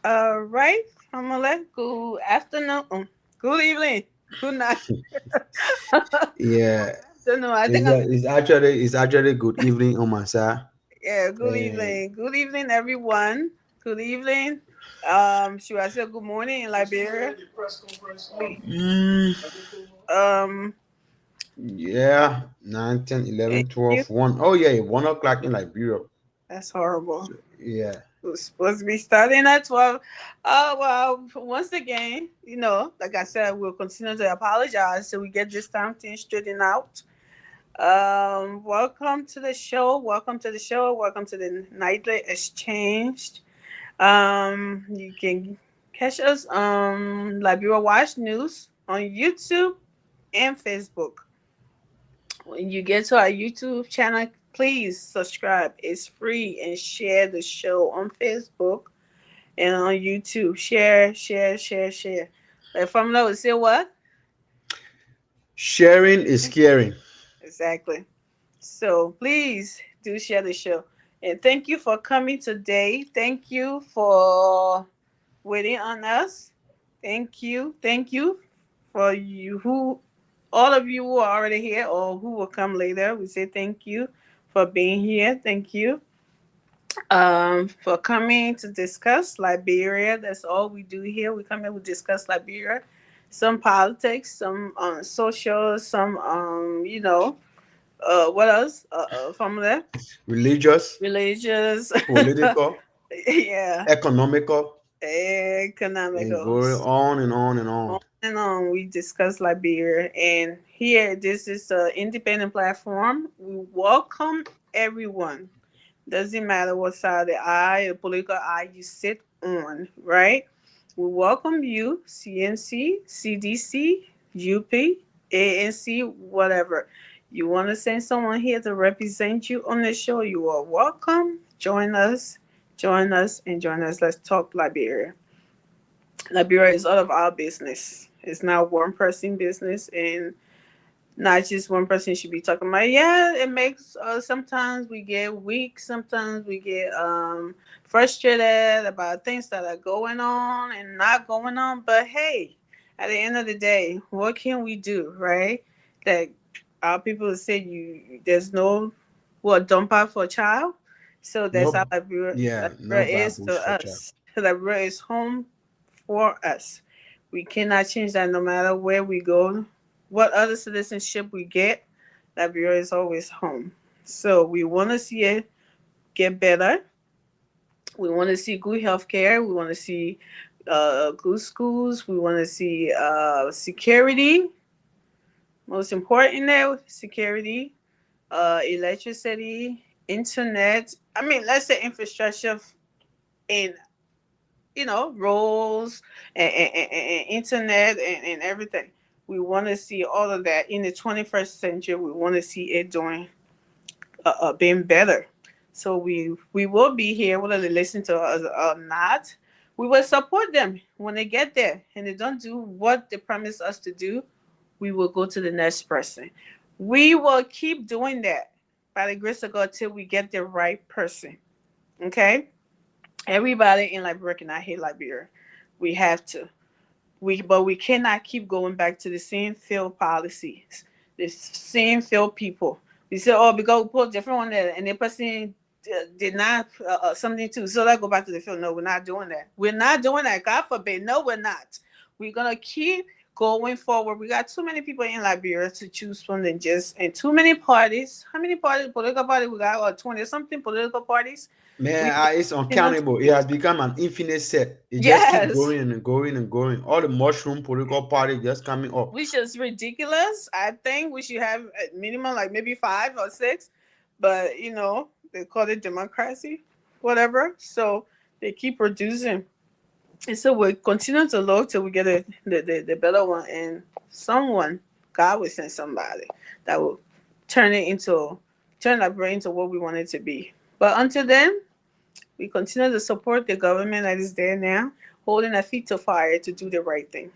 All right, Pamela. Good afternoon. Good evening. Good night. Yeah, Don't know. I think I'm. it's actually good evening on my side. Yeah. Good Uh, evening. Good evening, everyone. Good evening. Should I say good morning in Liberia? We, mm, um. yeah, 9, 10, Thank 11, you. 12, 1. Oh yeah, 1 o'clock in Liberia. That's horrible. So, yeah. We're supposed to be starting at 12. Oh, well, once again, like I said, we'll continue to apologize so we get this time thing straightened out. Welcome to the show. Welcome to the show. Welcome to the Nightly Exchange. You can catch us on Liberia Watch News on YouTube and Facebook. When you get to our YouTube channel, please subscribe. It's free and share the show on Facebook and on YouTube. Share, share, share, share. Like Formula would say what? Sharing is caring. Exactly. So please do share the show. And thank you for coming today. Thank you for waiting on us. Thank you. Thank you for you who all of you who are already here or who will come later. We say thank you for being here. Thank you for coming to discuss Liberia. That's all we do here. We come here, we discuss Liberia, some politics, some social, some what else? From there, Religious, religious, political, yeah, economical, and economical. going on and on and On on. and on, we discuss Liberia, and here, this is an independent platform. We welcome everyone. Doesn't matter what side of the aisle or political aisle you sit on, right? We welcome you, CNC, CDC, UP, ANC, whatever. You want to send someone here to represent you on the show, you are welcome. Join us, and join us. Let's talk Liberia. Liberia is all of our business. It's not one person business, and not just one person should be talking about. Yeah, it makes sometimes we get weak, sometimes we get frustrated about things that are going on and not going on. But hey, at the end of the day, what can we do, right? That our people say you there's no what dump out for a child. So that's how No, yeah, no Liberia bad is to bush for child. us. Liberia is home for us. We cannot change that no matter where we go, what other citizenship we get. Liberia is always home. So we want to see it get better. We want to see good healthcare. We want to see good schools. We want to see security. Most important there, security, electricity, internet. I mean, let's say infrastructure in roads and internet and everything. We want to see all of that in the 21st century. We want to see it doing being better. So we will be here whether they listen to us or not. We will support them when they get there and they don't do what they promise us to do. We will go to the next person. We will keep doing that by the grace of God till we get the right person. Okay, everybody in Liberia cannot hate Liberia. We have to. But we cannot keep going back to the same failed policies, the same failed people. We say, oh, because we put different one there, and the person did not something too. So let's go back to the field. No, we're not doing that. We're not doing that. God forbid. No, we're not. We're gonna keep going forward. We got too many people in Liberia to choose from than just and too many parties. How many parties? Political parties we got? Or 20 something political parties. We Man, just it's continue to uncountable. It has become an infinite set. It just keep yes. going and going and going. All the mushroom political party just coming up. Which is ridiculous. I think we should have a minimum like maybe five or six, but they call it democracy, whatever. So they keep producing, and so we continue to look till we get the better one, and someone God will send somebody that will turn it into turn our brain to what we want it to be. But until then, we continue to support the government that is there now, holding our feet to fire to do the right thing.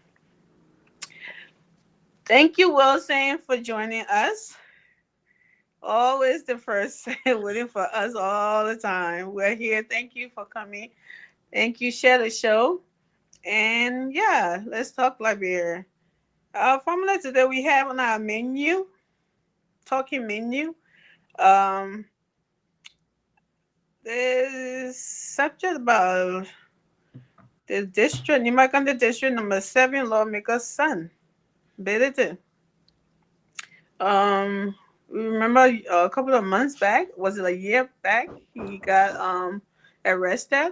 Thank you, Wilson, for joining us. Always the first, waiting for us all the time. We're here. Thank you for coming. Thank you, share the show. And yeah, let's talk Liberia. Our formula today we have on our menu, talking menu. Um, this subject about the district, Nimakanda district number 7, lawmaker's son, Belete. Um, remember a couple of months back, was it a year back? He got arrested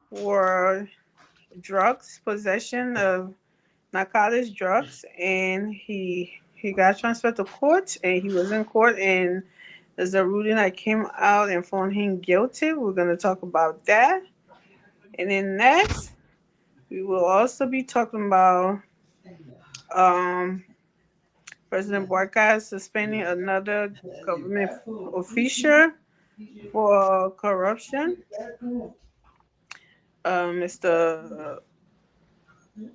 for drugs, possession of narcotics drugs, and he got transferred to court, and he was in court, and there's a ruling that came out and found him guilty. We're gonna talk about that, and then next we will also be talking about um President Boycott suspending another government official for corruption. Mr.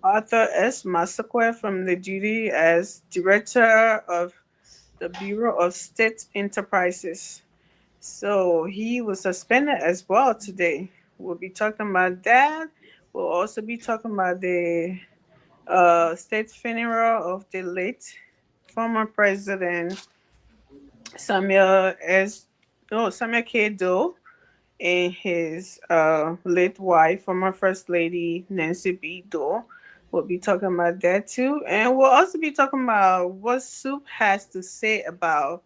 Arthur S. Massaquoi from the duty as director of the Bureau of State Enterprises. So he was suspended as well today. We'll be talking about that. We'll also be talking about the state funeral of the late former president Samuel S. No, Samuel K. Doe and his late wife, former First Lady Nancy B. Doe. We'll be talking about that too. And we'll also be talking about what Soup has to say about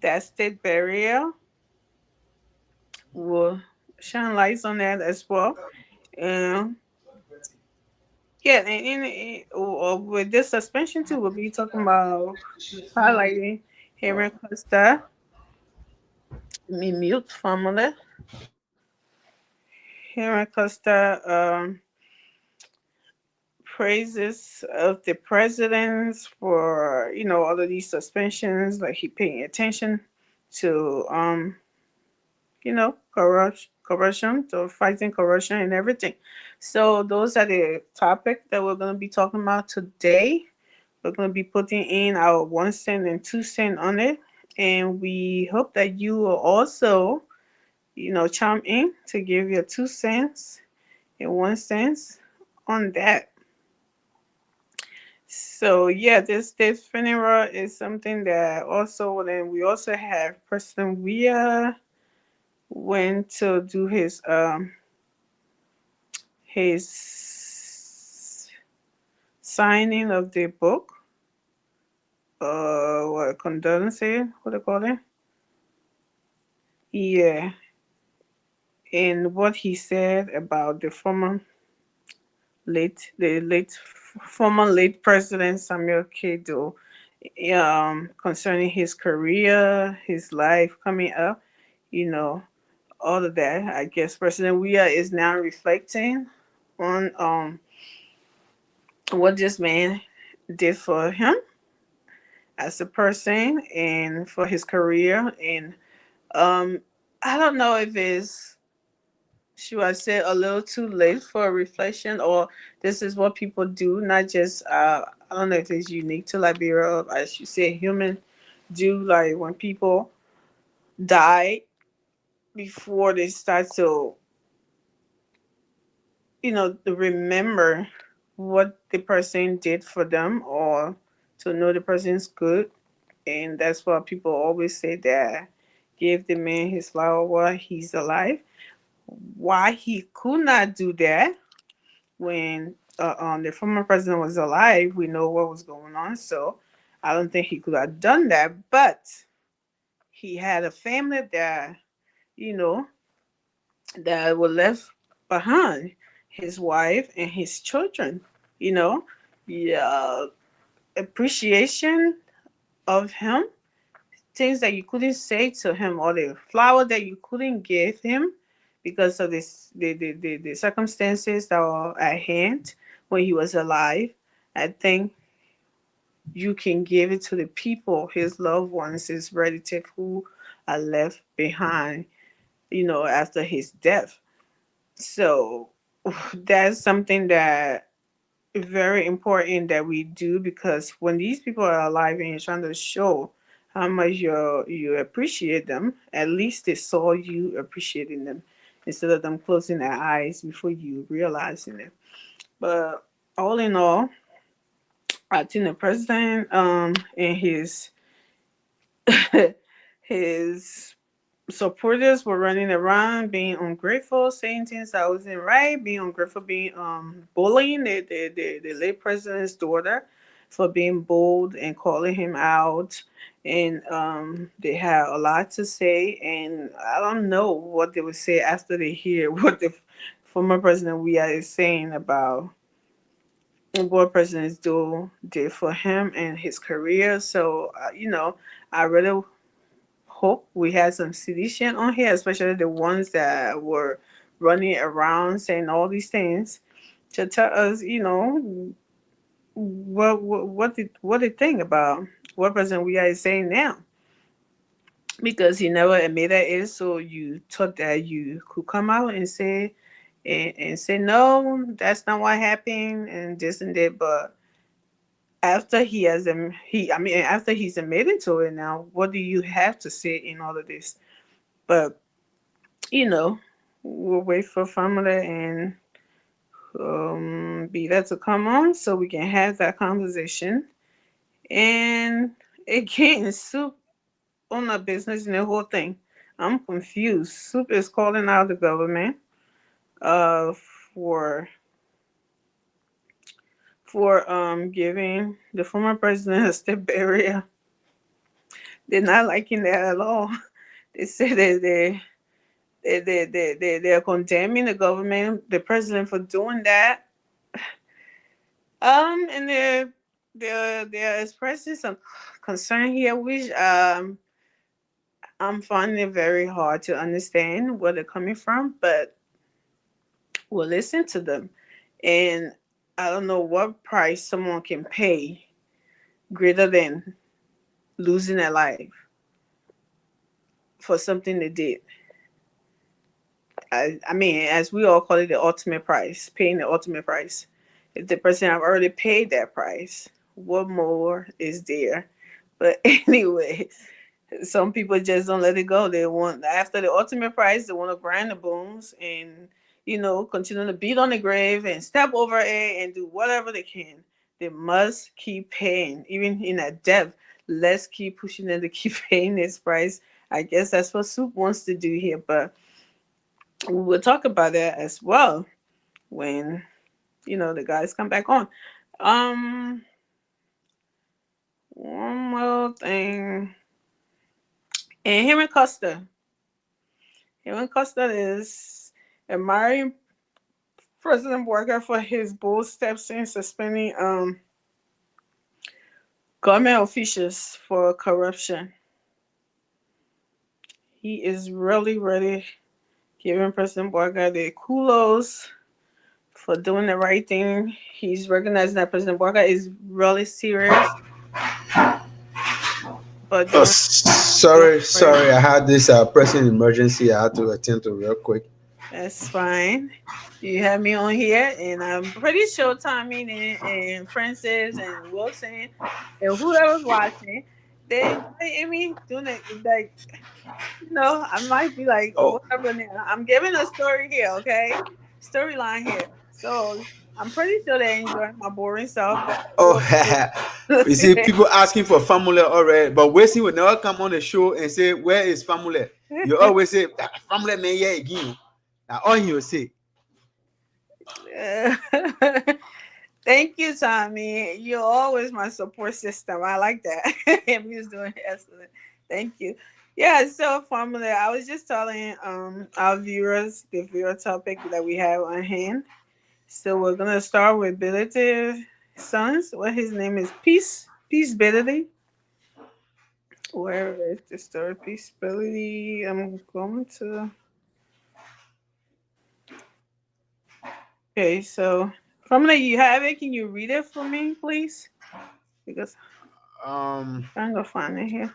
that state burial. We'll shine lights on that as well. And yeah, with this suspension too, we'll be talking about highlighting Henry Costa, Mute family. Henry Costa praises of the presidents for all of these suspensions, like he paying attention to corruption, to fighting corruption and everything. So those are the topics that we're going to be talking about today. We're going to be putting in our 1 cent and 2 cent on it, and we hope that you will also chime in to give your 2 cents and 1 cent on that. So yeah, this funeral is something that also, then we also have President Weah went to do his signing of the book, what condolence, what they call it, yeah, and what he said about the late former late president Samuel Kado, concerning his career, his life coming up, you know, all of that. I guess President Weah is now reflecting on what this man did for him as a person and for his career. And um, I don't know if it's, should I say, a little too late for a reflection, or this is what people do, not just, I don't know if it's unique to Liberia, or as you say, human do, like when people die before they start to, to remember what the person did for them, or to know the person's good. And that's why people always say that give the man his flower while he's alive. Why he could not do that when the former president was alive, we know what was going on. So I don't think he could have done that. But he had a family that, you know, that were left behind, his wife and his children, you know. Yeah, appreciation of him, things that you couldn't say to him, or the flower that you couldn't give him because of the circumstances that were at hand when he was alive. I think you can give it to the people, his loved ones, his relatives who are left behind, after his death. So that's something that very important that we do, because when these people are alive and you're trying to show how much you appreciate them, at least they saw you appreciating them. instead of them closing their eyes before you realizing it. But all in all, I think the president and his supporters were running around being ungrateful, saying things that wasn't right, being ungrateful, being bullying the late president's daughter for being bold and calling him out. And they had a lot to say, and I don't know what they would say after they hear what the former president we are is saying about what presidents do did for him and his career. So I really hope we had some seditious on here, especially the ones that were running around saying all these things to tell us, what they think about what President we are saying now. Because he never admitted it, so you thought that you could come out and say and say no, that's not what happened and this and that. But after he has after he's admitted to it now, what do you have to say in all of this? But you know, we'll wait for family and be there to come on so we can have that conversation. And again, Soup on the business and the whole thing. I'm confused. Soup is calling out the government uh for giving the former president a step burial. They're not liking that at all. They say that they're condemning the government, the president for doing that. And they're expressing some concern here, which I'm finding it very hard to understand where they're coming from, but we'll listen to them. And I don't know what price someone can pay greater than losing their life for something they did. I mean, as we all call it, the ultimate price, paying the ultimate price. If the person have already paid that price, what more is there? But anyway, some people just don't let it go. They want after the ultimate price, they want to grind the booms and continue to beat on the grave and step over it and do whatever they can. They must keep paying, even in that death. Let's keep pushing them to keep paying this price. I guess that's what Soup wants to do here, but we will talk about that as well when the guys come back on. Um, one more thing. And Henry Costa is admiring President Borga for his bold steps in suspending government officials for corruption. He is really, really giving President Borga the kudos for doing the right thing. He's recognizing that President Borga is really serious, but Oh, doing right. sorry. I had this pressing emergency. I had to attend to real quick. That's fine. You have me on here, and I'm pretty sure Tommy and Francis and Wilson and whoever's watching, they might me doing it like I might be like Oh, whatever. Now. I'm giving a story here, okay? Storyline here. So I'm pretty sure they enjoy my boring stuff, but oh, you see, people asking for family already, but Wesley will never come on the show and say, "Where is family?" You always say, "Family, man, yeah, again." Now, all you say, Thank you, Tommy. You're always my support system. I like that. He was doing excellent. Thank you. Yeah, so formula. I was just telling our viewers the viewer topic that we have on hand. So we're gonna start with Billy Sons. What his name is Peace Billy. Where is the story? Peace Billy. I'm going to. Okay, so formula, you have it. Can you read it for me, please? Because um, I'm gonna find it here.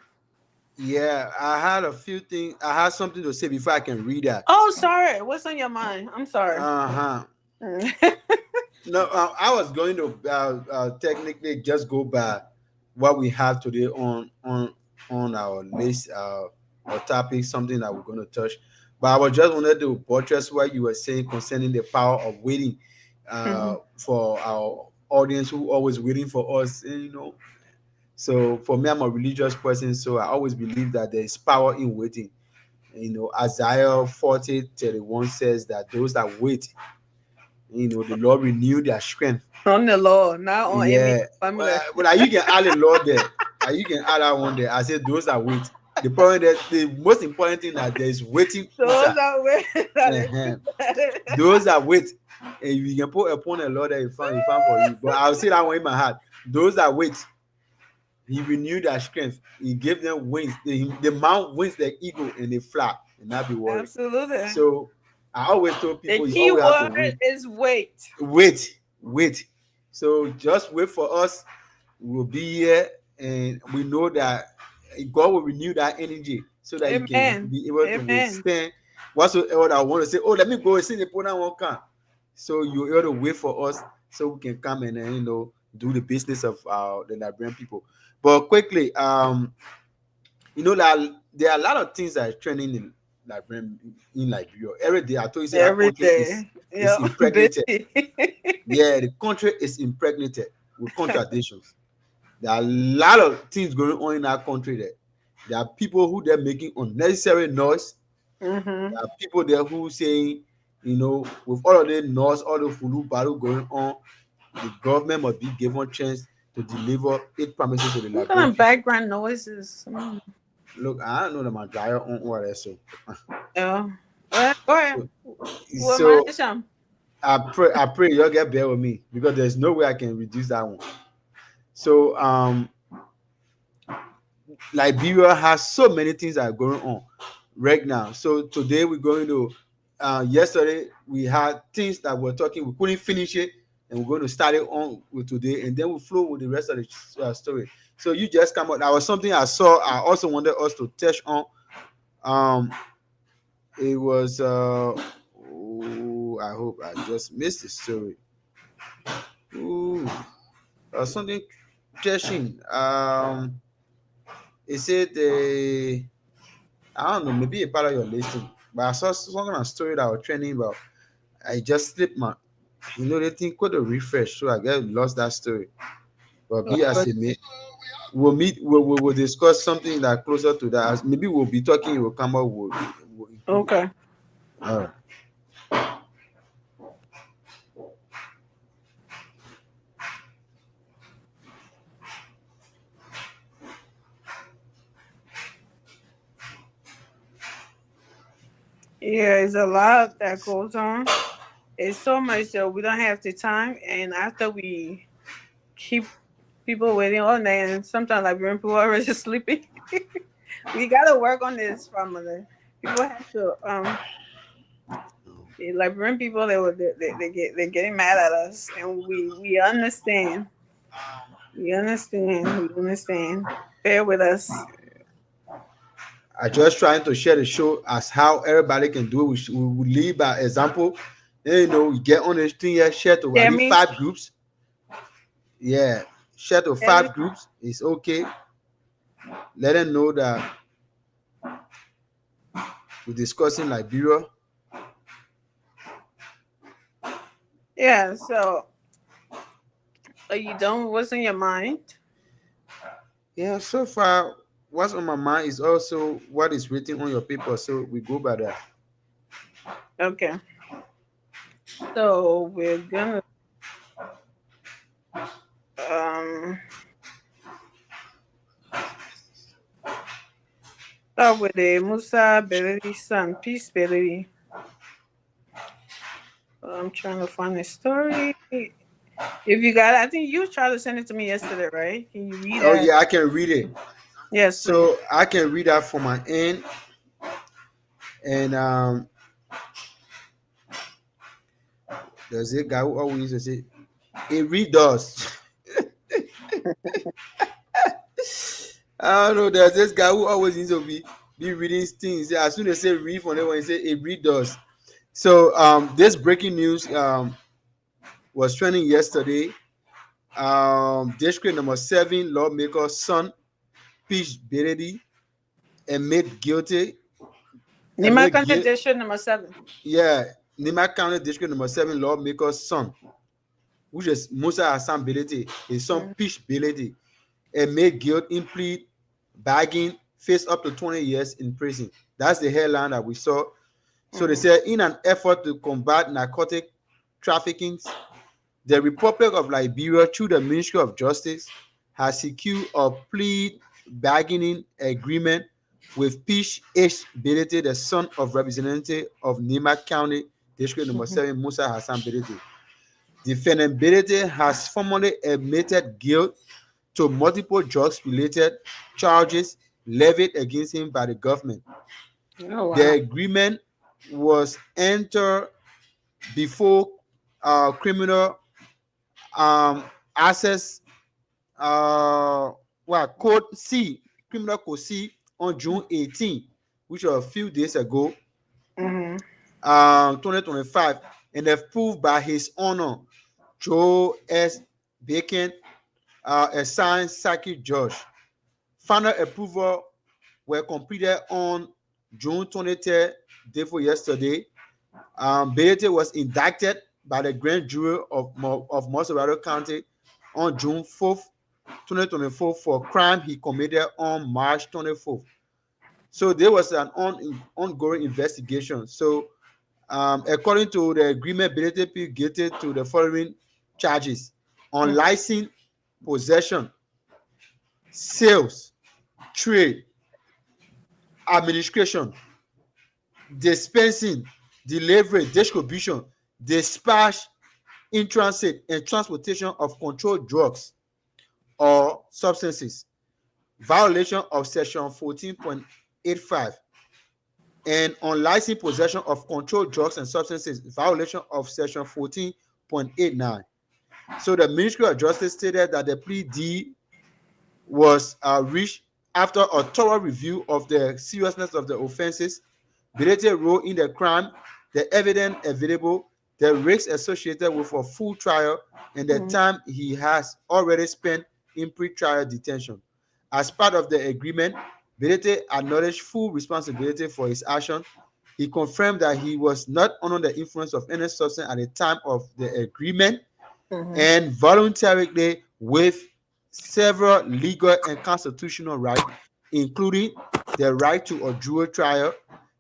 yeah, I had a few things. I had something to say before I can read that. Oh, sorry. What's on your mind? I'm sorry. Uh huh. No, I was going to technically just go by what we have today on our list, our topic, something that we're going to touch. But I was just wanted to buttress what you were saying concerning the power of waiting Mhm. for our audience who always waiting for us, you know. So for me, I'm a religious person, so I always believe that there is power in waiting. You know, Isaiah 40:31 says that those that wait, you know, the Lord renew their strength. On the Lord, not on any Yeah. family. Well, you can add a Lord there. You can add that one there. I said those that wait. The point that the most important thing that there is waiting Those inside. are way that Uh-huh. is. Those that wait, and you can put upon a Lord that he found for you. But I'll say that one in my heart. Those that wait, he renewed their strength. He gave them wings. The mount wins the eagle and they fly and not be worried. Absolutely. So I always told The people you key always have to word wait. is wait. Wait. So just wait for us. We'll be here, and we know that God will renew that energy so that you can Amen. be able to Amen. withstand whatsoever I want to say. Oh, let me go and see the program won't come. So you're able to wait for us so we can come and you know do the business of the Liberian people. But quickly, you know that there are a lot of things that are trending in Liberian in Liberia. Every day I told you say our Every country is day. is Yeah. impregnated. Busy. Yeah, the country is impregnated with contradictions. There are a lot of things going on in our country there. There are people who they're making unnecessary noise. Mm-hmm. There are people there who saying, you know, with all of the noise, all the fulu battle going on, the government must be given chance to deliver its promises to the What kind Liberian of people. background noises? Look, I don't know that my dryer on what else. Yeah. Well, go ahead. What So my I pray y'all get bear with me because there's no way I can reduce that one. So Liberia has so many things that are going on right now. So today we're going to yesterday we had things that we're talking, we couldn't finish it, and we're going to start it on with today, and then we'll flow with the rest of the story. So you just come out. That was something I saw. I also wanted us to touch on. Um it was I hope I just missed the story. Ooh, something touching. It said the I don't know, maybe a part of your listing. But I saw some kind of story that I was training about. I just slipped my, you know, they think quite a refresh, so I get lost that story. But be as it may, we'll meet, we'll discuss something that closer to that. Maybe we'll be talking, we'll come up with. Okay. All right. Yeah, it's a lot that goes on. It's so much that we don't have the time, and after we keep people waiting all night, and sometimes like when people are already sleeping, we gotta work on this family. People have to like when people they're getting mad at us, and we understand. We understand. We understand. Bear with us. I just trying to share the show as how everybody can do it. We lead by example. Then, you know, we get on this thing here, share to at Hear least me? 5 groups. Yeah, share to Hear me? 5 groups. It's okay. Let them know that we're discussing Liberia. Yeah. So, are you done with what's in your mind? Yeah, so far, what's on my mind is also what is written on your paper. So we go by that. Okay. So we're gonna um start with the Musa Beledi son, Peace Beledi. I'm trying to find the story. If you got it, I think you tried to send it to me yesterday, right? Can you read Oh, that? yeah, I can read it. Yes, please. So I can read that from my end. And there's a guy who always used to say, it read us. I don't know. There's this guy who always needs to be reading things. As soon as they say read from them, when he say it read us. So this breaking news was trending yesterday. District number 7 lawmaker son Peach Beredi admit guilty and Nima make County guilt. District number 7. Yeah, Nima County District number 7 lawmaker's son, which is Musa Hassan Belete, his son Mhm. Pish Belete, and made guilt in plea bagging, face up to 20 years in prison. That's the headline that we saw. So they Mhm. said, in an effort to combat narcotic trafficking, the Republic of Liberia, through the Ministry of Justice, has secured a plea bargaining agreement with Pish H. Belete, the son of representative of Nima County District number Mhm. 7, Musa Hassan Belete. Defendant Belete has formally admitted guilt to multiple drugs-related charges levied against him by the government. Oh The wow. agreement was entered before criminal access code C, criminal code C on June 18, which was a few days ago, Mhm. 2025, and approved by his honor, Joe S. Bacon, assigned circuit judge. Final approval were completed on June 23rd, day for yesterday. Belete was indicted by the grand jury of Montserrado County on June 4th, 2024 for crime he committed on March 24th. So there was an ongoing investigation. So according to the agreement, Belete pleaded guilty to the following charges: unlicensed possession, sales, trade, administration, dispensing, delivery, distribution, dispatch, in transit, and transportation of controlled drugs or substances, violation of section 14.85, and unlicensed possession of controlled drugs and substances, violation of section 14.89. So the Ministry of Justice stated that the plea D was reached after a thorough review of the seriousness of the offenses, Belete role in the crime, the evidence available, the risks associated with a full trial, and the Mhm. time he has already spent in pre-trial detention. As part of the agreement, Belete acknowledged full responsibility for his action. He confirmed that he was not under the influence of any substance at the time of the agreement Mhm. and voluntarily waived several legal and constitutional rights, including the right to a jury trial,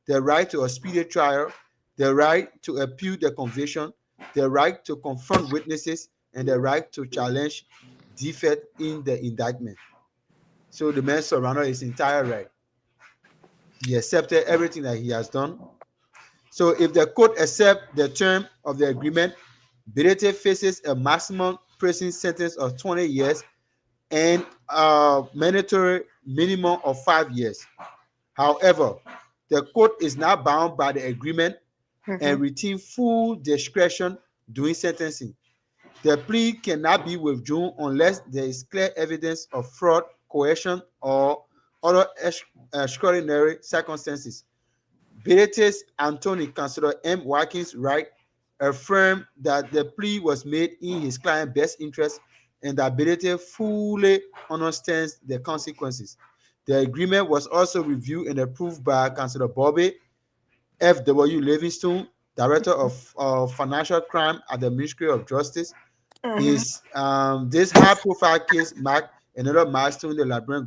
the right to a speedy trial, the right to appeal the conviction, the right to confront witnesses, and the right to challenge defect in the indictment. So the man surrendered his entire right. He accepted everything that he has done. So if the court accepts the term of the agreement, Belete faces a maximum prison sentence of 20 years and a mandatory minimum of 5 years. However, the court is not bound by the agreement and Mhm. retain full discretion during sentencing. The plea cannot be withdrawn unless there is clear evidence of fraud, coercion, or other extraordinary circumstances. Belete's attorney, Councillor M. Watkins Wright, affirmed that the plea was made in his client's best interest and that Belete fully understands the consequences. The agreement was also reviewed and approved by Councillor Bobby F. W. Livingstone, Director of Financial Crime at the Ministry of Justice. Mhm. This high-profile case marked another milestone in the Liberian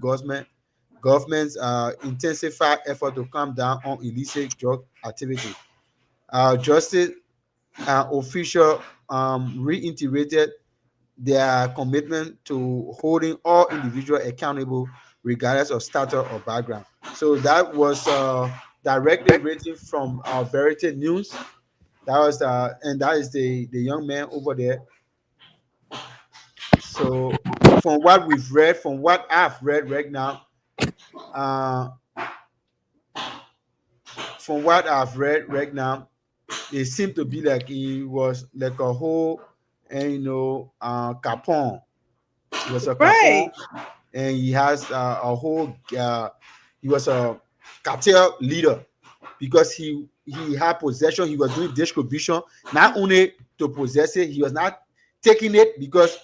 government's intensified effort to calm down on illicit drug activity. Justice official reiterated their commitment to holding all individuals accountable regardless of status or background. So that was directly written from Verity News. That was and that is the young man over there. So from what we've read, from what I've read right now, uh, from what I've read right now, it seemed to be like he was like a whole, and Capone. He was a Capone, Right. and he has a whole. He was a cartel leader because he had possession. He was doing distribution, not only to possess it. He was not taking it because,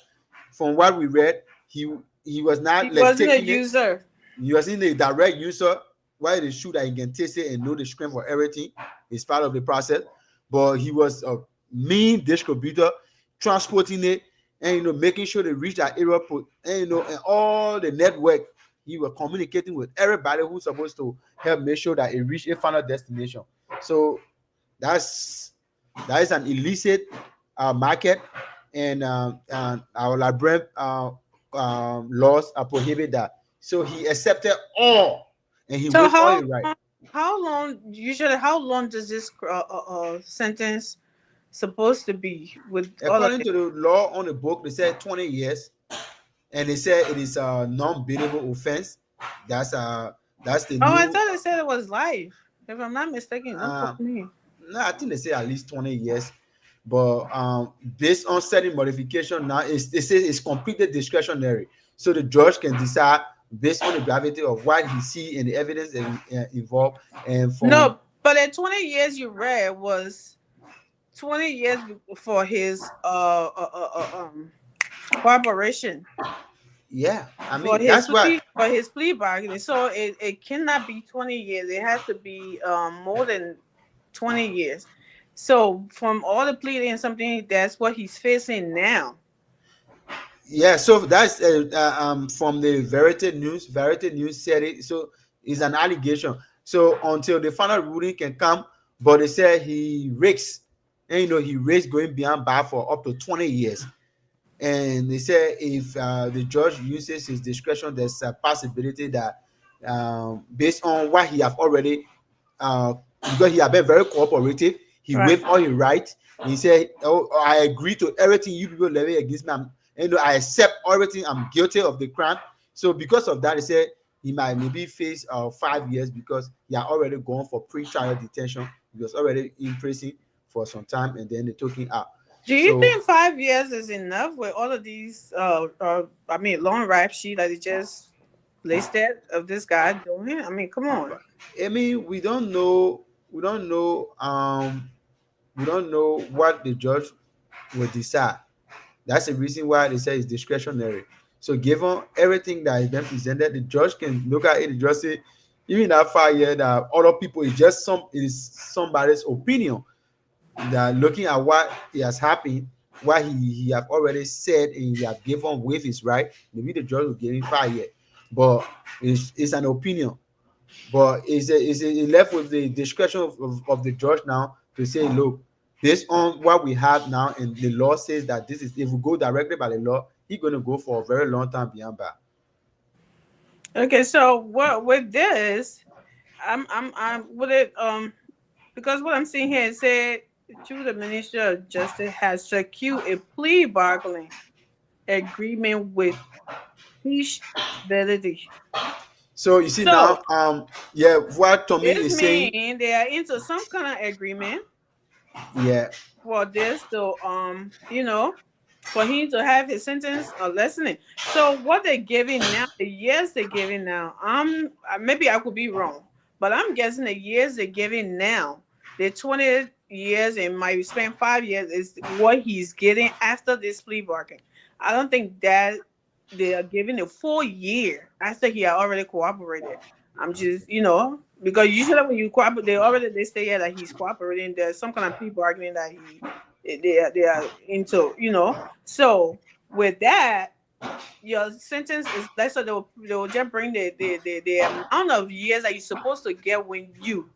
from what we read, he was He not like wasn't a taking it. user. He was in a direct user. why they shoot that he can taste it and know the strength for everything. It's part of the process. But he was a mean distributor, transporting it, and making sure they reach that area, and all the network. He was communicating with everybody who's supposed to help make sure that it reach a final destination. So that's that is an illicit market, and our Librarian laws are prohibit that. So he accepted all, and he So waived all his right. how long usually how long does this sentence supposed to be with all of According this? to the law on the book, they said 20 years, and they said it is a non-bailable offense. That's that's the Oh, I new. thought they said it was life. If I'm not mistaken, don't Uh, quote me. no, I think they say at least 20 years. But based on certain modification, now it says it's completely discretionary. So the judge can decide based on the gravity of what he see and the evidence that involved. And from No, but the 20 years you read was 20 years for his cooperation yeah, I mean that's what. for his plea bargaining. So it cannot be 20 years. It has to be more than 20 years. So from all the pleading and something, that's what he's facing now. Yeah, so that's from the Verity News. Verity News said it. So it's an allegation. So until the final ruling can come, but they said he risks, and he risks going beyond bar for up to 20 years. And they said if the judge uses his discretion, there's a possibility that based on what he have already, because he have been very cooperative, he Right. waived all his rights. He said, "Oh, I agree to everything you people levy against me. I accept everything. I'm guilty of the crime." So because of that, he said he might maybe face 5 years because he had already gone for pre-trial detention. He was already in prison for some time, and then they took him out. Do you So think 5 years is enough with all of these I mean long rap sheet that he just listed of this guy doing? I mean, come on. I mean, we don't know. We don't know. We don't know what the judge will decide. That's the reason why they say it's discretionary. So, given everything that has been presented, the judge can look at it and just say, even that 5 year that other people is just somebody's opinion. That looking at what has happened, what he have already said and he have given with his right, maybe the judge will give him 5 years. But it's an opinion. But it left with the discretion of the judge now to say, look, based on what we have now, and the law says that this is, if we go directly by the law, he's going to go for a very long time beyond that. Okay, so what with this, I'm with it because what I'm seeing here it said through the Ministry of Justice has secured a plea bargaining agreement with Peace Fidelity. So you see So now, yeah, what Tommy this is saying, means they are into some kind of agreement yeah, for this to for him to have his sentence lessening. So what they're giving now, the years they're giving now, maybe I could be wrong, but I'm guessing the years they're giving now, the 20 years and might spend 5 years is what he's getting after this plea bargain. I don't think that they are giving a full year after he had already cooperated. I'm just, because usually when you cooperate, they say yeah that he's cooperating. There's some kind of plea bargaining that they are into, So with that, your sentence is less, so they'll just bring the amount of years that you're supposed to get when you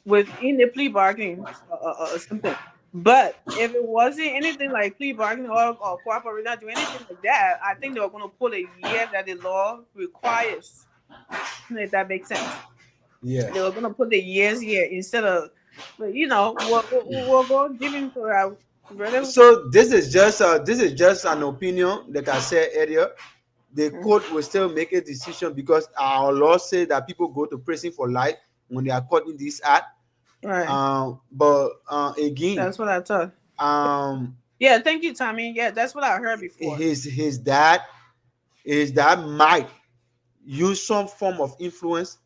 within the plea bargaining or something. But if it wasn't anything like plea bargaining or cooperating, not doing anything like that, I think they were going to put a year that the law requires. If that makes sense, yeah. they were going to put the years here instead of, but we'll go give him to our brother. So this is just an opinion, like I said earlier. The court will still make a decision because our law says that people go to prison for life when they are caught in this act. Right. But again, That's what I thought. um, Yeah, thank you, Tommy. Yeah, that's what I heard before. his dad might use some form of influence,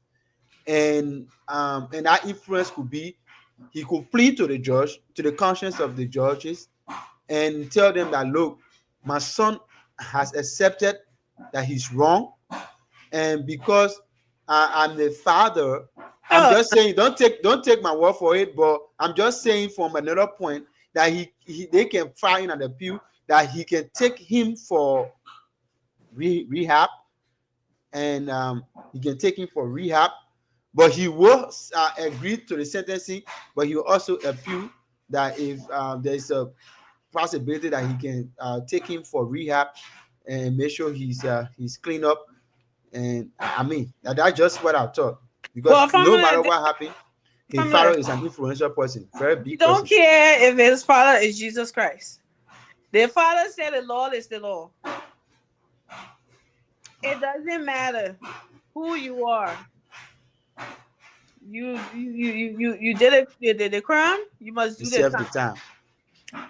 and that influence could be he could plead to the judge, to the conscience of the judges, and tell them that look, my son has accepted that he's wrong, and because I'm the father. I'm Oh, just saying, don't take my word for it, but I'm just saying from another point that they can find an appeal that he can take him for rehab, and he can take him for rehab, but he will agree to the sentencing, but he will also appeal that if there's a possibility that he can take him for rehab and make sure he's cleaned up. And I mean, that's just what I thought. Because well, no family, matter what happened, his family. father is an influential person, very You big don't person. care if his father is Jesus Christ. The father said the Lord is the law. It doesn't matter who you are. You did it. You did the crime. You must He do the served time. the time.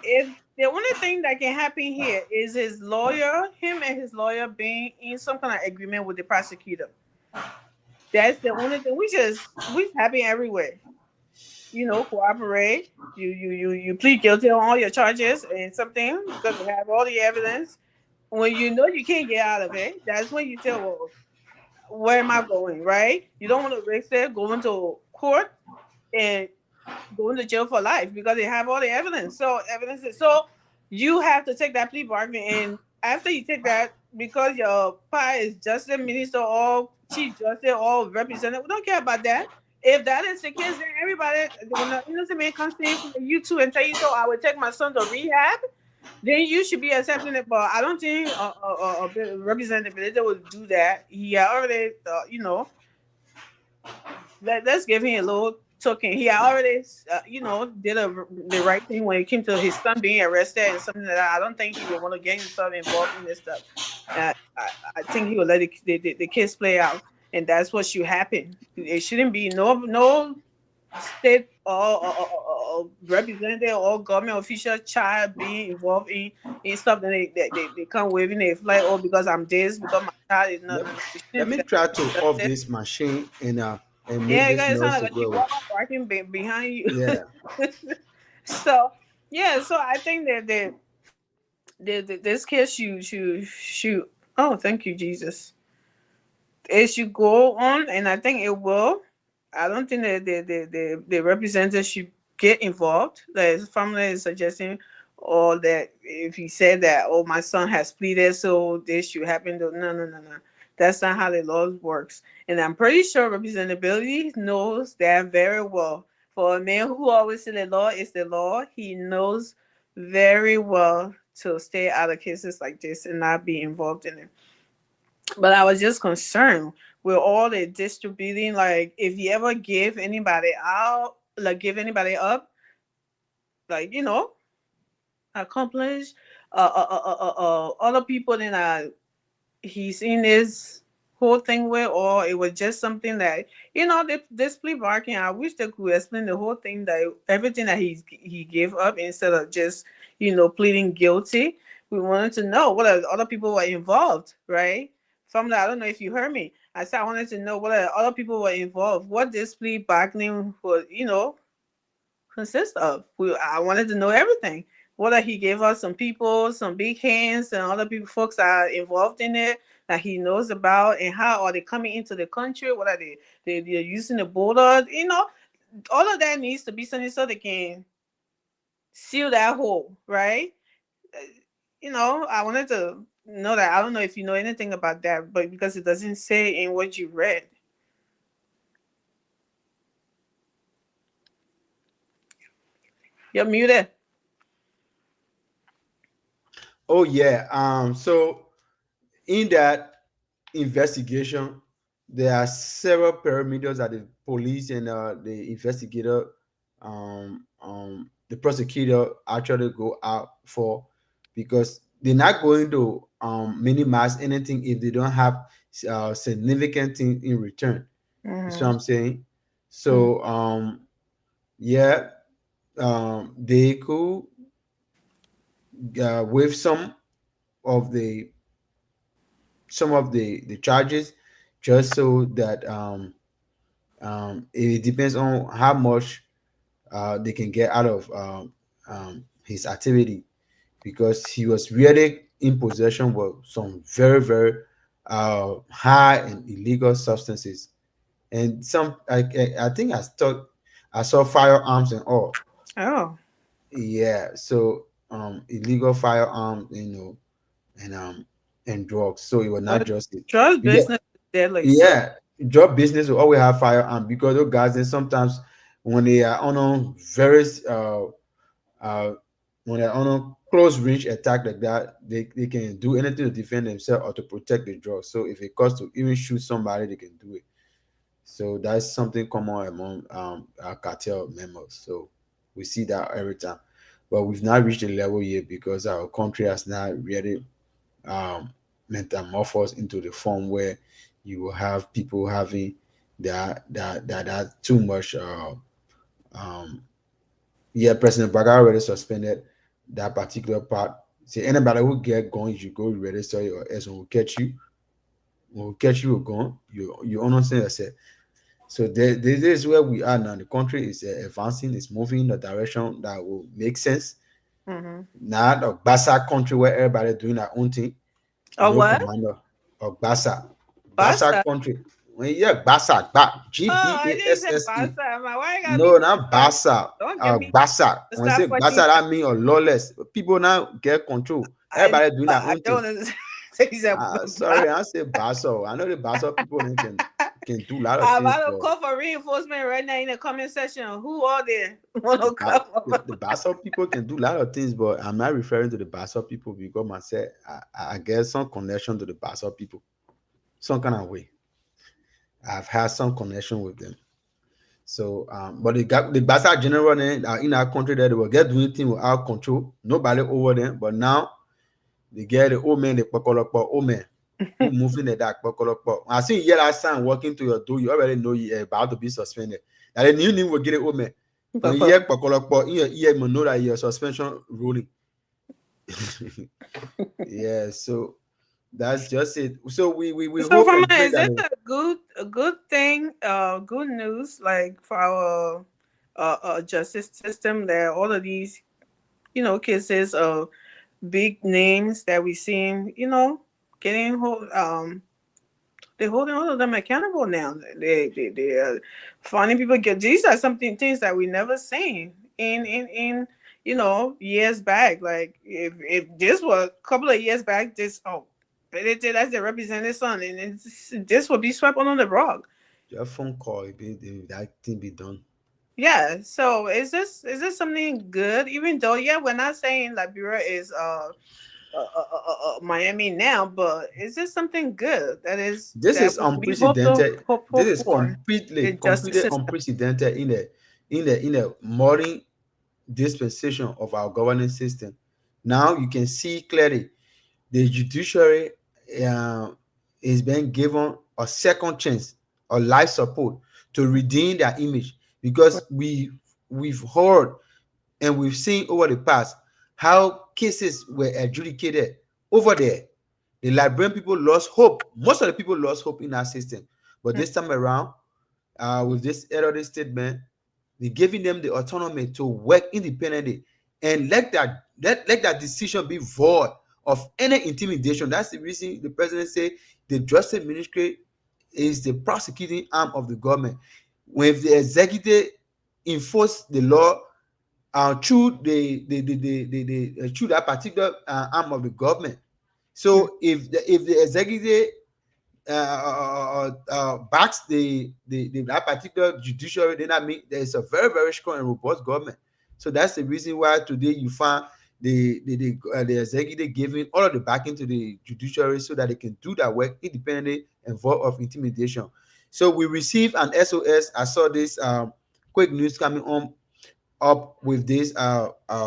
If the only thing that can happen here is his lawyer, him and his lawyer being in some kind of agreement with the prosecutor. That's the only thing. We happen everywhere. Cooperate. You plead guilty on all your charges and something because you have all the evidence. When you know you can't get out of it, that's when you tell, well, where am I going? Right? You don't want to risk it going to court and going to jail for life because they have all the evidence. So you have to take that plea bargain, and after you take that, because your pa is justice minister or chief justice or representative, we don't care about that. If that is the case, then everybody, when the innocent man comes to you too and tell you, so I would take my son to rehab, then you should be accepting it. But I don't think a representative would do that. He already, let's give him a little token. He already, did the right thing when it came to his son being arrested and something like that. I don't think he would want to get himself involved in this stuff. I think he would let the kids play out, and that's what should happen. It shouldn't be no state or representative or government official child being involved in stuff that they come waving a flag. Oh, because I'm this, because my child is no Let, no no. It let shouldn't be me that. try to off That's it. this machine and make Yeah, you this guys noise sound to like a go away. chihuahua barking behind you. Yeah. So yeah, so I think that this kid should. Oh, thank you, Jesus. It should go on, and I think it will. I don't think that the representative should get involved. Like his family is suggesting, or that if he said that, oh, my son has pleaded, so this should happen. No, no, no, no. That's not how the law works. And I'm pretty sure representability knows that very well. For a man who always said the law is the law, he knows very well to stay out of cases like this and not be involved in it. But I was just concerned with all the distributing. Like, if you ever give anybody out, like give anybody up, like accomplish other people than he's in this whole thing with, or it was just something that this plea bargain. I wish they could explain the whole thing, that everything that he gave up instead of just pleading guilty. We wanted to know what other people were involved, right? From that, I don't know if you heard me. I said I wanted to know what other people were involved, what this plea bargaining would consist of. I wanted to know everything. Whether he gave us some people, some big hands, and other people, folks are involved in it that he knows about, and how are they coming into the country? What are they're using the border? All of that needs to be something so they can seal that hole, right? Uh, I wanted to know that. I don't know if you know anything about that, but because it doesn't say in what you read. You're muted. Oh yeah. So in that investigation, there are several parameters that the police and the investigator, the prosecutor actually go out for, because they're not going to minimize anything if they don't have significant thing in return. You see what Mm-hmm. I'm saying? So yeah, they could waive of the the charges, just so that it depends on how much they can get out of his activity, because he was really in possession with some very high and illegal substances. and some I think I saw firearms and all. Oh, Yeah, so illegal firearms, and and drugs. So it was not but just it. drug You get business is deadly. So, yeah, drug business will always have firearm because those guys then sometimes when they are on a very uh when they're on a close range attack like that, they can do anything to defend themselves or to protect the drugs. So if it costs to even shoot somebody, they can do it. So that's something common among our cartel members. So we see that every time, but we've not reached the level yet because our country has not really um, metamorphosed into the form where you will have people having that too much. Um, yeah, President Baga already suspended that particular part. Say anybody who get guns, you go register or else when we catch you. When we catch you with gun, you understand yourself. So this is where we are now. The country is advancing, it's moving in a direction that will make sense. hmm. Not a Basa country where everybody doing their own thing. Or No what? commander. Or Basa. Basa Basta. country. When you hear Basa, Oh, I didn't say GBASSE. basta. I'm like, why you gotta be No, not basta? Basa. Don't get me Basa. to When you start say fucking. Basa, that mean or lawless. People now get control. I know, Everybody doing their I own thing. don't understand. He said, Sorry, I say Basa. I know the Basa people they can do a lot of I'm things, about to but call for reinforcement right now in the comment section. Who are they? Want the to Ba- come? the Basel people can do a lot of things, but I'm not referring to the Basel people because myself, I get some connection to the Basel people, some kind of way. I've had some connection with them. So, but the Basel general in our country that they will get doing things without control, nobody over them. But now they get the old man, the Pokolokpo old man who moving the dark Pokolokpo. I see yellow sign walking to your door, you already know you're about to be suspended. Now the new name will get it old man. When you hear Pokolokpo in your ear, you know that your suspension ruling. Yeah, so that's just it. So we So, hope for and my, pray is that this a good thing? Good news, like for our justice system, that all of these, cases of big names that we seen, getting they're holding all of them accountable now. They are finding people. Get these are something things that we never seen in years back. Like if this was a couple of years back, but it did as the representative son, and this would be swept under the rug. your phone call, that thing be done. Yeah. So is this something good? Even though, yeah, we're not saying Liberia is Miami now, but is this something good This that is we hope to unprecedented. This hope is for the justice completely system? unprecedented in the modern dispensation of our governing system. Now you can see clearly the judiciary uh, is being given a second chance or life support to redeem their image because we've heard and we've seen over the past how cases were adjudicated over there. The Liberian people lost hope. Most of the people lost hope in our system. But this time around, with this elderly statement, they're giving them the autonomy to work independently and let that decision be void of any intimidation. That's the reason the president said the justice ministry is the prosecuting arm of the government. When the executive enforce the law through through that particular arm of the government. So if the executive backs that particular judiciary, then I mean there's a very very strong and robust government. So that's the reason why today you find the executive giving all of the backing to the judiciary so that they can do that work independently and void of intimidation. So we received an SOS. I saw this quick news coming on up with this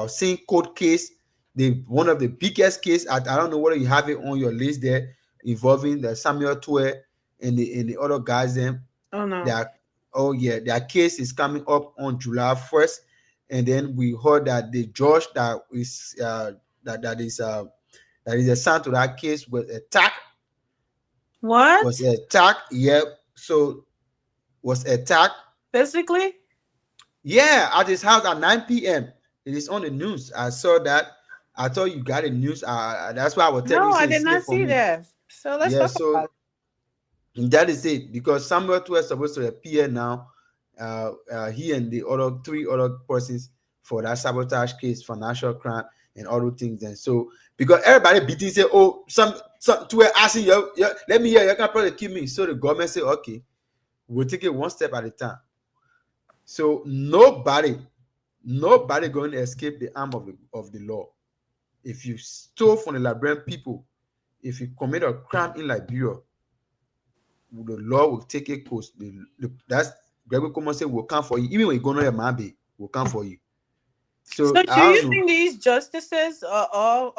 same court case, the one of the biggest case. I don't know whether you have it on your list there, involving the Samuel Tue and the other guys. Them, Oh no. their oh yeah, their case is coming up on July 1st, and then we heard that the judge that is assigned to that case What? was attacked. Yeah, so was attacked. Physically? Yeah, at his house at 9 p.m. It is on the news. I saw that. I thought you got the news. That's why I was telling No, you, I say did it's here not for see me. that. So let's Yeah, talk about so it. That is it, because Samuel Twe is supposed to appear now. He and the other three other persons for that sabotage case, financial crime, and other things. And so, because everybody beating say, oh, some Twe asking you, let me hear, you can probably kill me. So the government say, okay, we'll take it one step at a time. So nobody going to escape the arm of the law. If you stole from the Liberian people, if you commit a crime in Liberia, the law will take a course. That's Gregory Common say will come for you. Even when you go on your Mabe, will come for you. So, So do I you don't know. think these justices are all,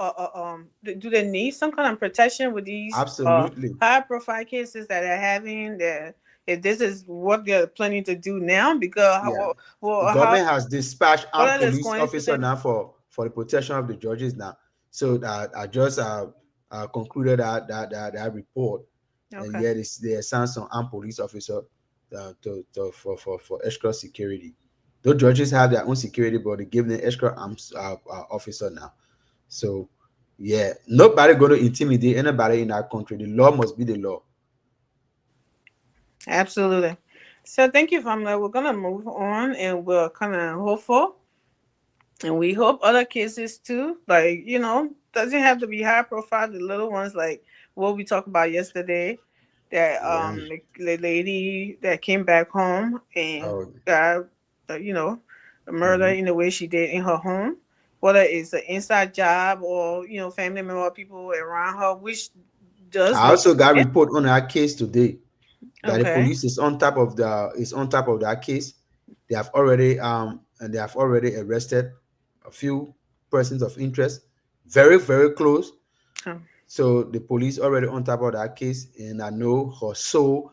do they need some kind of protection with these Absolutely. high profile cases that they're having? That if this is what they're planning to do now, because Yeah. The how government has dispatched what armed are the police officer coincidences? now for the protection of the judges now. So that I just concluded that report, and Okay, yet they assigned some armed police officer for extra security. Those judges have their own security, but they give them extra armed officer now. So yeah, nobody going to intimidate anybody in our country. The law must be the law. absolutely. So, thank you, family. We're gonna move on, and we're kind of hopeful, and we hope other cases too. Like, doesn't have to be high profile. The little ones, like what we talked about yesterday, that Yeah. the lady that came back home and Oh. got you know murder Mhm. in the way she did in her home, whether it's an inside job or family member or people around her, which does I make also got sense. report on our case today that the Okay. police is on top of that case. They have already arrested a few persons of interest, very very close. Um, So the police already on top of that case, and I know her soul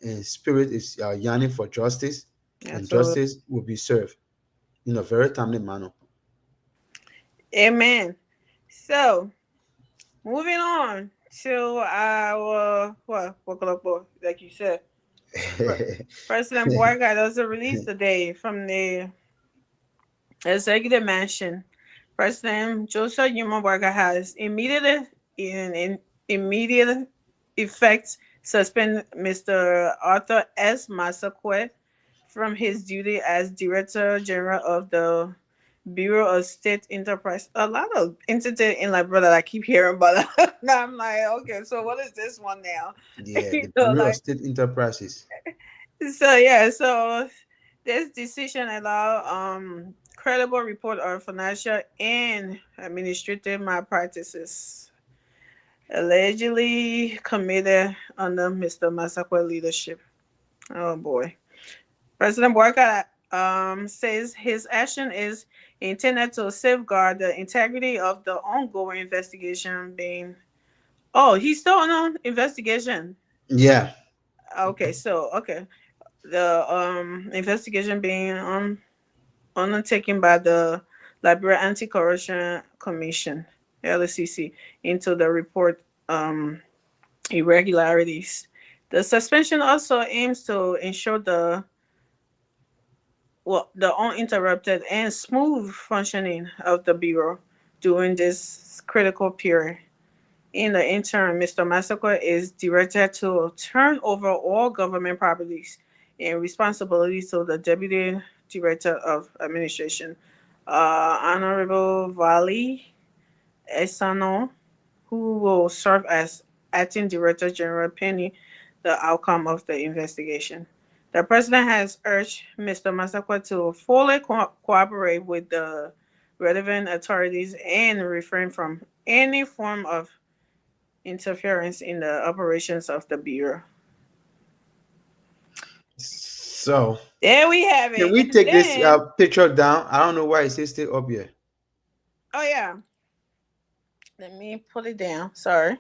and spirit is yearning for justice, and absolutely. justice will be served in a very timely manner. Amen. So, moving on to our what, like you said, Pre- President Boycott does a release today from the executive mansion. President Joseph Yuma Boycott has in immediate effect suspend Mr. Arthur S. Massaquet from his duty as Director General of the Bureau of State Enterprise. A lot of entity in Liberia that I keep hearing, but now I'm like, okay, so what is this one now? Yeah, the Bureau of Like, State Enterprises. so yeah, so this decision allow credible report of financial and administrative malpractices allegedly committed under Mr. Masakwa leadership. Oh boy. President Boycott says his action is intended to safeguard the integrity of the ongoing investigation being. Oh, he's still on investigation. Yeah. Okay, so okay, the investigation being undertaken by the Liberia Anti-Corruption Commission (LCC) into the report irregularities. The suspension also aims to ensure the uninterrupted and smooth functioning of the Bureau during this critical period. In the interim, Mr. Massacre is directed to turn over all government properties and responsibilities to the Deputy Director of Administration, Honorable Vali Esano, who will serve as acting Director General pending the outcome of the investigation. The president has urged Mr. Masakwa to fully cooperate with the relevant authorities and refrain from any form of interference in the operations of the Bureau. So There we have can it. we And take this then, picture down? I don't know why it says still up here. oh yeah, let me put it down. Sorry.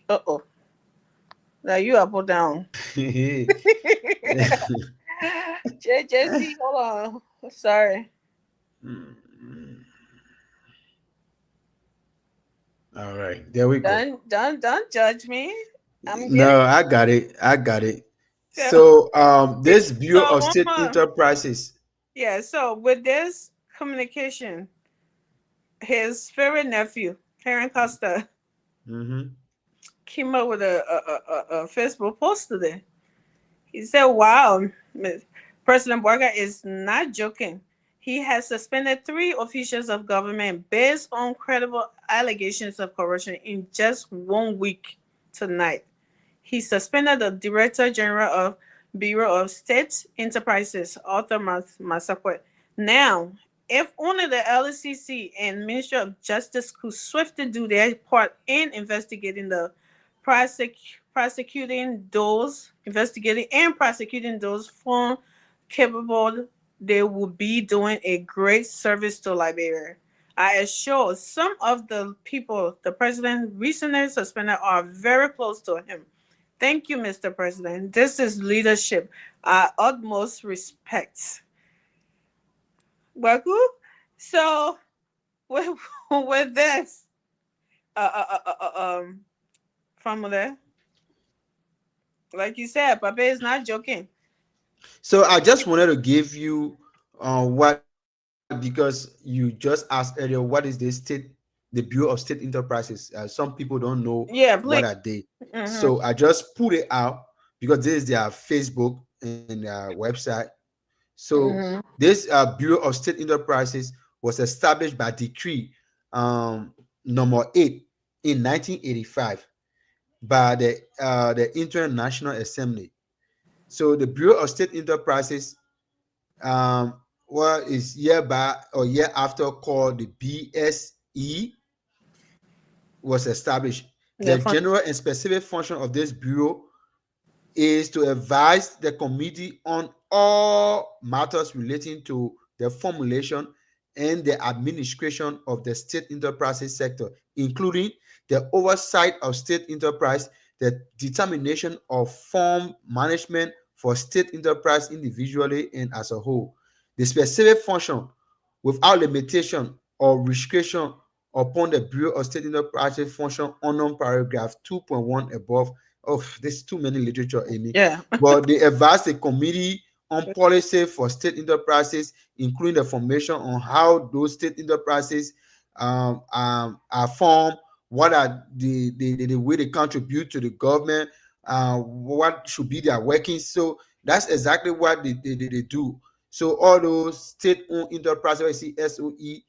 Uh oh. Now you up or down? JC, hold on. Sorry. All right, there we go. Don't judge me. I'm getting No, I got it. I got it. so. So, this Bureau So of one State more. Enterprises. Yeah. So with this communication, his favorite nephew, Karen Costa, Mm-hmm. came up with a Facebook post today. He said, "Wow, President Barga is not joking. He has suspended three officials of government based on credible allegations of corruption in just 1 week tonight. He suspended the Director General of Bureau of State Enterprises, Arthur Massaquet. Now, if only the LCC and Ministry of Justice could swiftly do their part in investigating and prosecuting those found capable, they would be doing a great service to Liberia. I assure some of the people the president recently suspended are very close to him. Thank you, Mr. President. This is leadership. Utmost respect. Waku? So, with, with this, uh, uh, uh, uh, um, Famule, like you said, Papa is not joking. So I just wanted to give you what, because you just asked earlier, what is the Bureau of State Enterprises? Some people don't know Yeah, what please. are they. Mm-hmm. So I just put it out because this is their Facebook and their website. So Mm-hmm. this Bureau of State Enterprises was established by decree number 8 in 1985 by the International Assembly. So the Bureau of State Enterprises, um, what is hereby or year after called the BSE, was established. Yeah, The general and specific function of this bureau is to advise the committee on all matters relating to the formulation and the administration of the state enterprises sector, including the oversight of state enterprise, the determination of firm management for state enterprise individually and as a whole. The specific function without limitation or restriction upon the Bureau of State Enterprises function under paragraph 2.1 above. Oh, there's too many literature, Amy. yeah. But they advise the committee on policy for state enterprises, including the formation on how those state enterprises are formed, what are the way they contribute to the government, what should be their workings. So that's exactly what they do. So all those state-owned enterprises, you see SOE,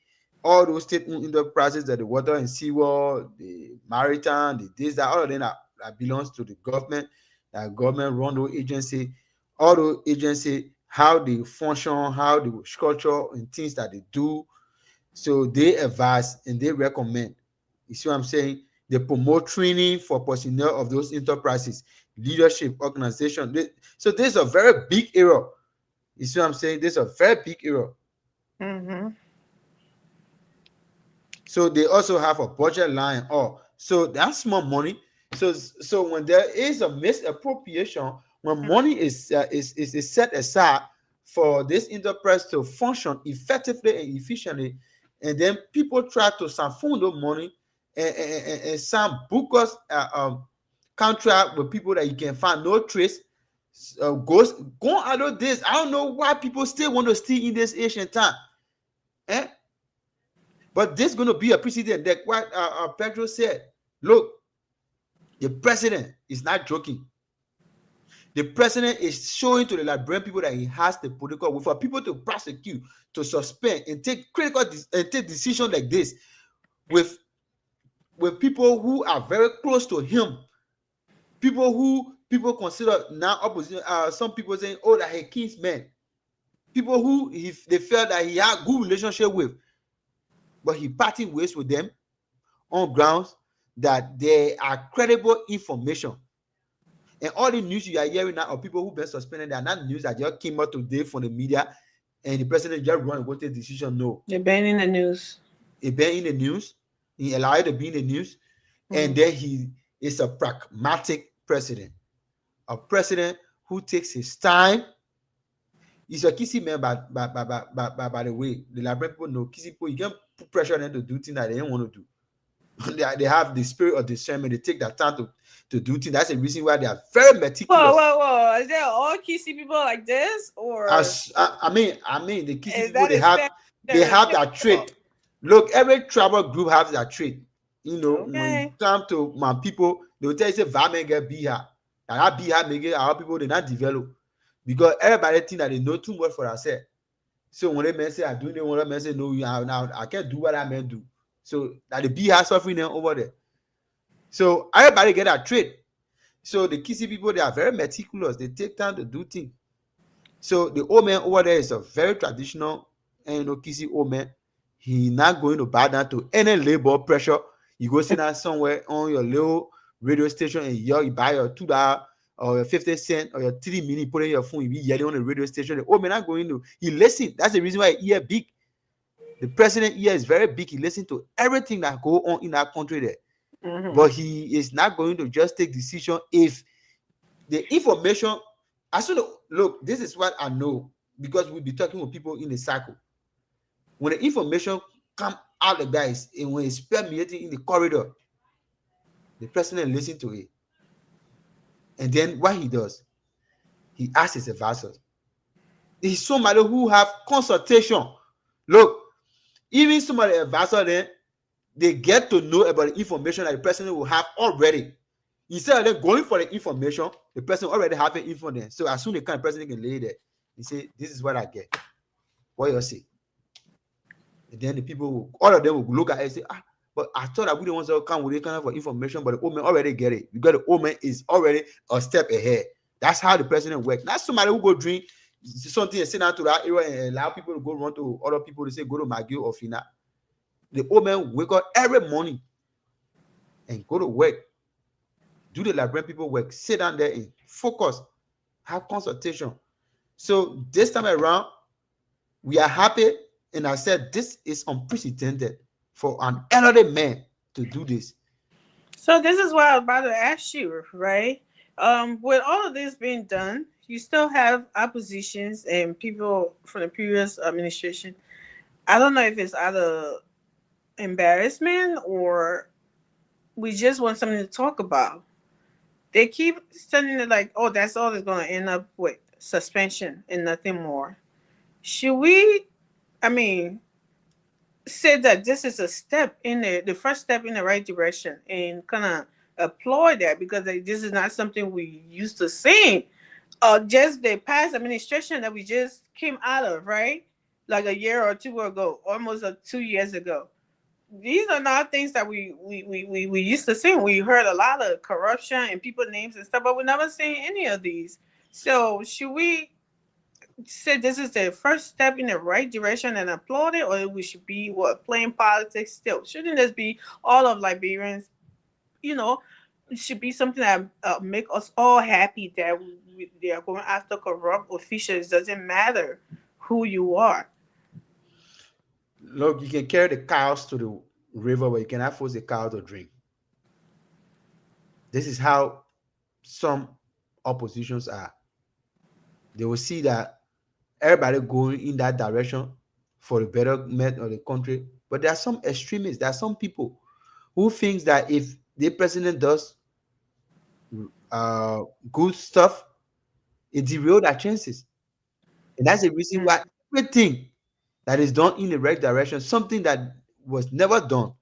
all those state-owned enterprises, that the water and sewer, the maritime, the this, that, all of them that belongs to the government, that government run those agency, all those agency, how they function, how the structure and things that they do. So they advise and they recommend. You see what I'm saying? They promote training for personnel of those enterprises, leadership, organization. So this is a very big area. You see what I'm saying? This is a very big area. Mm-hmm. So they also have a budget line. Oh, so that's more money. So when there is a misappropriation, when money is set aside for this enterprise to function effectively and efficiently, and then people try to siphon the money and some bookers contract with people that you can find no trace. Goes go out of this. I don't know why people still want to steal in this ancient time. Eh? But this is going to be a precedent that what Pedro said. Look, the president is not joking. The president is showing to the Liberian people that he has the political will for people to prosecute, to suspend, and take critical and take decisions like this with people who are very close to him, people who people consider now opposition. Some people saying, "Oh, that he king's men," people who they felt that he had good relationship with, but he parted ways with them on grounds that they are credible information. And all the news you are hearing now of people who've been suspended, they are not news that just came out today from the media and the president just run and go take a decision. No. They're banning the news. He been in the news. He allowed to be in the news. And then he is a pragmatic president. A president who takes his time. He's a kissy man, by the way. The Liberian people know kissy people, you can't put pressure on them to do things that they don't want to do. They have the spirit of discernment. They take that time to do things. That's the reason why they are very meticulous. Whoa. Is there all Kissy people like this? Or I mean the Kissy people, they have that trait. Look, every tribal group has that trait. When you Okay. come to my people, they will tell you say environment get biha. And that biha make it our people they not develop. Because everybody think that they know too much for themselves. So when they men say I do they want to men say no, now I can't do what I meant do. So that the biha suffering them over there. So everybody get that trait. So the Kisi people they are very meticulous. They take time to do things. So the old man over there is a very traditional and Kisi old man. He not going to bow down to any labor pressure. You go sit down somewhere on your little radio station and you buy your $2 or your 50 cent or your 3 minute, put in your phone, you be yelling on the radio station. The old man not going to, he listen. That's the reason why he ear big. The president here is very big. He listen to everything that go on in that country there. Mm-hmm. But he is not going to just take decision if the information, as soon as, look, this is what I know because we'll be talking with people in the cycle. When the information come out the guys and when it's permeating in the corridor, the president listen to it. And then what he does, he asks his advisors. He's somebody who have consultation. Look, even some of the advisors then, they get to know about the information that the president will have already. Instead of them going for the information, the president already have the info there. So as soon as the president can lay there, he say, this is what I get. What you say? And then the people will, all of them will look at it and say, but I thought that we the ones that come with this kind of information, but the old man already get it because the old man is already a step ahead. That's how the president works. Not somebody who go drink something and sit down to that area and allow people to go run to other people to say go to McGill or Fina. The old man wake up every morning and go to work, do the Liberian people work, sit down there and focus, have consultation. So this time around, we are happy, and I said this is unprecedented for an elderly man to do this. So this is what I was about to ask you, right? With all of this being done, you still have oppositions and people from the previous administration. I don't know if it's out of embarrassment or we just want something to talk about. They keep sending it like, oh, that's all it's going to end up with suspension and nothing more. Should we, I mean, say that this is a step in the first step in the right direction and kind of applaud that because this is not something we used to seeing. Just the past administration that we just came out of, right? Like a year or two ago, almost 2 years ago. These are not things that we used to see. We heard a lot of corruption and people names and stuff, but we never seen any of these. So should we say this is the first step in the right direction and applaud it, or we should be what playing politics still? Shouldn't this be all of Liberians? You know, it should be something that make us all happy that they are going after corrupt officials. Doesn't matter who you are. Look, you can carry the cows to the river, but you cannot force the cow to drink. This is how some oppositions are. They will see that everybody going in that direction for the betterment of the country. But there are some extremists, there are some people who thinks that if the president does uh, good stuff, it derails their chances. And that's the reason Mm. why everything that is done in the right direction, something that was never done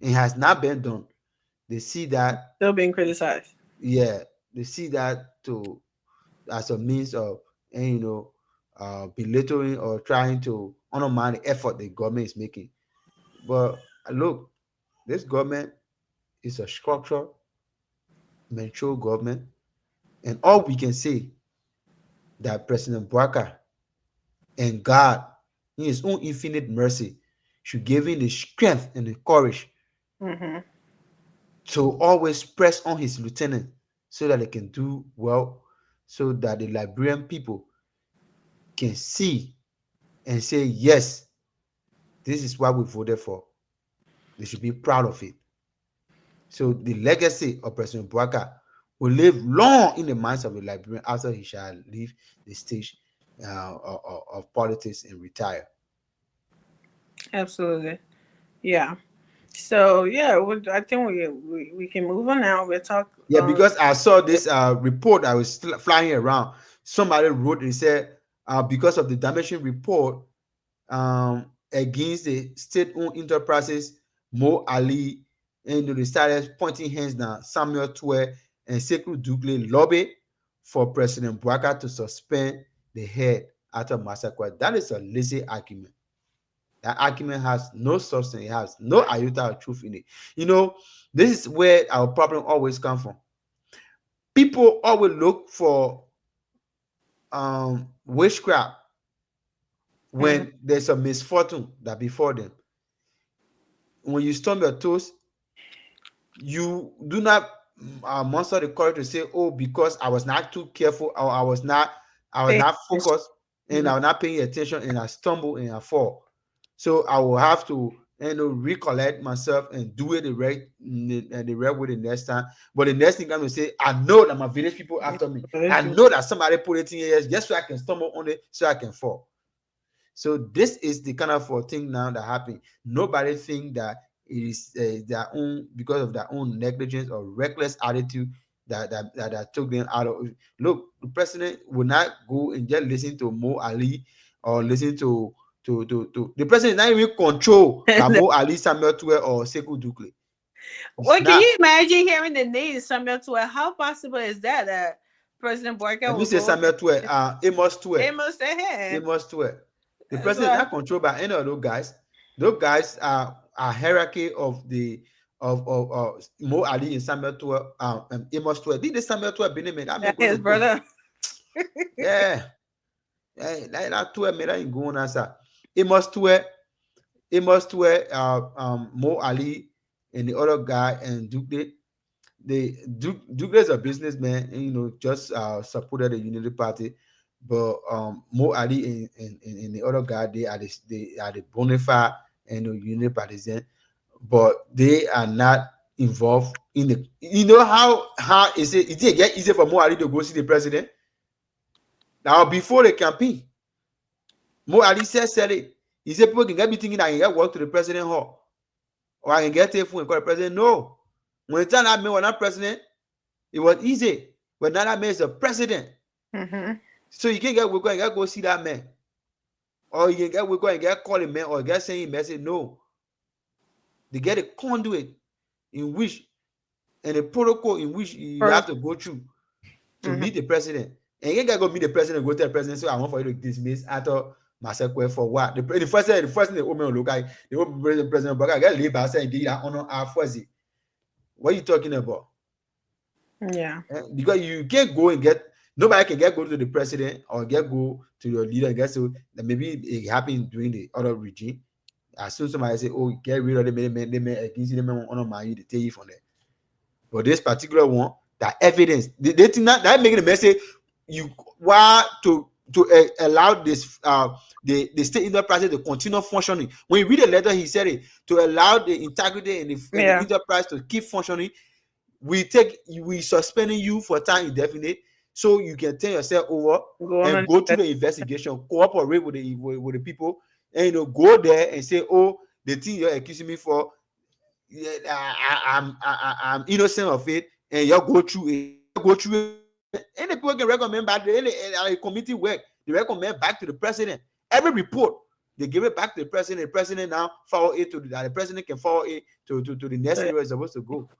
and has not been done, they see that, Still being criticized. yeah, they see that to as a means of, belittling or trying to undermine the effort the government is making. But look, this government is a structured, mature government, and all we can say that President Bouaka and God, in His own infinite mercy, should give him the strength and the courage Hmm. to always press on his lieutenant so that they can do well, so that the Liberian people can see and say, yes, this is what we voted for. They should be proud of it. So the legacy of President Bouaka will live long in the minds of the Liberian after he shall leave the stage of politics and retire. Absolutely. Yeah. So yeah, I think we can move on now. We'll talk. Yeah, because I saw this report I was flying around. Somebody wrote and said, because of the damaging report against the state-owned enterprises, Mo Ali and they started pointing hands down. Samuel Twe and Sekou Dougle lobby for President Bouaka to suspend the head after massacre. That is a lazy argument. That argument has no substance. It has no iota of truth in it. This is where our problem always comes from. People always look for witchcraft when there's a misfortune that before them. When you stump your toes, you do not muster the courage to say, "Oh, because I was not too careful, or I was not focused, and I was not paying attention, and I stumble and I fall. So I will have to, recollect myself and do it the right way the next time." But the next thing I'm gonna say, I know that my village people after me. I know that somebody put it in here just so I can stumble on it, so I can fall. So this is the kind of thing now that happened. Nobody think that it is their own, because of their own negligence or reckless attitude that took them out of. Look, the president will not go and just listen to Mo Ali or listen to the president is not even control by Mo Ali, Samuel Twe, or Sekou Dougle. Well, can you imagine hearing the name Samuel Twe? How possible is that President Bouaka will say Samuel Twe, Amos Twe. Amos Twe. The president is not controlled by any of those guys. Those guys are a hierarchy of Mo Ali and Samuel Twe, Amos Twe. Did the Samuel Twe Benjamin? His brother. Yeah. That Twe made that go on answer. Amos Twe, Mo Ali, and the other guy, and Dougle. Dougle is a businessman, and just supported the Unity Party. But Mo Ali and the other guy, they are the bona fide and Unity partisan, but they are not involved in the. How is it? Is it get easier for Mo Ali to go see the president? Now before the campaign, Mo Ali said it. He said people can get me thinking that I can get work to the president hall, or I can get a phone and call the president. No, when the time that man was not president, it was easy. But now that man is the president. So you can't get we go and go see that man, or you can get we go and get call him man, or get saying message. No, they get a conduit in which, and a protocol in which you have to go through to meet the president. And you can't go meet the president, go tell the president, so I want for you to dismiss after massacre for what? The first thing the woman look like the president, but I get leave outside and get honor our fuzzy. What are you talking about? Yeah, because you can't go and get. Nobody can go to the president or go to your leader. Guess so that maybe it happened during the other regime. As soon as somebody say, "Oh, get rid of them," they against them on my they take you from there. But this particular one, that evidence, they think that making the message you want to allow this the state enterprise to continue functioning. When you read the letter, he said it to allow the integrity and the enterprise to keep functioning. We suspending you for time indefinite. So you can turn yourself over and go through the investigation, cooperate with the people, and go there and say, "Oh, the thing you're accusing me for, I'm innocent of it," and you go through it. And the people can recommend back the committee work. They recommend back to the president. Every report they give it back to the president. The president now forward it to the president can forward it to the next area it's supposed to go.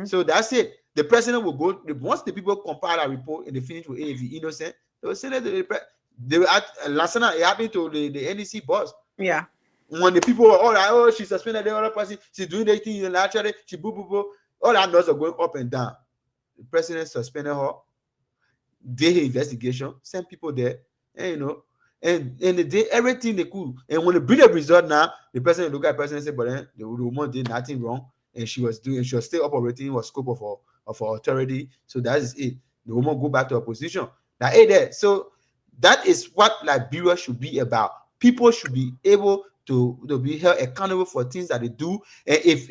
So that's it. The president will go once the people compile a report and they finish with if he's innocent, they will send it to the president. Last night it happened to the NDC boss. Yeah. When the people were all like, "Oh, she suspended the other person, she's doing the thing naturally, she boo. All that noise are going up and down. The president suspended her, did his investigation, sent people there, and and they did everything they could. And when they bring the result now, the president look at the president and say, "But then the woman did nothing wrong. And she was still operating in her scope of her authority. So that is it. The woman go back to her position." Now, there. So that is what Liberia should be about. People should be able to be held accountable for things that they do. And if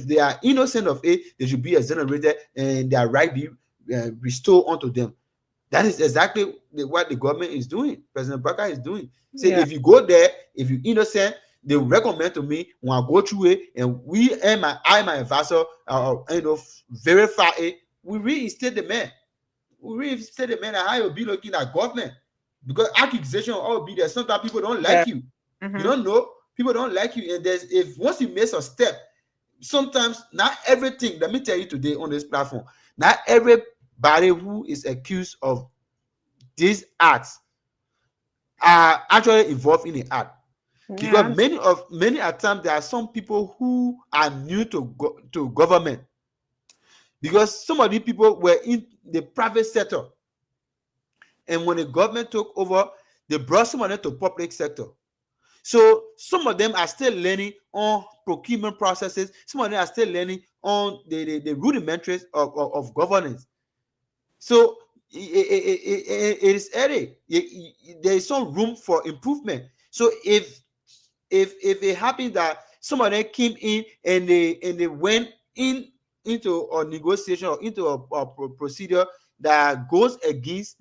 they are innocent of it, they should be exonerated and their right be restored unto them. That is exactly what the government is doing. President Bouaka is doing. Say, if you go there, if you're innocent, they will recommend to me when I go through it, and my advisor, verify it. We reinstate the man. And how you'll be looking at government, because accusation will all be there. Sometimes people don't like you. You don't know. People don't like you, and if once you miss a step, sometimes not everything. Let me tell you today on this platform, not everybody who is accused of these acts are actually involved in the act. Because Yeah. many at times there are some people who are new to government, because some of these people were in the private sector, and when the government took over, they brought some of them to public sector. So some of them are still learning on procurement processes. Some of them are still learning on the rudimentaries of governance. So it is early. There is some room for improvement. So if it happened that some of them came in and they went into a negotiation or into a procedure that goes against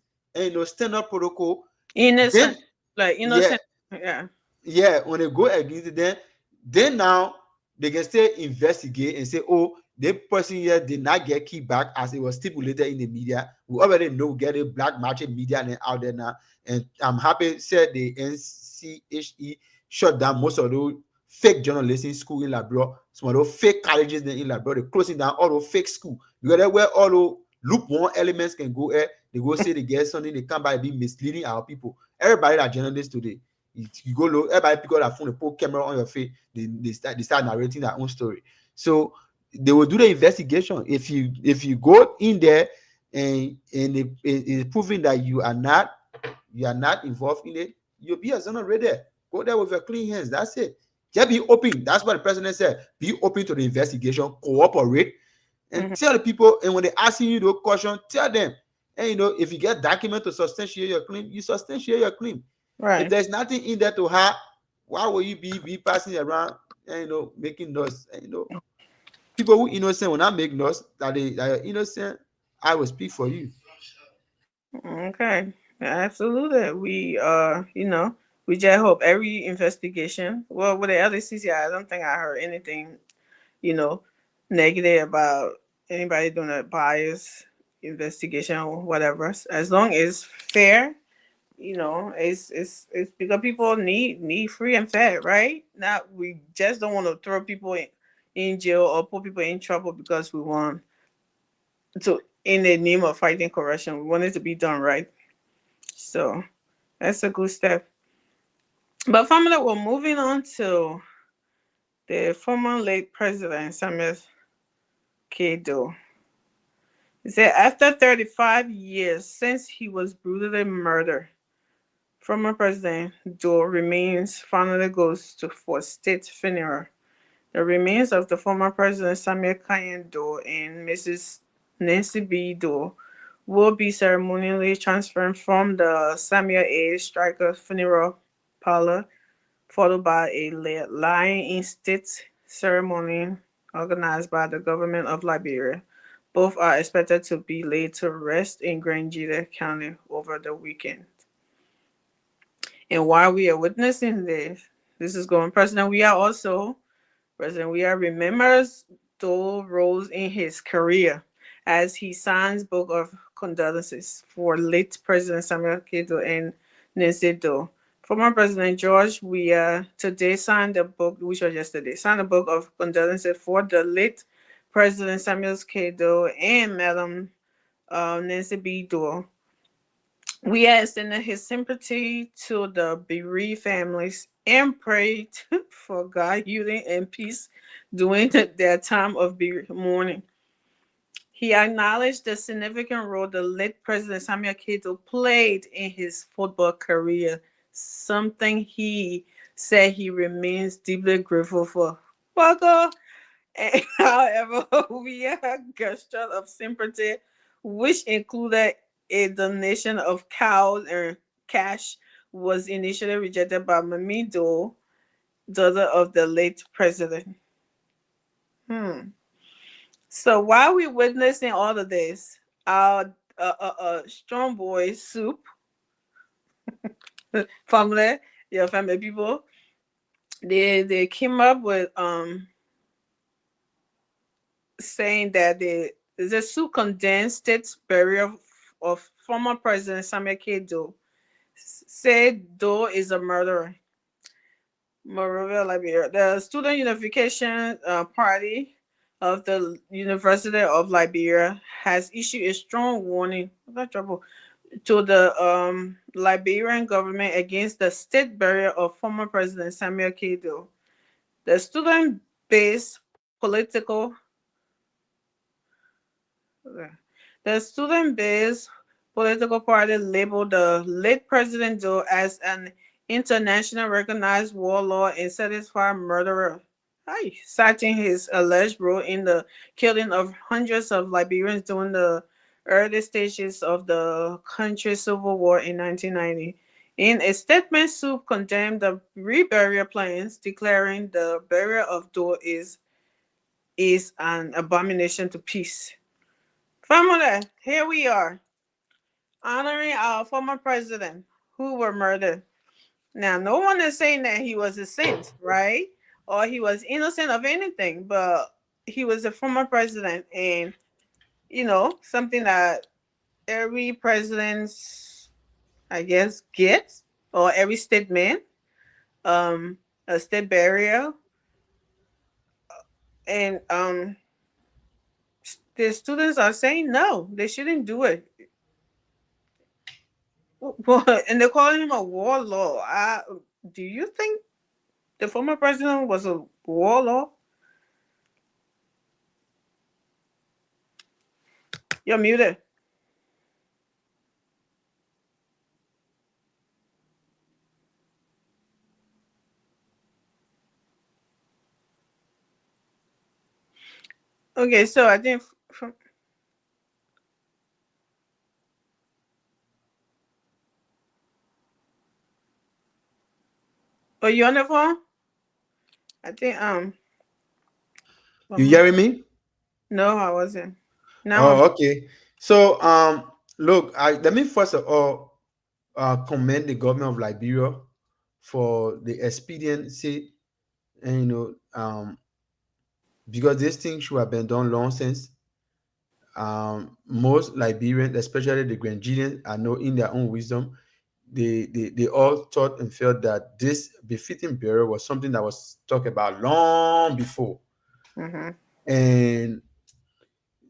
standard protocol, then Innocent, like yeah, innocent. Yeah. when they go against it, then now they can still investigate and say, oh, the person here did not get kickback as it was stipulated in the media. We already know we get a black market media and out there now, and I'm happy said the NCHE shut down most of those fake journalists in school in Labrador, some of those fake colleges in Labrador. They're closing down all those fake school because that's where all those lukewarm elements can go. They go say they get something, they come by be misleading our people. Everybody that journalists today, you go look, everybody pick up their phone, they put camera on your face, they start narrating their own story. So they will do the investigation. If you go in there and it's proving that you are not involved in it, you'll be exonerated. Go there with your clean hands. That's it. Just be open. That's what the president said. Be open to the investigation, cooperate, and Mhm. tell the people. And when they asking you the question, tell them. And if you get document to substantiate your claim, you substantiate your claim. If Right. there's nothing in there to have, why will you be passing around and making noise? And, people who innocent will not make noise. That are innocent, I will speak for you. Okay. Absolutely. We just hope every investigation. Well, with the LDCC, I don't think I heard anything, you know, negative about anybody doing a bias investigation or whatever. As long as fair, it's because people need free and fair, right? Not we just don't want to throw people in jail or put people in trouble because we want to in the name of fighting corruption. We want it to be done right. So that's a good step. But family, we're moving on to the former late president Samuel Kado. He said after 35 years since he was brutally murdered, former President Joe remains finally goes to for state funeral. The remains of the former President Samuel Kanye Doe and Mrs. Nancy B. Doe will be ceremonially transferred from the Samuel A. Stryker Funeral Parlor, followed by a lying-in-state ceremony organized by the government of Liberia. Both are expected to be laid to rest in Grangeda County over the weekend. And while we are witnessing this is going, President Weah remembers Doe roles in his career as he signs book of condolences for late President Samuel Kado and Nancy Doe. Former President George Weah today signed a book, which was yesterday, signed a book of condolences for the late President Samuel Kado and Madam Nancy B. Doe. We extended his sympathy to the bereaved families and prayed for God healing and peace during their time of mourning. He acknowledged the significant role the late President Samuel Cato played in his football career, something he said he remains deeply grateful for. Fucker. However, we are gesture of sympathy, which included a donation of cows and cash, was initially rejected by Mamido, daughter of the late president. Hmm. So while we're witnessing all of this, our strong boy soup family, your family people, they came up with saying that the soup condensed state's burial of former President Samuel K. Doe, said Doe is a murderer. Monrovia, Liberia. The Student Unification Party of the University of Liberia has issued a strong warning. What's that trouble? To the Liberian government against the state burial of former President Samuel Kado. The student-based political the student-based political party labeled the late President Doe as an international recognized warlord and certified murderer, citing his alleged role in the killing of hundreds of Liberians during the early stages of the country's civil war in 1990. In a statement, Soup condemned the reburial plans, declaring the burial of Doe is an abomination to peace. Family, here we are, honoring our former president who were murdered. Now, no one is saying that he was a saint, right? Or he was innocent of anything, but he was a former president, and something that every president, I guess, gets, or every state man, a state burial, and the students are saying no, they shouldn't do it. Well, and they're calling him a warlord. Do you think the former president was a warlord? You're muted. Okay, so I think from. Oh, you on the phone? I think You one hearing me? no, I wasn't. Now I'm. Oh, okay. So, look, let me first of all commend the government of Liberia for the expediency, and because this thing should have been done long since. Most Liberians, especially the Grenadians, are know in their own wisdom. They all thought and felt that this befitting burial was something that was talked about long before, Mm-hmm. and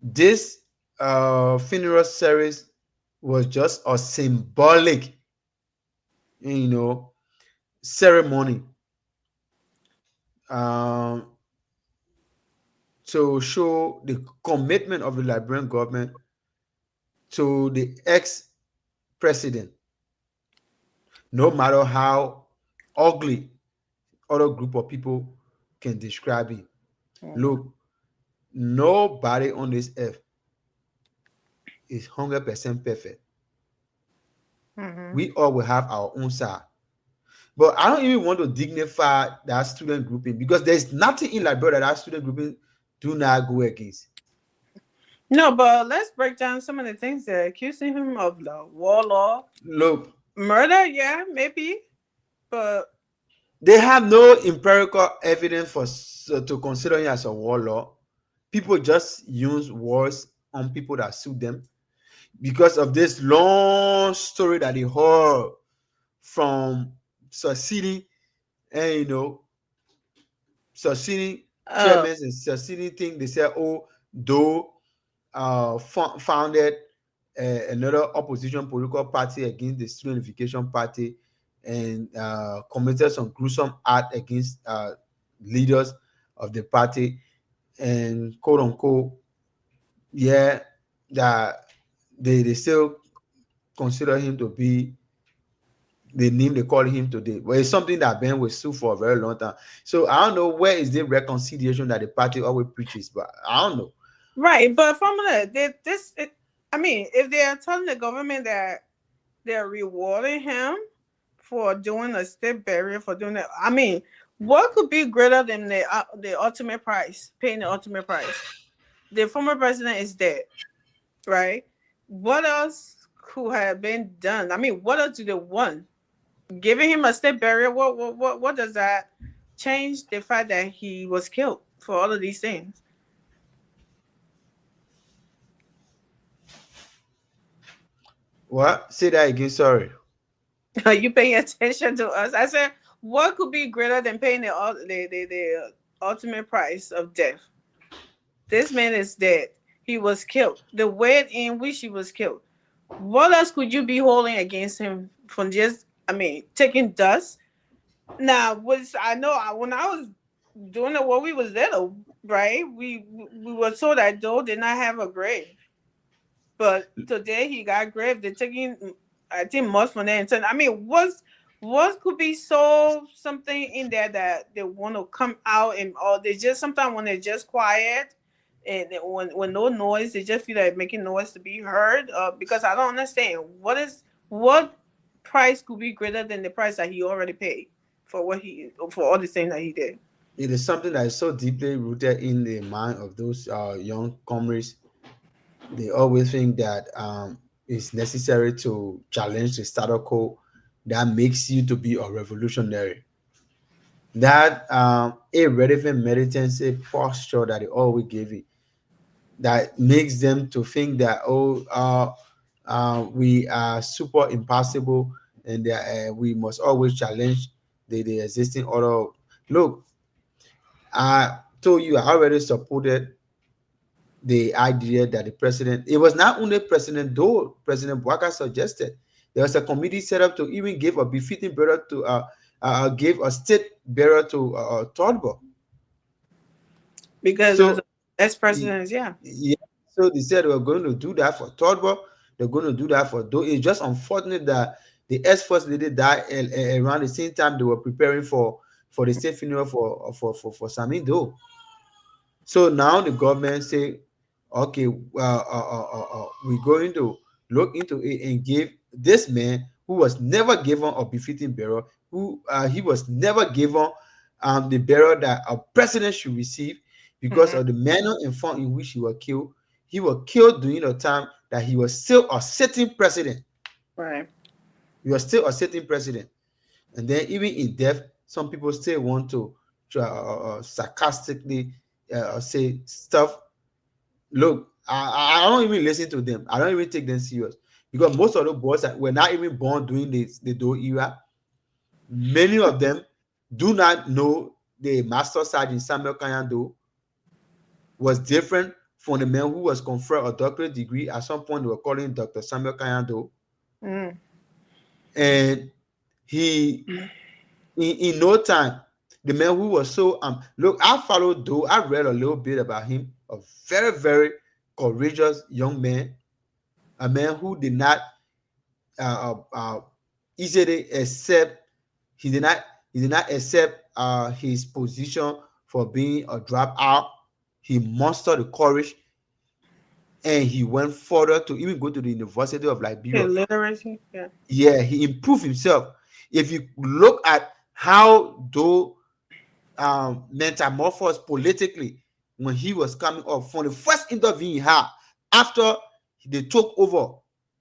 this funeral service was just a symbolic, you know, ceremony, um, to show the commitment of the Liberian government to the ex-president, no matter how ugly other group of people can describe it. Mm-hmm. Look, nobody on this earth is 100% perfect. Mm-hmm. We all will have our own side. But I don't even want to dignify that student grouping because there's nothing in Liberia that student grouping do not go against. No, but let's break down some of the things they're accusing him of: the warlord, Look, murder. Yeah, maybe, but they have no empirical evidence to consider him as a warlord. People just use words on people that suit them because of this long story that they heard from succeeding and succeeding uh, chairmen and succeeding thing. They say, oh, though founded another opposition political party against the Student Unification Party and committed some gruesome act against leaders of the party and quote unquote, yeah, that they still consider him to be the name they call him today. But it's something that Ben will sue for a very long time. So I don't know where is the reconciliation that the party always preaches, but I don't know. right. But from I mean, if they are telling the government that they're rewarding him for doing a state burial, for doing that, I mean, what could be greater than the ultimate price, paying the ultimate price? The former president is dead, right? What else could have been done? I mean, what else do they want? Giving him a state burial, what does that change the fact that he was killed for all of these things? What? Say that again. Sorry. Are you paying attention to us? I said, what could be greater than paying the ultimate price of death? This man is dead. He was killed. The way in which he was killed. What else could you be holding against him from just, I mean, taking dust? Now, was I know when I was doing it when we was little, right? We were told that Doe did not have a grave, but today he got grave. They're taking, I think, most from there. And I mean, what could be so something in there that they want to come out and or they just sometimes when they're just quiet and when no noise, they just feel like making noise to be heard. Because I don't understand what price could be greater than the price that he already paid for what he for all the things that he did. It is something that is so deeply rooted in the mind of those young comrades. They always think that it's necessary to challenge the status quo that makes you to be a revolutionary. That irrelevant militancy posture that they always give it, that makes them to think that we are super impossible and that we must always challenge the existing order. Look, I told you I already supported the idea that the president, it was not only President Doe, President Bouaka suggested. There was a committee set up to even give a befitting burial to give a state burial to Todbo. Because it was So ex presidents, yeah. yeah, so they said they were going to do that for Todbo. They're going to do that for Doe. It's just unfortunate that the ex-first lady died around the same time they were preparing for the state funeral for Sami Doe. So now the government say, okay, we're going to look into it and give this man who was never given a befitting burial, who he was never given the burial that a president should receive because Mhm. of the manner and form in which he was killed. He was killed during the time that he was still a sitting president. Right. He was still a sitting president. And then even in death, some people still want to sarcastically say stuff. Look, I don't even listen to them. I don't even take them serious because most of the boys that were not even born during the Doe era, many of them do not know the Master Sergeant Samuel Kanyando was different from the man who was conferred a doctorate degree. At some point, they were calling Dr. Samuel Kanyando. Mm. And he, in no time, the man who was so look, I followed Doe. I read a little bit about him. A very, very courageous young man, a man who did not easily accept. He did not. He did not accept his position for being a dropout. He mustered the courage, and he went further to even go to the University of Okay, Liberia. literacy, yeah. Yeah, he improved himself. If you look at how Doe metamorphosed politically when he was coming up from the first interview he had after they took over,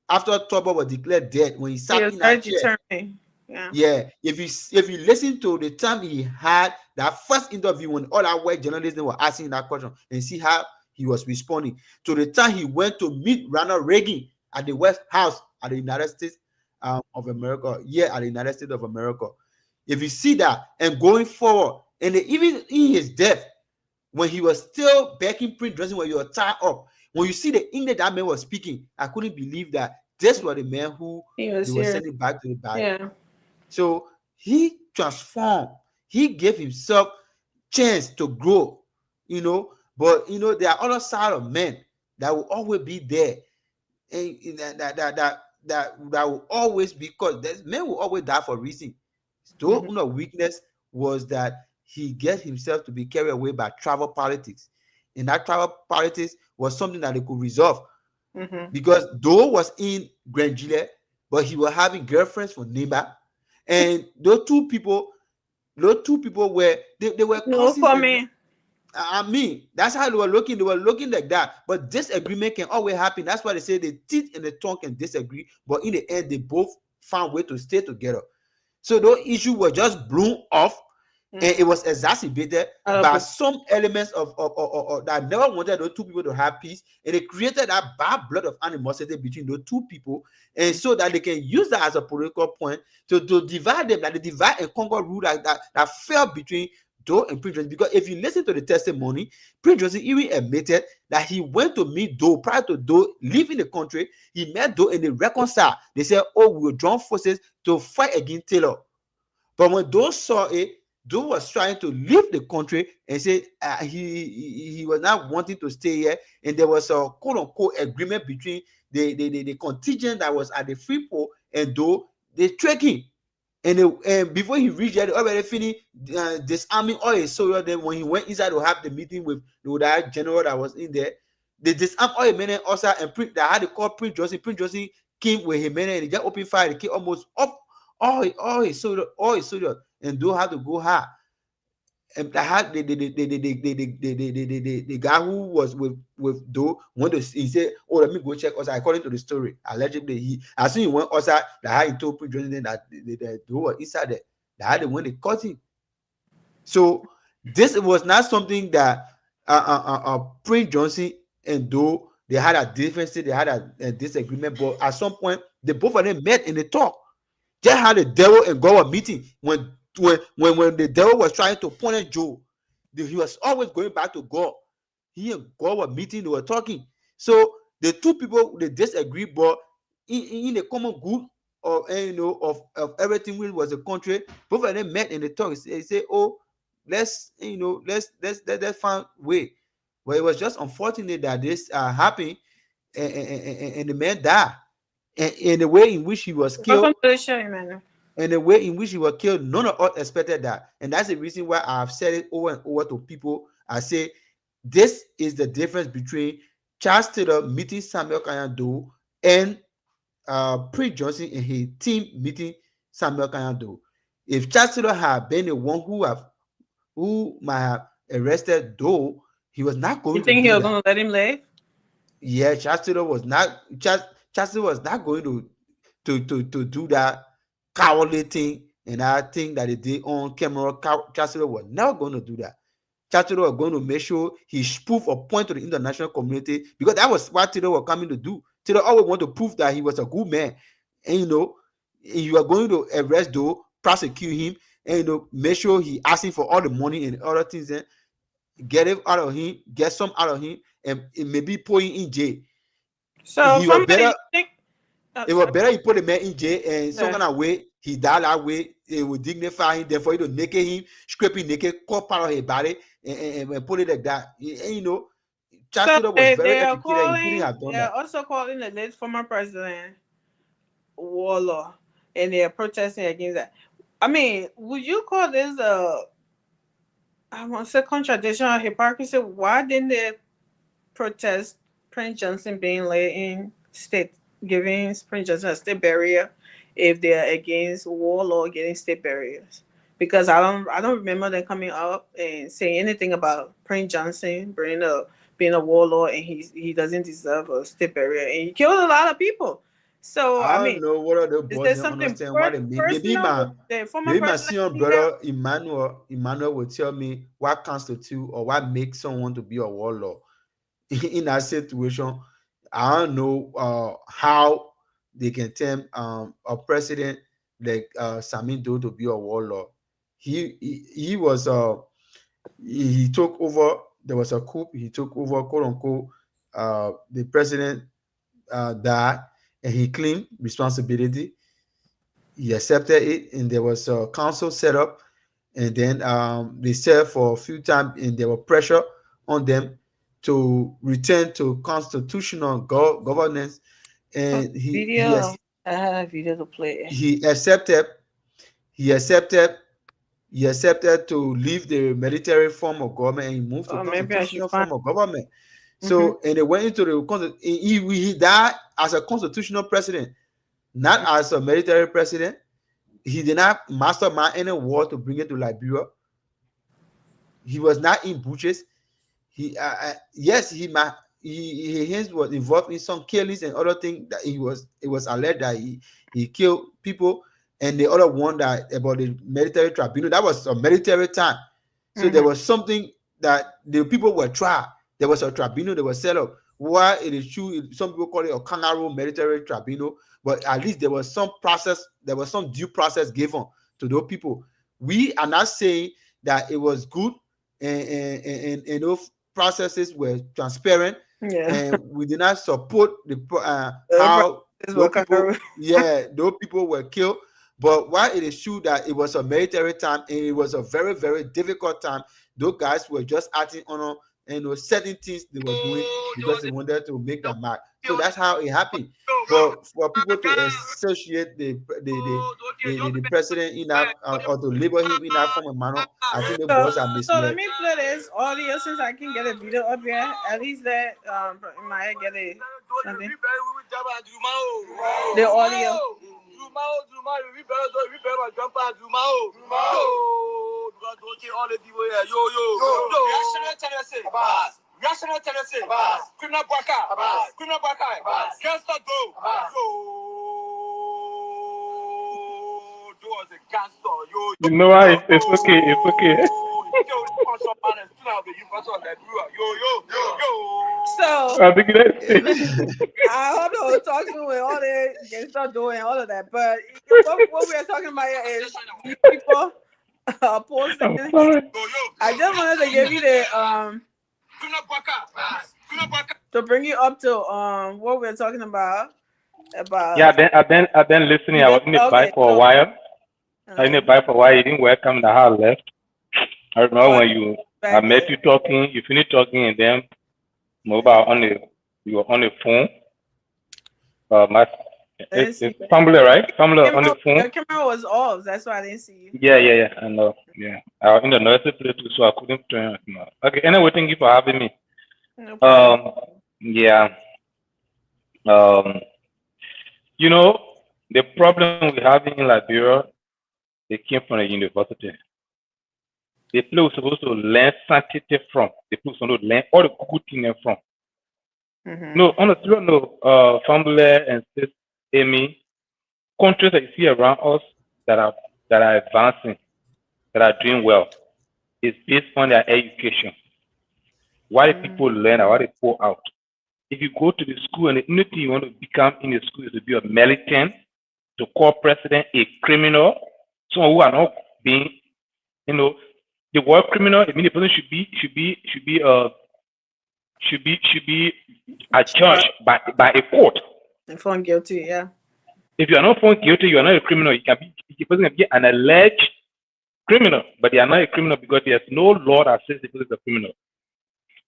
after Tobo was declared dead, when he He sat was in very that chair. determined. Yeah. Yeah, if you listen to the time he had that first interview when all our white journalists were asking that question and see how he was responding to the time he went to meet Ronald Reagan at the White House at the United States of America, yeah, at the United States of America. If you see that and going forward, and even in his death, when he was still backing print dressing, when you were tied up, when you see the English that man was speaking, I couldn't believe that this was the man who He they was were here. sending back to the body. Yeah. So he transformed. He gave himself chance to grow, you know. But you know, there are other side of men that will always be there, and that will always be, because men will always die for a reason. So Mhm. weakness was that he get himself to be carried away by travel politics, and that travel politics was something that they could resolve Mhm. because Doe was in Grand Gillette, but he was having girlfriends from neighbor, and those two people were they were No cousins. for And me. I mean, that's how they were looking. They were looking like that. But disagreement can always happen. That's why they say the teeth and the tongue can disagree, but in the end, they both found way to stay together. So those issues were just blown off, and it was exacerbated Uh, by some elements of that never wanted those two people to have peace, and they created that bad blood of animosity between those two people, and so that they can use that as a political point to divide them, like the divide and conquer rule that fell between Doe and Prince Johnson. Because if you listen to the testimony, Prince Johnson even admitted that he went to meet Doe prior to Doe leaving the country. He met Doe and they reconciled. They said, "Oh, we will join forces to fight against Taylor." But when Doe saw it, Doe was trying to leave the country and say he was not wanting to stay here, and there was a quote unquote agreement between the contingent that was at the free port and Doe. They tracked him, and before he reached there, they already finished disarming all his soldiers. Then when he went inside to have the meeting with that general that was in there, they disarmed all his men and also and that had to call Prince Johnson. Prince Johnson came with his men and he just opened fire. They killed almost up all his soldiers, and Doe had to go hard. And I had the guy who was with Doe went to, he said, "Oh, let me go check us." According to the story, allegedly, he as soon as he went outside, that he told Prince Johnson that the Doe was inside there. That they went, they caught him. So this was not something that Prince Johnson and Doe, they had a difference, they had a disagreement, but at some point the both of them met and they talked. Just how the devil and God were meeting when the devil was trying to punish Job, he was always going back to God. He and God were meeting, they were talking. So the two people, they disagree, but in the common good of of everything, which was the country, both of them met and they talked. They say, "Oh, let's find way." Well, it was just unfortunate that this happened, and the man died. And the way in which he was killed, welcome to the show, Emmanuel. and the way in which he was killed, none of us expected that. And that's the reason why I've said it over and over to people. I say, this is the difference between Charles Taylor meeting Samuel Kenyan Doe and Prince Johnson and his team meeting Samuel Kenyan Doe. If Charles Taylor had been the one who might have arrested Doe, he was not going You to think do he was that. going to let him live? Yeah, Charles Taylor was not going to do that cowardly thing, and I think that they did on camera. Charles Taylor was never going to do that. Charles Taylor was going to make sure he prove a point to the international community, because that was what Taylor was coming to do. Taylor always wanted to prove that he was a good man, and you are going to arrest Doe, prosecute him, and make sure he asking for all the money and other things, and get it out of him, get some out of him, and maybe put him in jail. So He was from better. you think, It was better you put the man in jail, and some Yeah. kind of way he died that way. It would dignify him. Then for you to naked him, scraping naked, cut part of his body, and put it like that. And Charles so Taylor was very they are educated. He couldn't calling, have done they are that. also calling the late former president warlord, and they are protesting against that. I mean, would you call this I want to say contradiction or hypocrisy? Why didn't they protest Prince Johnson being laid in state, giving Prince Johnson a state burial if they are against warlord getting state burials? Because I don't remember them coming up and saying anything about Prince Johnson being a warlord and he doesn't deserve a state burial and he killed a lot of people. So I I don't mean, know what other is boys there don't something understand what it means. personal with the former Maybe my president senior in there? brother Emmanuel will tell me what constitute or what makes someone to be a warlord. In that situation, I don't know how they can term a president like Sami Doe to be a warlord. He was he took over. There was a coup. He took over, quote unquote. The president died, and he claimed responsibility. He accepted it, and there was a council set up, and then they served for a few times, and there was pressure on them to return to constitutional governance, and Video. I had a video to play. he accepted he accepted he accepted to leave the military form of government and he moved to Maybe I should constitutional find. form of government. Mm-hmm. So, and they went into he died as a constitutional president, not as a military president. He did not mastermind any war to bring it to Liberia. He was not in butches. He yes, he was involved in some killings and other things that it was alleged that he killed people, and the other one that about the military tribunal, that was a military time. So there was something that the people were tried. There was a tribunal that was set up. Why it is true, some people call it a kangaroo military tribunal, but at least there was some process, there was some due process given to those people. We are not saying that it was good, and those processes were transparent, and we did not support the how those people, those people were killed. But while it is true that it was a military time and it was a very, very difficult time, those guys were just acting on certain things they were doing because they wanted to make their mark. So that's how it happened. But for people to associate the president in that or to label him in that form of manner, I think the boys are So let misled. me play this audio since I can get a video up here. At least that in my head get it something. The audio. National Tennessee, criminal Baka, criminal Baka, gangster do, was a gangster, You know why? It's okay, it's okay. So I think that's I hope I was talking with all the gangster doing all of that, but what we are talking about here is these people posting. I'm sorry. I just wanted to give you the to bring you up to what we're talking about. Yeah, I've been listening. I was in the bike for a while. I was in the bike for a while. You didn't welcome the house left. I remember when I met you talking, you finished talking, and then mobile you were on the phone. It's Family, right? Family on the phone. Your camera was off. That's why I didn't see you. Yeah. I know. Yeah, I was in the nursery place too, so I couldn't turn. Okay. Anyway, thank you for having me. No Yeah. The problem we have in Liberia, they came from the university. The people were supposed to learn sanctity from. The people were supposed to learn all the good things from. No, on a serious note, Family and Sis Amy, countries that you see around us that are advancing, that are doing well, is based on their education. Why do people learn and why they pour out? If you go to the school and the only thing you want to become in the school is to be a militant, to call president a criminal, someone who are not being, the word criminal, I mean, the person should be adjudged by a court. And found guilty, yeah. If you are not found guilty, you are not a criminal. The person can be an alleged criminal, but they are not a criminal because there's no law that says the person is a criminal.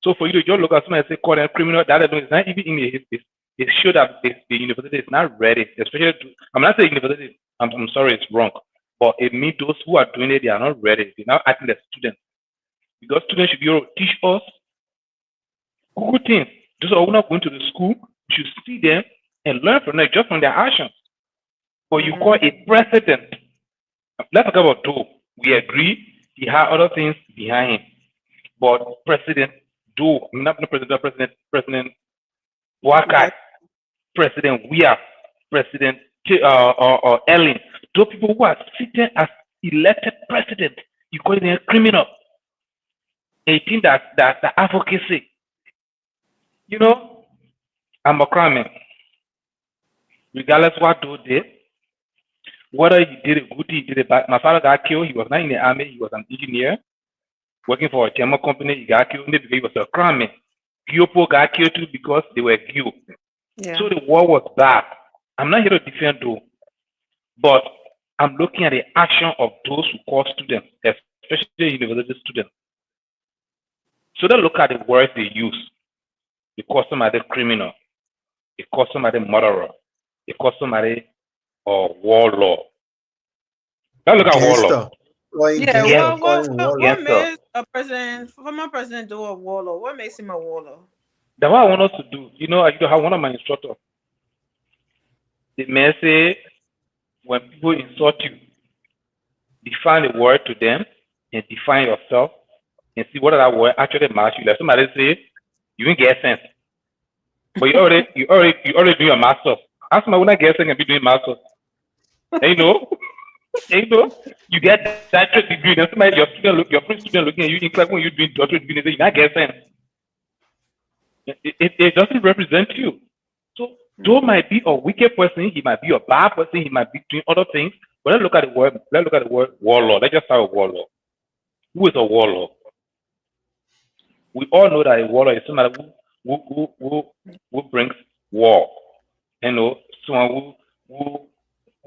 So for you to just look at someone and say call them criminal, that is not even in the history. It shows that the university is not ready, especially I'm not saying university, I'm sorry, it's wrong. But it means those who are doing it, they are not ready. They're not acting as students. Because students should be able to teach us good things. Those who are not going to the school, we should see them and learn from them just from their actions. But you call it president. Let's talk about Doe. We agree he had other things behind him. But President Doe, not President Boakai, President Weah, President Ellen, those people who are sitting as elected president, you call them a criminal. A thing that the advocacy. I'm a crime. Regardless what Doe did, whether he did a good thing, he did a bad. My father got killed. He was not in the army. He was an engineer working for a German company. He got killed because he was a crime. Giopo got killed too because they were Gio. Yeah. So the war was bad. I'm not here to defend Doe, but I'm looking at the action of those who call students, especially university students. So they look at the words they use. They call somebody criminal. They call somebody murderer. They call somebody warlord. Let's look at warlord. What makes a former president do a warlord? What makes him a warlord? That's what I want us to do. I have one of my instructors. The man say, when people insult you, define the word to them and define yourself and see what that word actually match you. Like somebody say, you didn't get sense, but you already do your master's. Ask somebody when I get sense and be doing master's. And You know, you get doctorate degree, then somebody your friend student looking at you in class when you're doing doctorate degree, they say you not get sense. It doesn't represent you. So Joe might be a wicked person, he might be a bad person, he might be doing other things. But let's look at the word. Let's look at the word warlord. Let's just start with warlord. Who is a warlord? We all know that a warlord is somebody who brings war. You know, someone who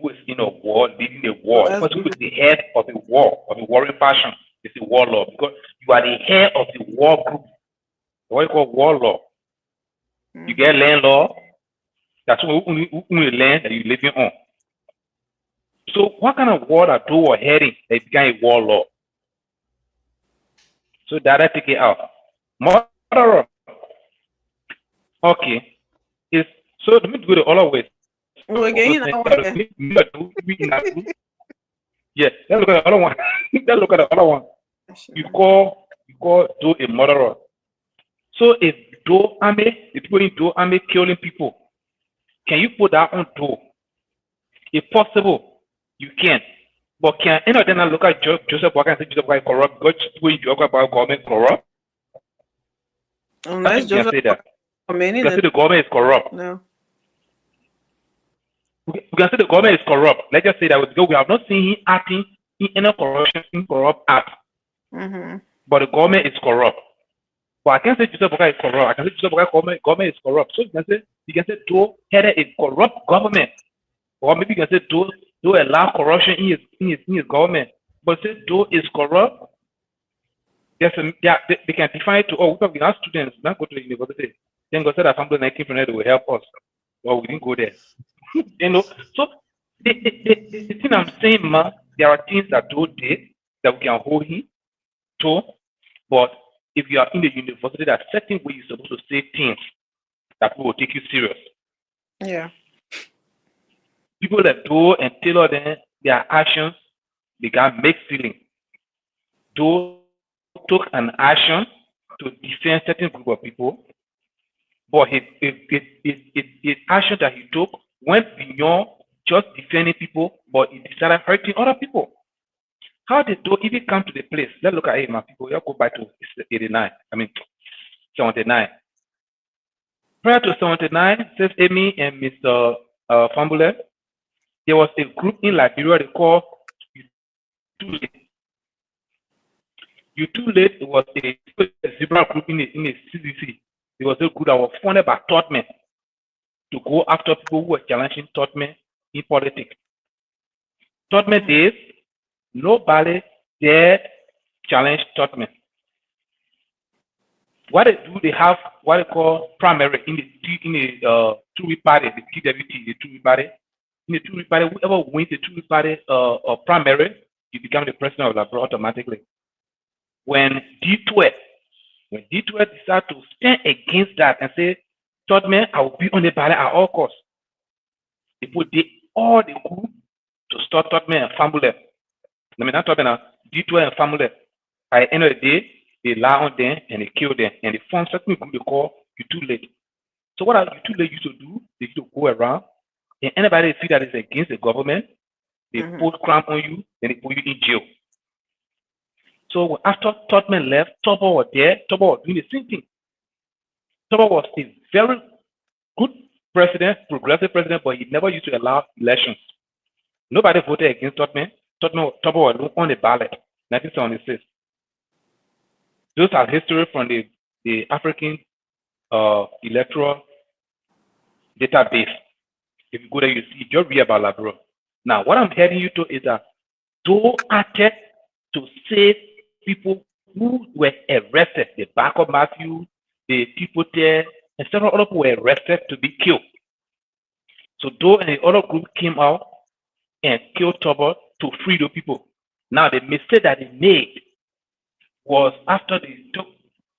is in a war, leading a war. The person who is the head of a war, of a warring faction, is a warlord because you are the head of the war group. What you call warlord. You get landlord. That's who the land that you're living on. So what kind of war that those were heading that became a warlord? So that take it out. Murderer. Okay. Is so let me do the other way. Again, yeah, let's look at the other one. Let's look at the other one. You call Joe a murderer. So if Joe army, the people in Joe army killing people, can you put that on Joe? If possible, you can. But can any of them look at Joseph Boakai and say Joseph Boakai corrupt? God, when you talk about government corrupt, unless you can say that. You can say the government is corrupt. No. We can say the government is corrupt. Let's just say that because we have not seen him acting in any corruption, in corrupt act. But the government is corrupt. But I can't say Joseph Boakai is corrupt. I can say Joseph Boakai government is corrupt. So you can say Joe headed a corrupt government. Or maybe you can say Joe allow corruption in his government. But say Joe is corrupt. Yes, they can define it to we have students not go to the university. Then go say that something like they will help us. Well, we didn't go there. You know, so the thing I'm saying, man, there are things that Joe did that we can hold him to, but if you are in the university, there are certain ways you're supposed to say things that people will take you serious. Yeah. People that Joe and Taylor, then their actions began mixed feeling. Joe took an action to defend certain group of people, but his action that he took went beyond just defending people, but he started hurting other people. How did Joe even come to the place? Let's look at it, my people. Y'all go back to 79. Prior to 79, says Amy and Mr. Fambule, there was a group in Liberia they called U2Late. It was a zebra group in the CDC. It was a group that was funded by Totman to go after people who were challenging Totman in politics. Totman days, nobody dared challenge Totman. What they do, they have what they call primary in the two-week party, the TWT, the two-week party. In the two-week party, whoever wins the two-week party primary, you become the president of Liberia automatically. When D12 decided to stand against that and say, Totman, I will be on the ballot at all costs. People did all they could to stop Totman and Fambule. I mean, not Totman, D12 and Fambule. By the end of the day, they lie on them and they kill them. And they form certain group they call U2Late. So what U2Late used to do, they used to go around and anybody see that is against the government, they put crime on you, then they put you in jail. So after Totman left, Tobo was there. Tobo was doing the same thing. Tobo was a very good president, progressive president, but he never used to allow elections. Nobody voted against Totman. Tobo was on the ballot, 1976. Those are history from the African electoral database. If you go there, you see, just read about Liberia. Now, what I'm heading you to is that Joe acted to save people who were arrested. The Backup Matthew, the people there, and several other people were arrested to be killed. So Joe and the other group came out and killed Tobo to free the people. Now, the mistake that they made was after they took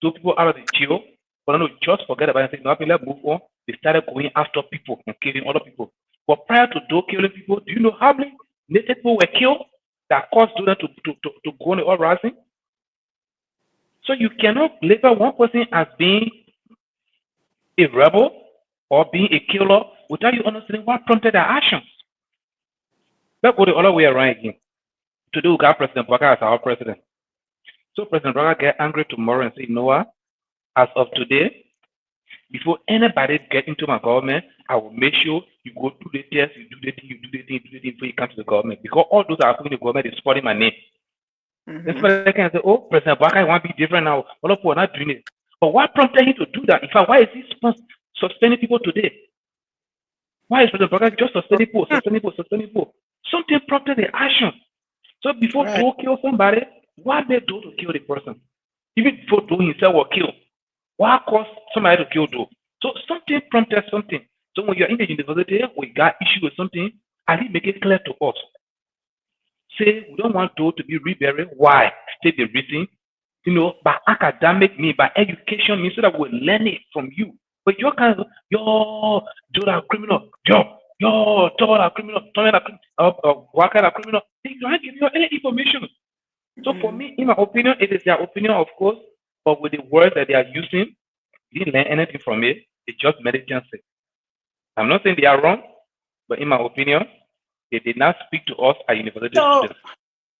those people out of the jail, but no, just forget about it. No, let's move on. They started going after people and killing other people. But prior to Joe killing people, do you know how many native people were killed that caused them to go on the uprising? So you cannot label one person as being a rebel or being a killer without you understanding what prompted their actions. Let's go the other way around again. Today we got President Baka as our president. So President Baka get angry tomorrow and say, you know what? As of today, before anybody get into my government, I will make sure you go do the test, you do the thing, you do the thing, you do the thing before you come to the government. Because all those are putting the government is spoiling my name. That's why they can say, oh, President Baka want to be different now. All of people are not doing it. But what prompted him to do that? In fact, why is he suspending people today? Why is President Baka just suspending people, suspending people? Something prompted the action. So before Right. Doe kill somebody, why made Doe to kill the person? Even before Doe himself was killed, why caused somebody to kill Doe? So something prompted something. So when you're in the university, we got issue with something, at least make it clear to us. Say we don't want Doe to be reburied. Why? State the reason. You know, by academic means, by education means, so that we learn it from you. But you're kind of, you're a criminal, you're a criminal, what kind of criminal? They don't give you any information. So for me, in my opinion, it is their opinion, of course, but with the words that they are using, you didn't learn anything from it. It's just meditation. I'm not saying they are wrong, but in my opinion, they did not speak to us at university So, students.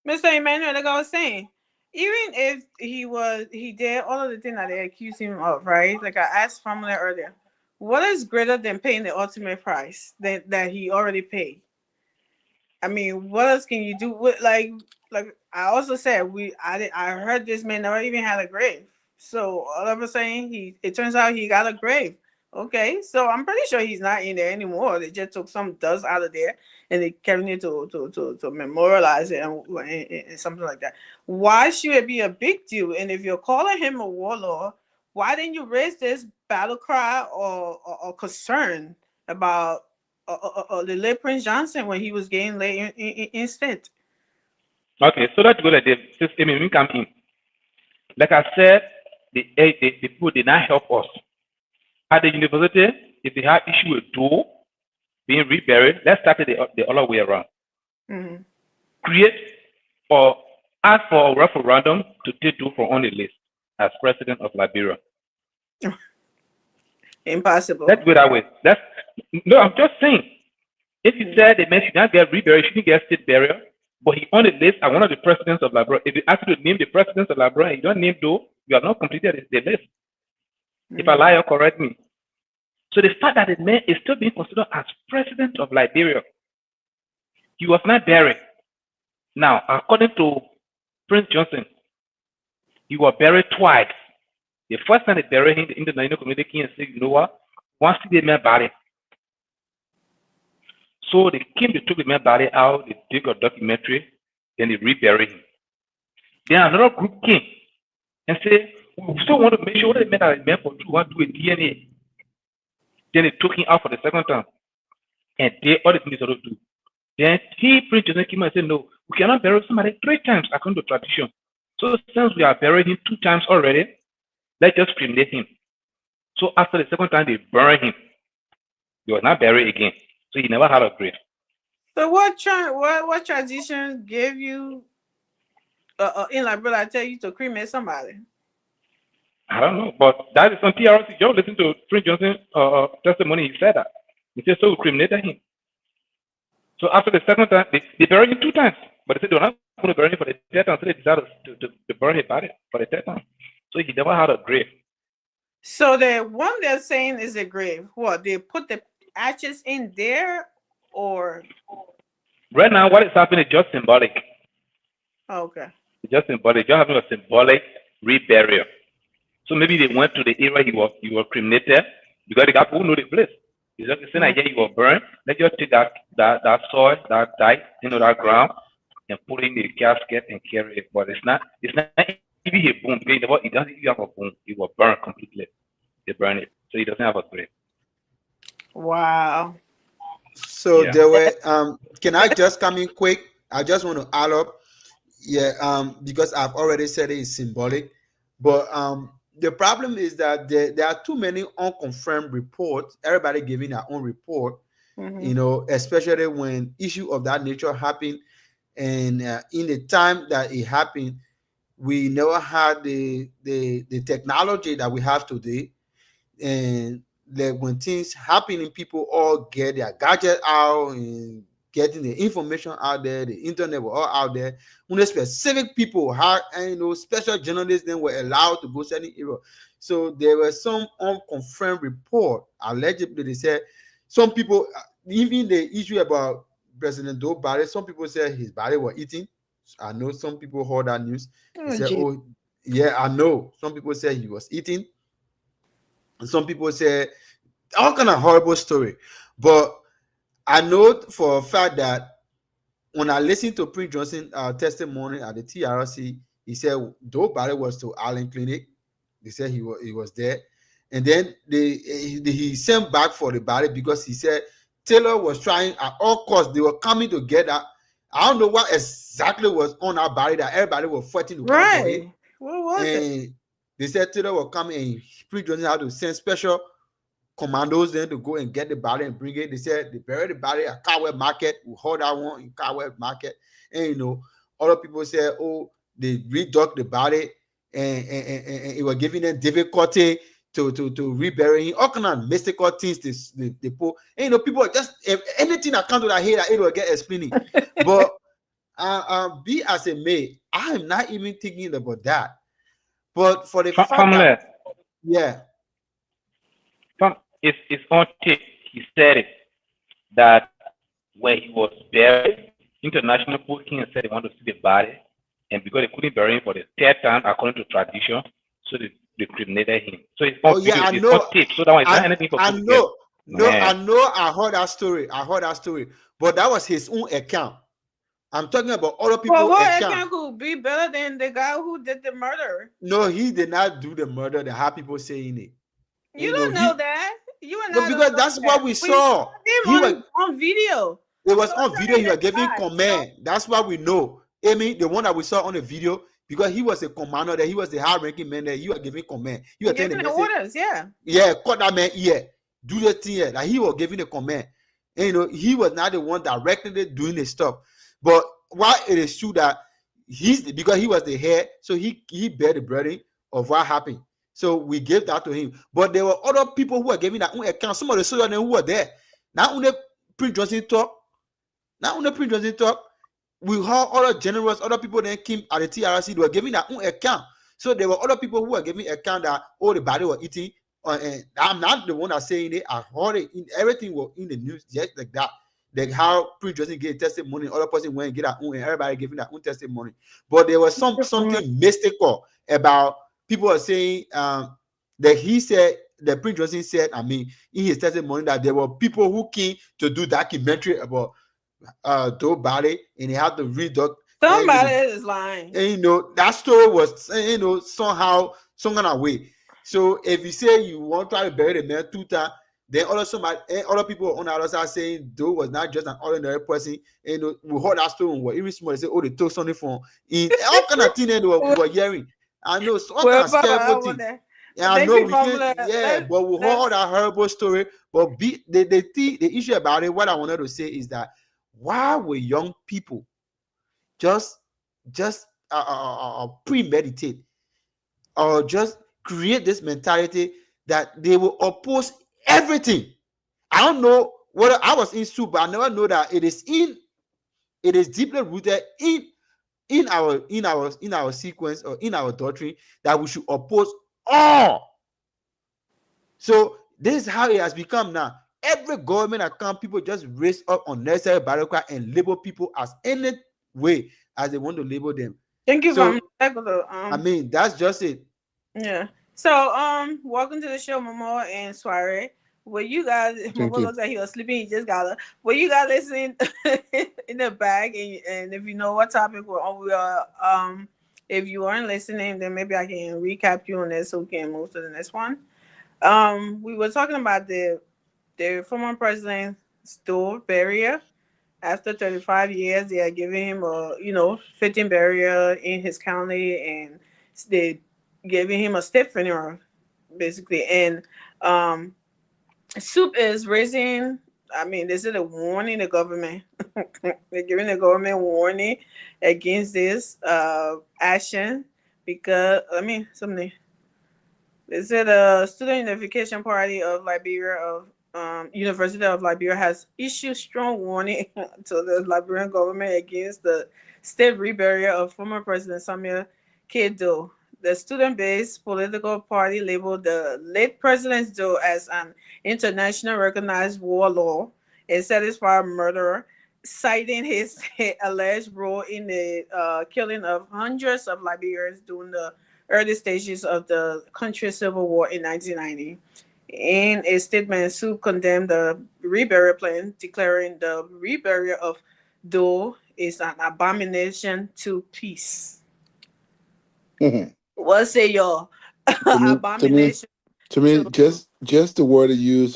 Mr. Emmanuel, like I was saying, even if he did all of the things that they accuse him of, right? Like I asked Family earlier, what is greater than paying the ultimate price that he already paid? I mean, what else can you do with like I also said I heard this man never even had a grave. So all of a sudden it turns out he got a grave. Okay, so I'm pretty sure he's not in there anymore. They just took some dust out of there and they carried it to memorialize it and something like that. Why should it be a big deal? And if you're calling him a warlord, why didn't you raise this battle cry or concern about the late Prince Johnson when he was getting laid instead? Okay, so that's good idea. Since Eminem come in, like I said, the people did not help us. At the university, if they have issue with Doe being reburied, let's start it the other way around. Mm-hmm. Create or ask for a referendum to take Doe from on the list as president of Liberia. Impossible. Let's go that way. No, I'm just saying. If you said the man should not get reburied, shouldn't get state burial, but he on the list as one of the presidents of Liberia. If you ask you to name the presidents of Liberia and you don't name Doe, you have not completed the list. If I lie, correct me. So the fact that the man is still being considered as president of Liberia, he was not buried. Now, according to Prince Johnson, he was buried twice. The first time they buried him in the Naino community king and said, you know what? Once the man body. So they took the man body out, they did a documentary, then they reburied him. Then another group came and said, we still want to make sure that the man that is meant for true want to do a DNA. Then they took him out for the second time. And they all the things they do. Then Prince Johnson came and said, no, we cannot bury somebody 3 times according to tradition. So since we are burying him 2 times already, let's just cremate him. So after the second time they buried him, he was not buried again. So he never had a grave. So what tradition gave you in Liberia I tell you to cremate somebody? I don't know, but that is on TRC. Joe listen to Prince Johnson testimony. He said that. He said so we cremated him. So after the second time, they buried him 2 times, but they said they're not going to bury him for the 3rd time. So they decided to bury his body for the 3rd time. So he never had a grave. So the one they're saying is a grave. What, they put the ashes in there, or right now what is happening is just symbolic. Okay. It's just symbolic. Just having a symbolic reburial. So maybe they went to the area he was cremated because the people know the place. It's just saying that you were burned. Let's just take that soil, that dye, that ground, and put it in the casket and carry it. But it's not even a boom. It doesn't even have a boom. It was burned completely. They burn it. So it doesn't have a grave. Wow. So there were can I just come in quick? I just want to add up. Yeah, because I've already said it is symbolic. But the problem is that there are too many unconfirmed reports, everybody giving their own report, especially when issue of that nature happen. And in the time that it happened, we never had the technology that we have today. And when things happening, people all get their gadget out and getting the information out there, the internet were all out there. Only specific people had, and special journalists then were allowed to go certain area. So there were some unconfirmed report. Allegedly, they said some people, even the issue about President Joe Biden, some people said his body was eating. I know some people heard that news. They said, gee. oh, yeah, I know. Some people said he was eating. And some people said all kind of horrible story. But I know for a fact that when I listened to Prince Johnson testimony at the TRC, he said Joe Biden was to Allen Clinic. They said he was there. And then he sent back for the body because he said Taylor was trying at all costs. They were coming together. I don't know what exactly was on our body that everybody was fighting to come for it. Right. What was it? And they said Taylor will come and Prince Johnson had to send special commandos then to go and get the body and bring it. They said they buried the body at Cowell Market. We hold that one in Cowell Market. And other people said, oh, they redug the body and it was giving them difficulty to rebury him. All kind of mystical things they put. And people just anything that comes to their head, it will get explaining. But be as it may, I am not even thinking about that. But for the fact that, yeah. It's on tape. He said it that when he was buried, international people came and said they want to see the body, and because they couldn't bury him for the third time according to tradition, so they cremated him. So it's on video, it's on tape. So that one is not anything for people to get. I know. I heard that story. But that was his own account. I'm talking about other people's Well, what account. account could be better than the guy who did the murder? No, he did not do the murder. There are people saying it. You don't know that. You and No, because that's what we saw. He was on video. It was on video. He was giving command. That's what we know. Amy, the one that we saw on the video, because he was a commander there, he was the high-ranking man there. You are giving command. You are giving the orders, yeah. Yeah, cut that man ear. Do the thing here. Like he was giving the command. And he was not the one directly doing the stuff. But why it is true that because he was the head, so he bear the burden of what happened. So we gave that to him. But there were other people who were giving their own account. Some of the soldiers who were there. Not only Prince Johnson talk. We heard other generals, other people then came at the TRC. They were giving their own account. So there were other people who were giving account that the body was eating. And I'm not the one that's saying it. I heard it. Everything was in the news just like that. Like how Prince Johnson gave testimony, other person went and get their own, and everybody giving their own testimony. But there was something mystical about. People are saying that he said, that Prince Johnson said, in his testimony that there were people who came to do documentary about Joe Biden, and he had to read somebody is lying. And that story was somehow some kind of way. So if you say you want to try to bury the man 2 times, then other people on the other side saying Joe was not just an ordinary person. And we heard that story when even small. They say, oh, they took something from in all kind of things we were hearing. I know so all kind of scary thing. Yeah, I know we can't. Yeah, but we heard all that horrible story. But the issue about it, what I wanted to say is that why were young people just premeditate or just create this mentality that they will oppose everything? I don't know whether I was in soup, but I never know that it is deeply rooted in our sequence or in our doctrine that we should oppose all. So this is how it has become now. Every government account, people just raise up unnecessary bureaucrat and label people as any way as they want to label them. Thank you So, that's just it. Yeah. So welcome to the show, Momo and Soiree. Well, you guys, Momo looks like he was sleeping. He just got up. Well, you guys listen in the back, and if you know what topic we're on, if you aren't listening, then maybe I can recap you on this so we can move to the next one. We were talking about the former president's door burial. After 35 years, they are giving him a fitting burial in his county, and they giving him a state funeral, basically. And Soup is raising. This is a warning the government. They're giving the government warning against this action because something. They said the Student Unification Party of Liberia of University of Liberia has issued strong warning to the Liberian government against the state rebellion of former President Samuel Kedo. The student-based political party labeled the late President Doe as an international recognized warlord, a satisfied murderer, citing his alleged role in the killing of hundreds of Liberians during the early stages of the country's civil war in 1990. In a statement, Sue condemned the reburial plan, declaring the reburial of Doe is an abomination to peace. Mhm. What say y'all? To me, to me, Abomination to to me, just the word to use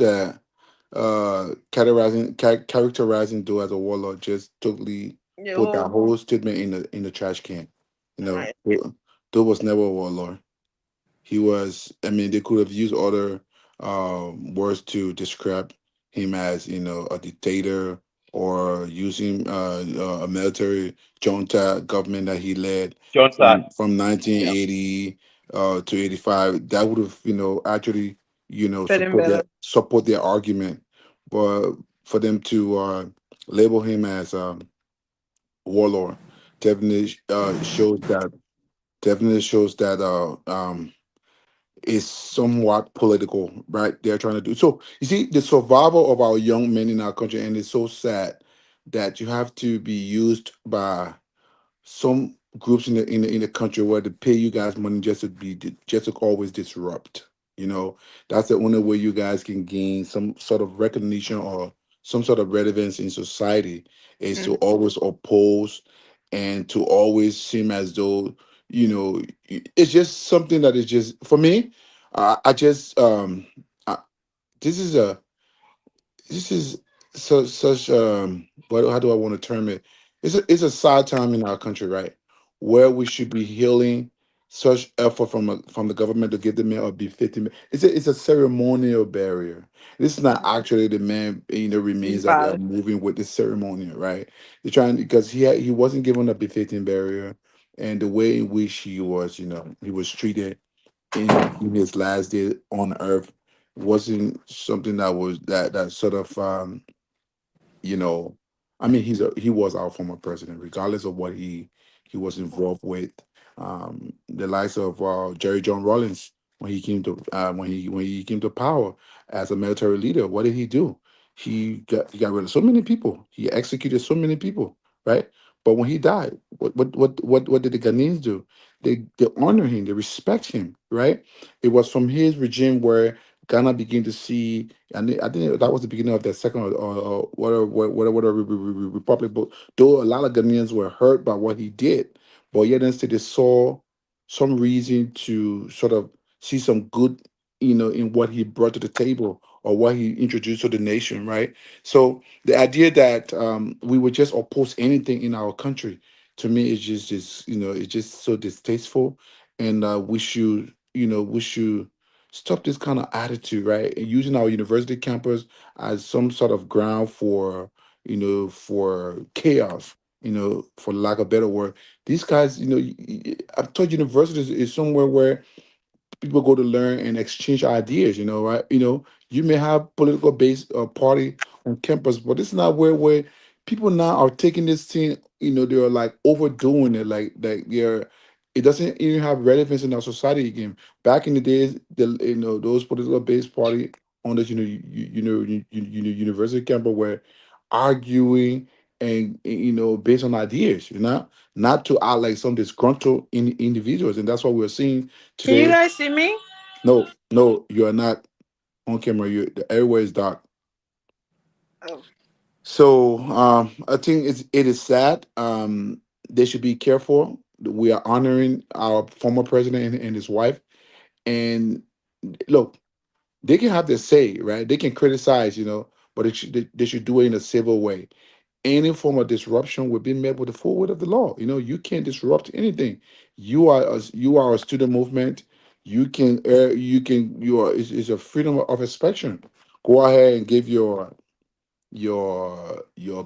characterizing Doe as a warlord just totally the put that whole. whole statement in the trash can. You know, Right. Doe was never a warlord. He was. I mean, they could have used other words to describe him as, a dictator, or using a military junta government that he led Junta. from Yeah. 1980 to 85. That would have, actually, Fitting better. support their argument. But for them to label him as warlord definitely shows that is somewhat political, right? They're trying to do so. You see, the survival of our young men in our country, and it's so sad that you have to be used by some groups in the country where they pay you guys money just to always disrupt. That's the only way you guys can gain some sort of recognition or some sort of relevance in society, is to Mhm. always oppose and to always seem as though, it's just something that is just for me. I just I, this is a this is such what how do I want to term it? It's a sad time in our country, right? Where we should be healing such effort from the government to give the man a B50. It's a ceremonial barrier. This is not actually the man, remains that they are Valid. moving with, the ceremonial, right? They're trying, because he wasn't given a B15 barrier, and the way in which he was treated in his last day on earth wasn't something that sort of you know, I mean, he was our former president, regardless of what he was involved with. The likes of Jerry John Rawlings, when he came to power as a military leader, what did he do? He got rid of so many people. He executed so many people, right? But when he died, what did the Ghanaians do? They honor him, they respect him, right? It was from his regime where Ghana began to see, and I think that was the beginning of the second or whatever republic. But though a lot of Ghanaians were hurt by what he did, but yet instead they saw some reason to sort of see some good, in what he brought to the table or what he introduced to the nation, right? So the idea that we would just oppose anything in our country, to me, is just it's just so distasteful, and we should stop this kind of attitude, right? And using our university campus as some sort of ground for chaos, for lack of better word. These guys, I've told universities is somewhere where people go to learn and exchange ideas, right? You may have political based party on campus, but it's not where people now are taking this thing, they're like overdoing it, like they're it doesn't even have relevance in our society again. Back in the days, those political based party on the university campus were arguing and based on ideas, not to act like some disgruntled individuals, and that's what we're seeing Can you today. guys see me? No, no, you are not on camera. Everywhere is dark. Oh. So I think it is sad. They should be careful. We are honoring our former president and his wife. And look, they can have their say, right? They can criticize, but they should do it in a civil way. Any form of disruption will be met with the full weight of the law. You can't disrupt anything. You are a student movement. It's a freedom of expression. Go ahead and give your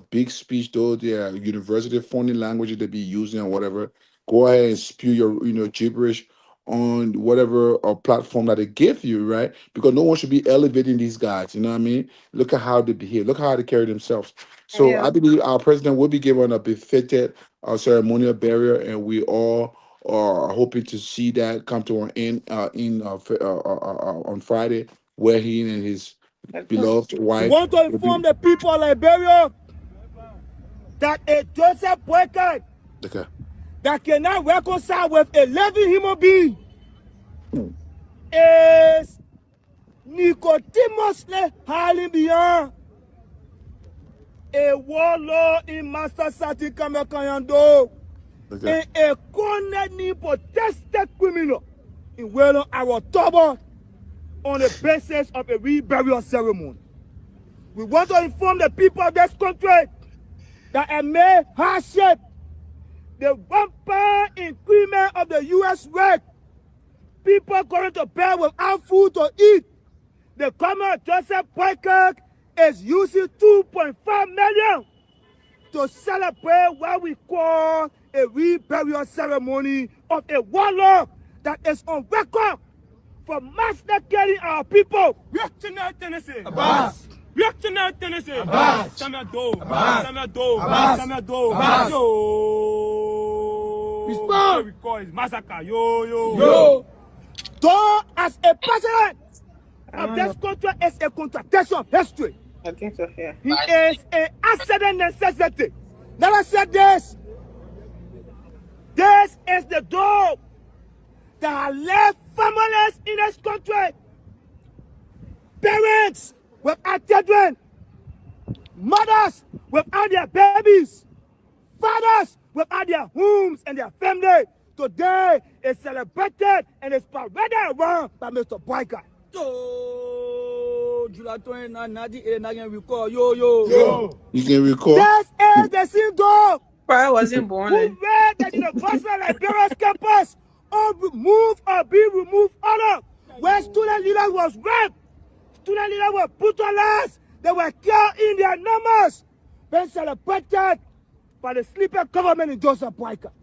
big speech, though there university phony language they be using or whatever. Go ahead and spew your gibberish on whatever platform that they give you, right? Because no one should be elevating these guys. You know what I mean? Look at how they behave. Look how they carry themselves. So Yeah. I believe our president will be given a befitted ceremonial burial, and we all are hoping to see that come to an end on Friday, where he and his beloved We wife want to will be. inform the people of Liberia that a Joseph Boycott Okay. that cannot reconcile with a living human being Hmm. is Nicodemusly hiding beyond a warlord in Master Sati Kamakayando Okay. and a cornered protested criminal in wearing our turban on the basis of a reburial ceremony. We want to inform the people of this country that amid hardship, the rampant increment of the U.S. rate, people going to bed without food to eat. The government Joseph Boycott is using 2.5 million to celebrate what we call a reburial ceremony of a warlord that is on record for massacre killing our people. Reactionary Tennessee. Abbas. Reactionary Tennessee. Abbas. Samado. Abbas. Samado. Abbas. Samado. Abbas. Yo. Respond. We call it massacre. Yo, yo. Yo. Though as a president I of don't this know. country is a contradiction of history. I think so. Yeah. He is an accident necessity. Never said this. This is the dog that has left families in this country. Parents without children. Mothers without their babies. Fathers without their homes and their family. Today is celebrated and is paraded around by Mr. Boycott. July 29, 1989, recall. Yo, yo. Yo. You can recall. This is the same dog Probably wasn't born who then. read that the University of Liberia's campus on remove or be removed order where student leaders was raped, student leaders were brutalized, they were killed in their numbers, been celebrated by the sleeping government in Joseph Boycott.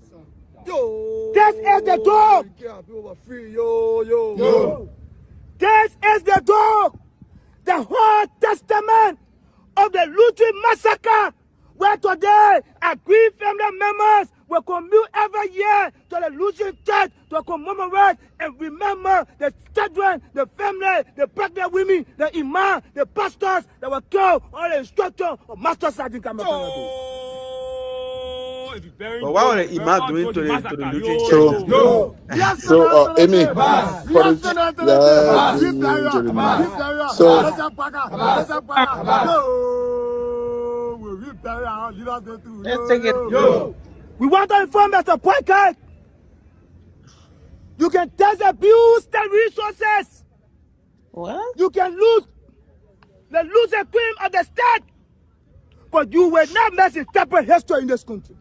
Yo, this is the dog. Yo, yo, yo. This is the dog, the whole testament of the Lutheran massacre, where today Agri family members will commute every year to the Lutheran church to commemorate and remember the children, the family, the pregnant women, the imam, the pastors that were killed on the instruction of Master Sergeant Kamakayado. But what were the imam doing to the Lutheran church? So, Amy, for the Let's take it. We want to inform Mr. Boycott. You can disabuse the resources. What? You can lose the cream of the state. But you will not mess with separate history in this country.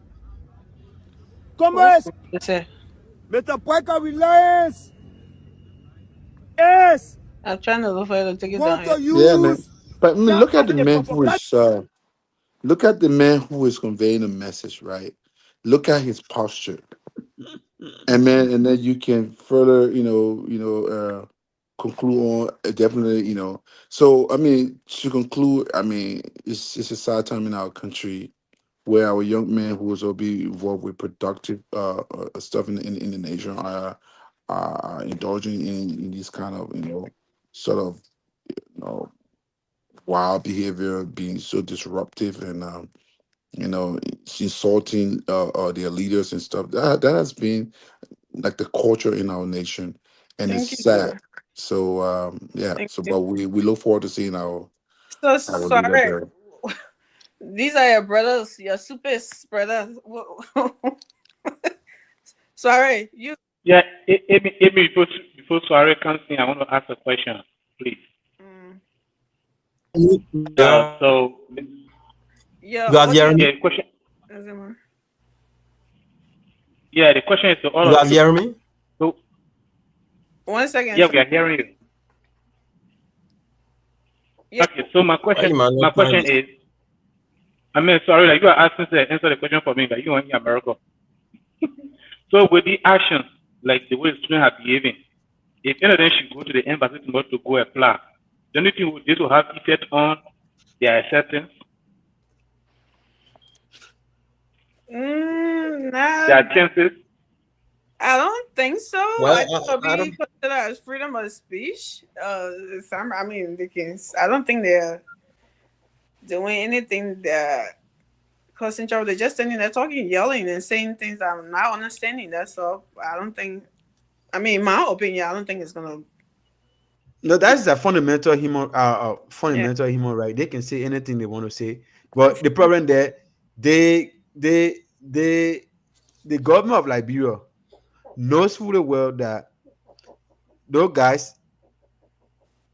Comrades, Yes, sir. Mr. Boycott Reliance is I'm trying to look for you to take it want down. to Here. use. Yeah, man. But I mean, that look at as the a man who is look at the man who is conveying the message, right? Look at his posture. And man, and then you can further, conclude on definitely, So I mean, to conclude, I mean, it's a sad time in our country where our young men who will be involved with productive stuff in the nation are indulging in these kind of sort of wild behavior, being so disruptive and insulting their leaders and stuff. That has been like the culture in our nation, and Thank it's you, sad. sir. So yeah. Thank So you. but we look forward to seeing our So leader sorry. there. These are your brothers, your super brothers. Sorry, you. Yeah, Amy, before Suare comes in, I want to ask a question, please. So, Yeah. You guys hearing me? yeah, the question. Is it more? Yeah, the question is to all You of guys you. hearing me? So, 1 second. yeah, we are hearing you. Yeah. Okay, so my question man, is, I mean, sorry, like you are asking to answer the question for me, but you want in America. So with the actions like the way the students are behaving, if any of them should go to the embassy tomorrow to go apply, don't you think this will have effect on their acceptance, their Nah, chances? I don't think so. Well, I think it'll I be don't. considered as freedom of speech. I mean, they can. I don't think they're doing anything that causing trouble. They're just standing there talking, yelling, and saying things I'm not understanding. That's all. I don't think. I mean, in my opinion, I don't think it's gonna. No, that's a fundamental Yeah. fundamental human right. They can say anything they want to say, but the problem there, they, they, they, the government of Liberia knows fully well that those guys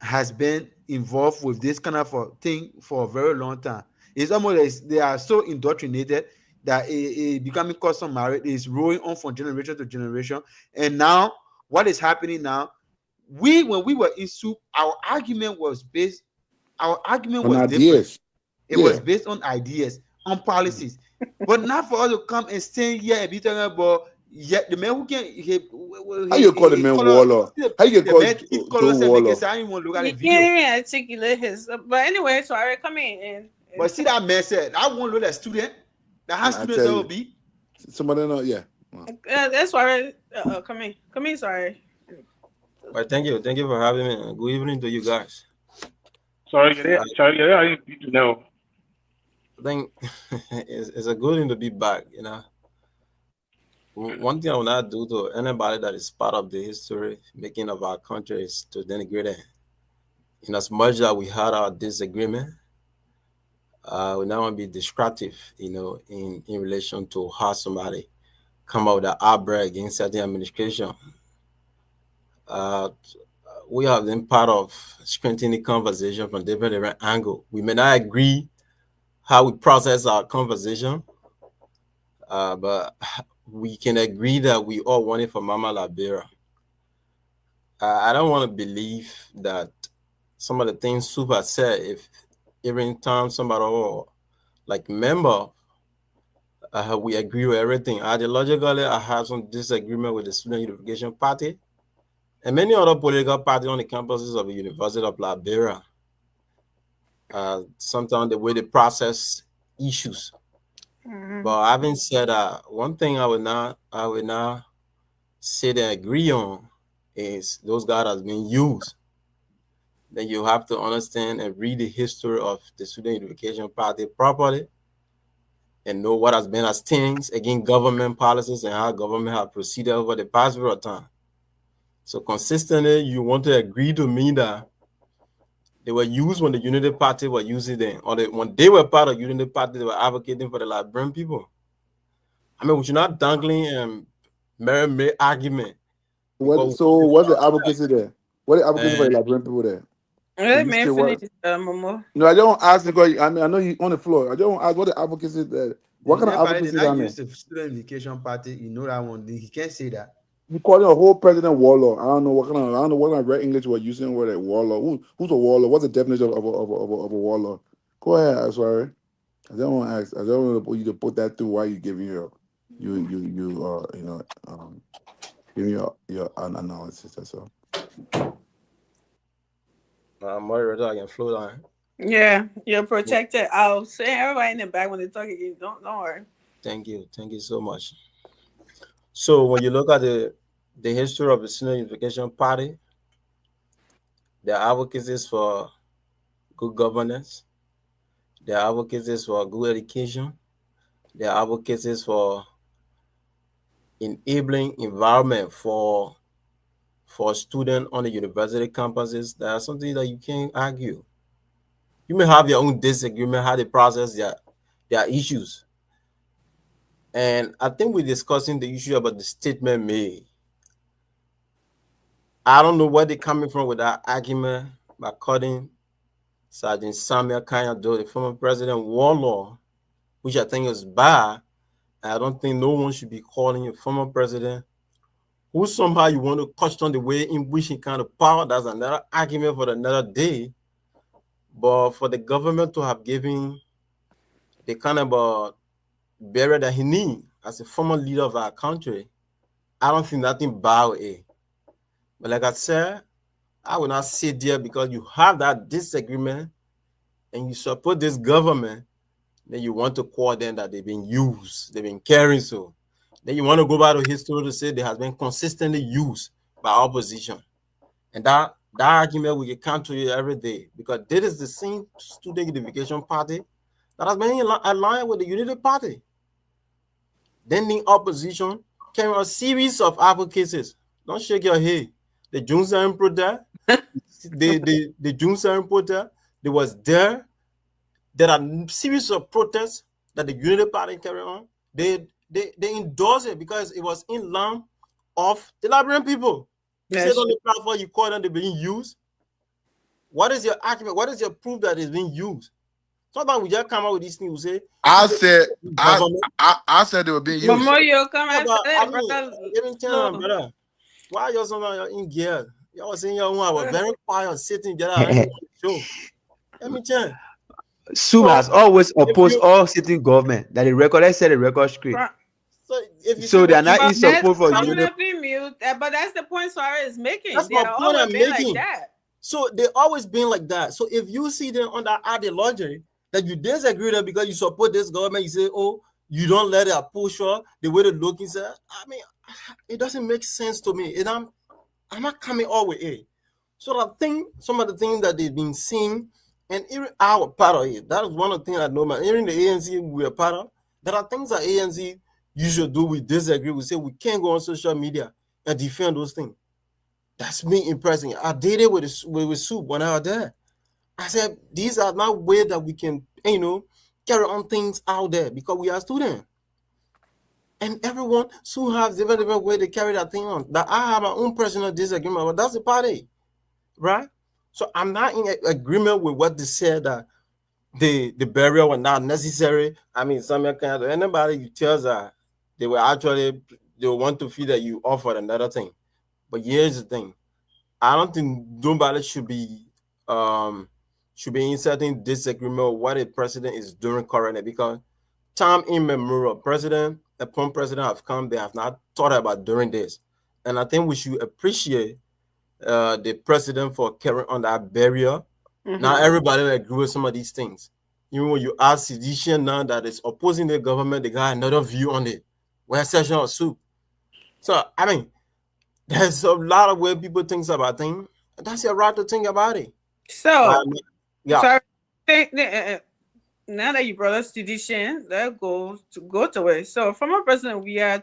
has been involved with this kind of a thing for a very long time. It's almost as they are so indoctrinated that it becoming customary. It's rolling on from generation to generation. And now, what is happening now? When we were in soup, our argument was On different. ideas. It was Yeah. based on ideas, on policies, but not for us to come and stand here and be talking about. Yet the man who can How you call the man Warlord? How you the call man keep Joe colors and make it Warlord? say I didn't want to look at He the can't video. even articulate his. But anyway, so I come in and But see that man said, I want to look at student. That has I students tell that will you. be. Somebody know, yeah. that's why. Come in. Sorry. Well, thank you for having me. Good evening to you guys. Sorry, I didn't need to know. I think it's a good thing to be back. You know, one thing I will not do to anybody that is part of the history making of our country is to denigrate it. In as much that we had our disagreement, we now want to be destructive. You know, in relation to how somebody come out with an outbreak against certain administration. Uh, we have been part of strengthening conversation from different angle. We may not agree how we process our conversation, but we can agree that we all want it for Mama Liberia. I don't want to believe that some of the things Super said, if every time somebody or like member, we agree with everything. Ideologically, I have some disagreement with the Student Unification Party and many other political parties on the campuses of the University of Liberia. Sometimes the way they process issues. But having said that, one thing I would not say they agree on is those guys has been used. Then you have to understand and read the history of the Student Unification Party properly and know what has been as things against government policies and how government have proceeded over the past period of time. So consistently, you want to agree to me that they were used when the Unity Party were using them, or when they were part of Unity Party, they were advocating for the Liberian people. I mean, we should not dangling merry argument. What's the advocacy there? What the advocacy for the Liberian people there? Let You me say what? finish, Momo. No, I don't ask because I mean I know you on the floor. I don't ask what the advocacy there. What kind of advocacy Did down not there? use the Student Unification Party. You know that one. He can't say that. You calling a whole president warlord. I don't know what kind of red English we're using with a warlord. Who's a warlord? What's the definition of a warlord? Go ahead, I'm sorry. I don't want to ask. I don't want you to put that through while you giving your giving your analysis. That's all. Moderator, I can flow down. Yeah, you're protected. I'll say everybody in the back when they talk again. Don't worry. Thank you so much. So when you look at the history of the Student Unification Party, their advocacies for good governance, their advocacies for good education, their advocacies for enabling environment for students on the university campuses, there are something that you can't argue. You may have your own disagreement how they process their issues. And I think we're discussing the issue about the statement made. I don't know where they're coming from with that argument by calling Sergeant Samuel Kanyado, the former president, warlord, which I think is bad. I don't think no one should be calling a former president who somehow you want to question the way in which he kind of power. That's another argument for another day. But for the government to have given the kind of barrier that he needs as a former leader of our country, I don't think nothing bad with it. But like I said, I will not sit there because you have that disagreement and you support this government, then you want to call them that they've been used, they've been carrying so. Then you want to go back to history to say they has been consistently used by opposition. And that argument we can come to you every day because this is the same student unification party that has been aligned with the Unity Party. Then the opposition came a series of advocacies. Don't shake your head. The June 7 protest, the June 7 protest, there was there. There are a series of protests that the Unity Party carry on. They endorse it because it was in line of the Liberian people. You said on the platform you call them they're being used. What is your argument? What is your proof that it's being used? Sometimes we just come out with these things. We say I said they were being used. Memorial, come Yeah, but, I mean, brother. let me tell you, brother. Why you're sometimes in gear? Y'all was saying y'all were very quiet, sitting there. Show. Let me tell you. Sue has always opposed all sitting government that the record. Let's say the record screen. So they are not in support for I'm you. gonna be mute, but that's the point Suarez is making. That's They my are point always I'm been making. like that. So they always been like that. So if you see them on that ideology that you disagree with them because you support this government, you say, oh, you don't let it push her the way they looking. Say, I mean, it doesn't make sense to me. And I'm not coming all with it. So I think some of the things that they've been seeing, and even our part of it, that is one of the things I know, man. Even the ANC we are part of, there are things that ANC usually do. We disagree. We say we can't go on social media and defend those things. That's me impressing. I did it with Soup when I was there. I said, these are not ways that we can, carry on things out there because we are students. And everyone soon has different way to carry that thing on. That I have my own personal disagreement, but that's the party, right? So I'm not in agreement with what they said that the burial was not necessary. I mean, some kind of anybody you tell that they want to feel that you offered another thing. But here's the thing: I don't think nobody should be inserting disagreement with what a president is doing currently because time immemorial, president upon president have come, they have not thought about doing this, and I think we should appreciate the president for carrying on that barrier. Mm-hmm. Now everybody will agree with some of these things. Even when you ask Sedition now that is opposing the government, they got another view on it. We're session of Soup. So I mean, there's a lot of way people think about things. That's your right to think about it. So, yeah. Now that you brought us Sedition, let's go to it. So, former President Weah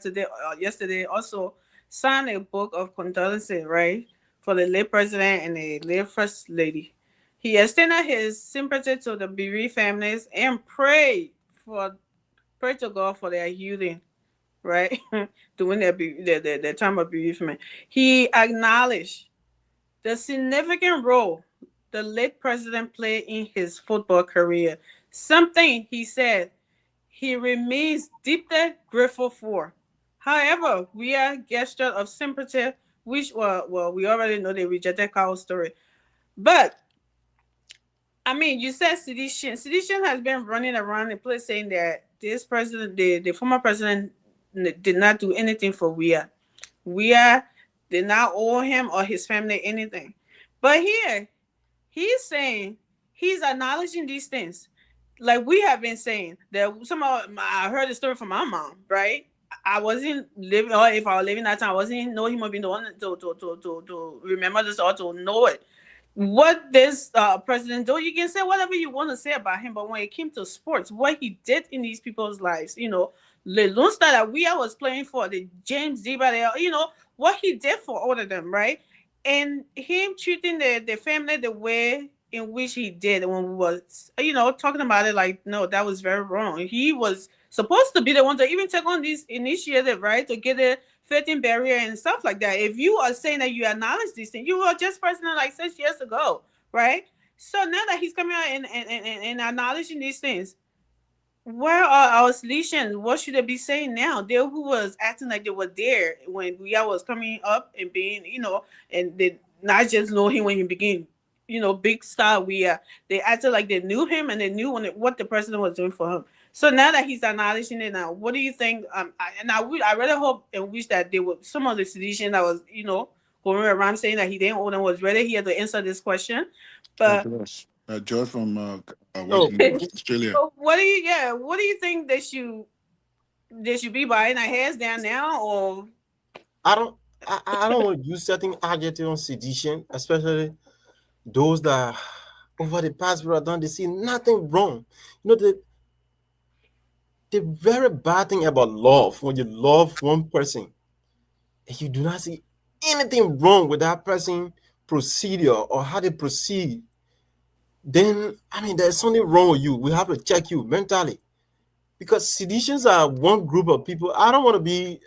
yesterday also signed a book of condolences, right, for the late president and the late first lady. He extended his sympathy to the bereaved families and prayed to God for their healing, right, during their time of bereavement. He acknowledged the significant role the late president played in his football career, something he said he remains deeply grateful for. However, Weah gesture of sympathy, which we already know they rejected Carl's story. But I mean, you said Sedition. Sedition has been running around the place saying that this president, the former president, did not do anything for Weah. Weah did not owe him or his family anything. But here, he's saying, he's acknowledging these things. Like we have been saying, that I heard the story from my mom, right? I wasn't living, or if I was living that time, I wasn't know him or being the one to remember this or to know it. What this president do, you can say whatever you want to say about him, but when it came to sports, what he did in these people's lives, the Lone Star that Weah was playing for, the James Diba, what he did for all of them, right? And him treating the family the way in which he did when we was, talking about it, like, no, that was very wrong. He was supposed to be the one to even take on this initiative, right, to get a fitting barrier and stuff like that. If you are saying that you acknowledge these things, you were just president like 6 years ago, right? So now that he's coming out and acknowledging these things, where are our solutions? What should they be saying now? They who was acting like they were there when Weah was coming up and being, and they not just know him when he began, big star Weah. They acted like they knew him and they knew what the president was doing for him. So now that he's acknowledging it now, what do you think? I really hope and wish that they would, some of the sedition that was, going around saying that he didn't own them was really here to answer this question. But George from No, Australia. so what do you think they should be buying their heads down now, or I don't want to use certain adjective on sedition, especially those that over the past period done they see nothing wrong. The very bad thing about love, when you love one person and you do not see anything wrong with that person procedure or how they proceed, then there's something wrong with you. We have to check you mentally, because seditions are one group of people. I don't want to be,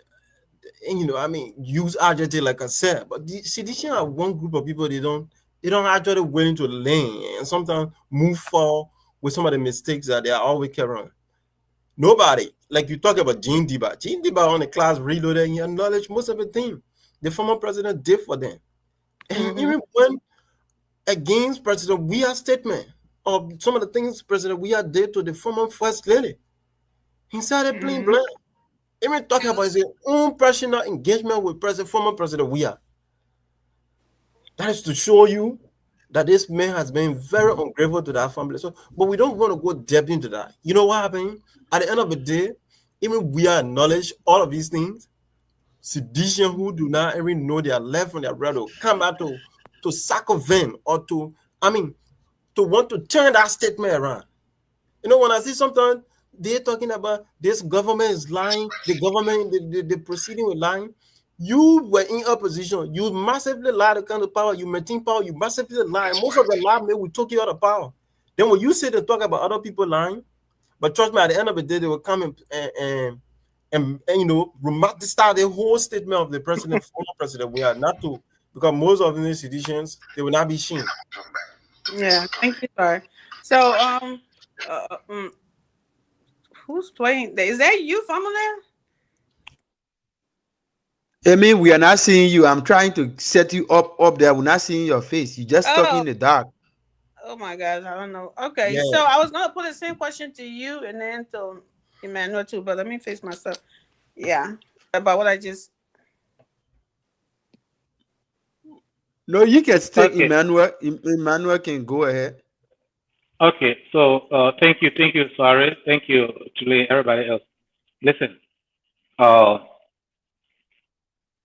use adjective like I said, but the sedition are one group of people. They don't actually willing to learn and sometimes move forward with some of the mistakes that they are always carrying. Nobody, like you talk about Gene Diba on the class reloaded, he acknowledged most of the things the former president did for them. And even when against President Weah's statement of some of the things President Weah did to the former first lady, he started playing blank. Even talking about his own personal engagement with former President Weah. That is to show you that this man has been very ungrateful to that family. So, but we don't want to go deep into that. You know what happened? At the end of the day, even we acknowledge all of these things. Sedition who do not even know their left from their right will come out to circumvent or to want to turn that statement around. When I see sometimes they're talking about this government is lying, the government, the proceeding with lying. You were in opposition. You massively lied to come to power. You maintain power. You massively lied. Most of the lie will take you out of power. Then when you sit and talk about other people lying, but trust me, at the end of the day, they will come and romanticize the whole statement of the president, former president. We are not to, because most of these seditions, they will not be seen. Yeah, thank you, sorry. So who's playing? Is that you from there? Amy, we are not seeing you. I'm trying to set you up there. We're not seeing your face. You just talking in the dark. Oh my gosh, I don't know. Okay, Yeah. so I was gonna put the same question to you and then to Emmanuel too, but let me face myself. Yeah, about what I just. No, you can stay. Okay. Emmanuel can go ahead. Okay, so thank you, sorry, thank you, Julie, everybody else. Listen, I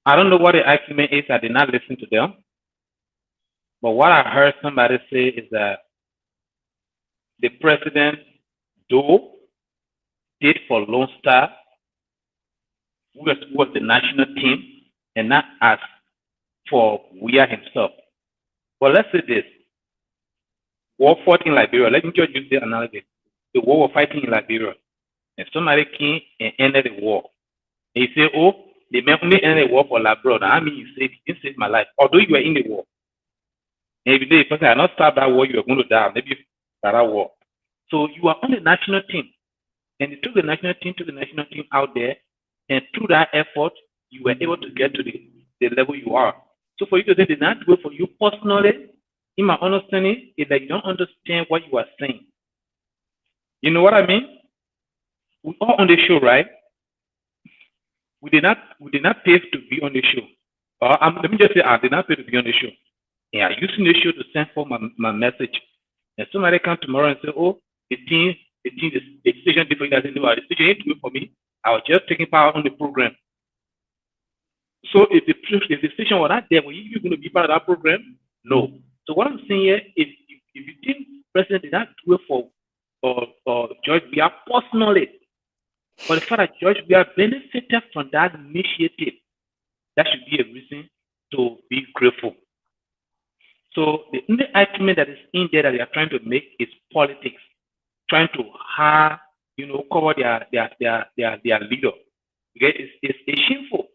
don't know what the argument is. I did not listen to them, but what I heard somebody say is that the president, though, did for Lone Star, who was the national team, and not ask for Weah himself. But let's say this. War fought in Liberia. Let me just use the analogy. The war was fighting in Liberia. And somebody came and ended the war. And you say, oh, the men only ended the war for Liberia. I mean, you say, you saved my life. Although you were in the war. And if the person had not started that war, you were going to die. Maybe start that war. So you are on the national team. And you took the national team out there. And through that effort, you were able to get to the level you are. So for you to say they did not do it for you personally, in my understanding, is that you don't understand what you are saying. You know what I mean? We all on the show, right? We did not pay to be on the show. Let me just say, I did not pay to be on the show. And I'm using the show to send for my message. And somebody come tomorrow and say, oh, the decision different. I said, no, the decision ain't do it for me. I was just taking part on the program. So if the decision was not there, were you going to be part of that program? No. So what I'm saying here, if you think President did not do it for George Weah personally, but the fact that George Weah benefited from that initiative, that should be a reason to be grateful. So the only argument that is in there that they are trying to make is politics, trying to cover their leader. Okay? It's shameful.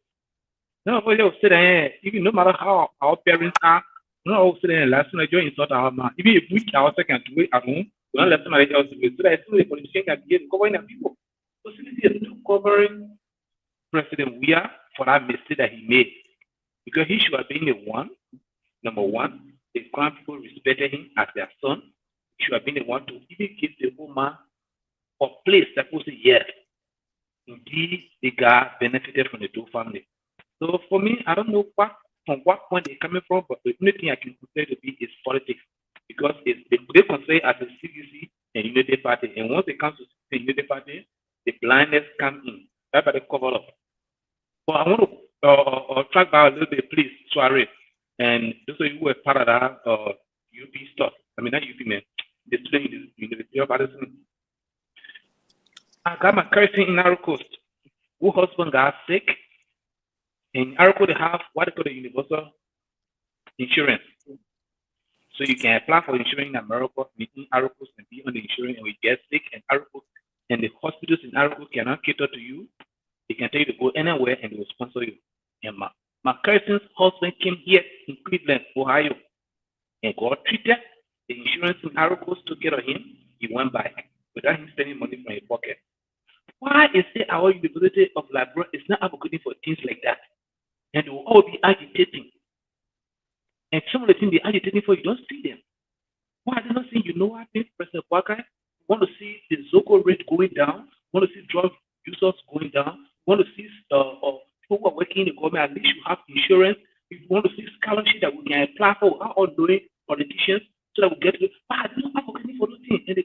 Nobody will say that even no matter how our parents are, no one will say that last night you insult our man. Even if we our second to wait at home, we don't let somebody else do it. So that the politician can be covering the people. So CDC is not covering President Weah for that mistake that he made. Because he should have been the one, number one, the Crown people respected him as their son. He should have been the one to even give the woman or place that will say, yes, indeed, the guy benefited from the Doe family. So for me, I don't know from what point they're coming from, but the only thing I can consider to be is politics. Because they consider as a CDC and Unity Party. And once it comes to the Unity Party, the blindness come in. That's why they cover up. But I want to track back a little bit, please, Soiree. And those of you who were part of that UP stuff, I mean, not UP, man, the student university of Addison. I got my cousin in Ivory Coast, who husband got sick. In Ivory Coast, they have what they call the universal insurance. So you can apply for insurance in America, meeting Ivory Coast and be on the insurance, and we get sick, and Ivory Coast, and the hospitals in Ivory Coast cannot cater to you. They can tell you to go anywhere, and they will sponsor you. And my cousin's husband came here in Cleveland, Ohio, and got treated. The insurance in Ivory Coast took care of him. He went back without him spending money from his pocket. Why is it our University of Liberia is not advocating for things like that? And they will all be agitating. And some of the things they're agitating for, you don't see them. Why are they not saying, you know what, President Waka, want to see the Zoco rate going down, want to see drug users going down, want to see people who are working in the government, at least you have insurance. If you want to see scholarship that we can apply for, our all knowing politicians, so that we get to, why are they not advocating for those things? And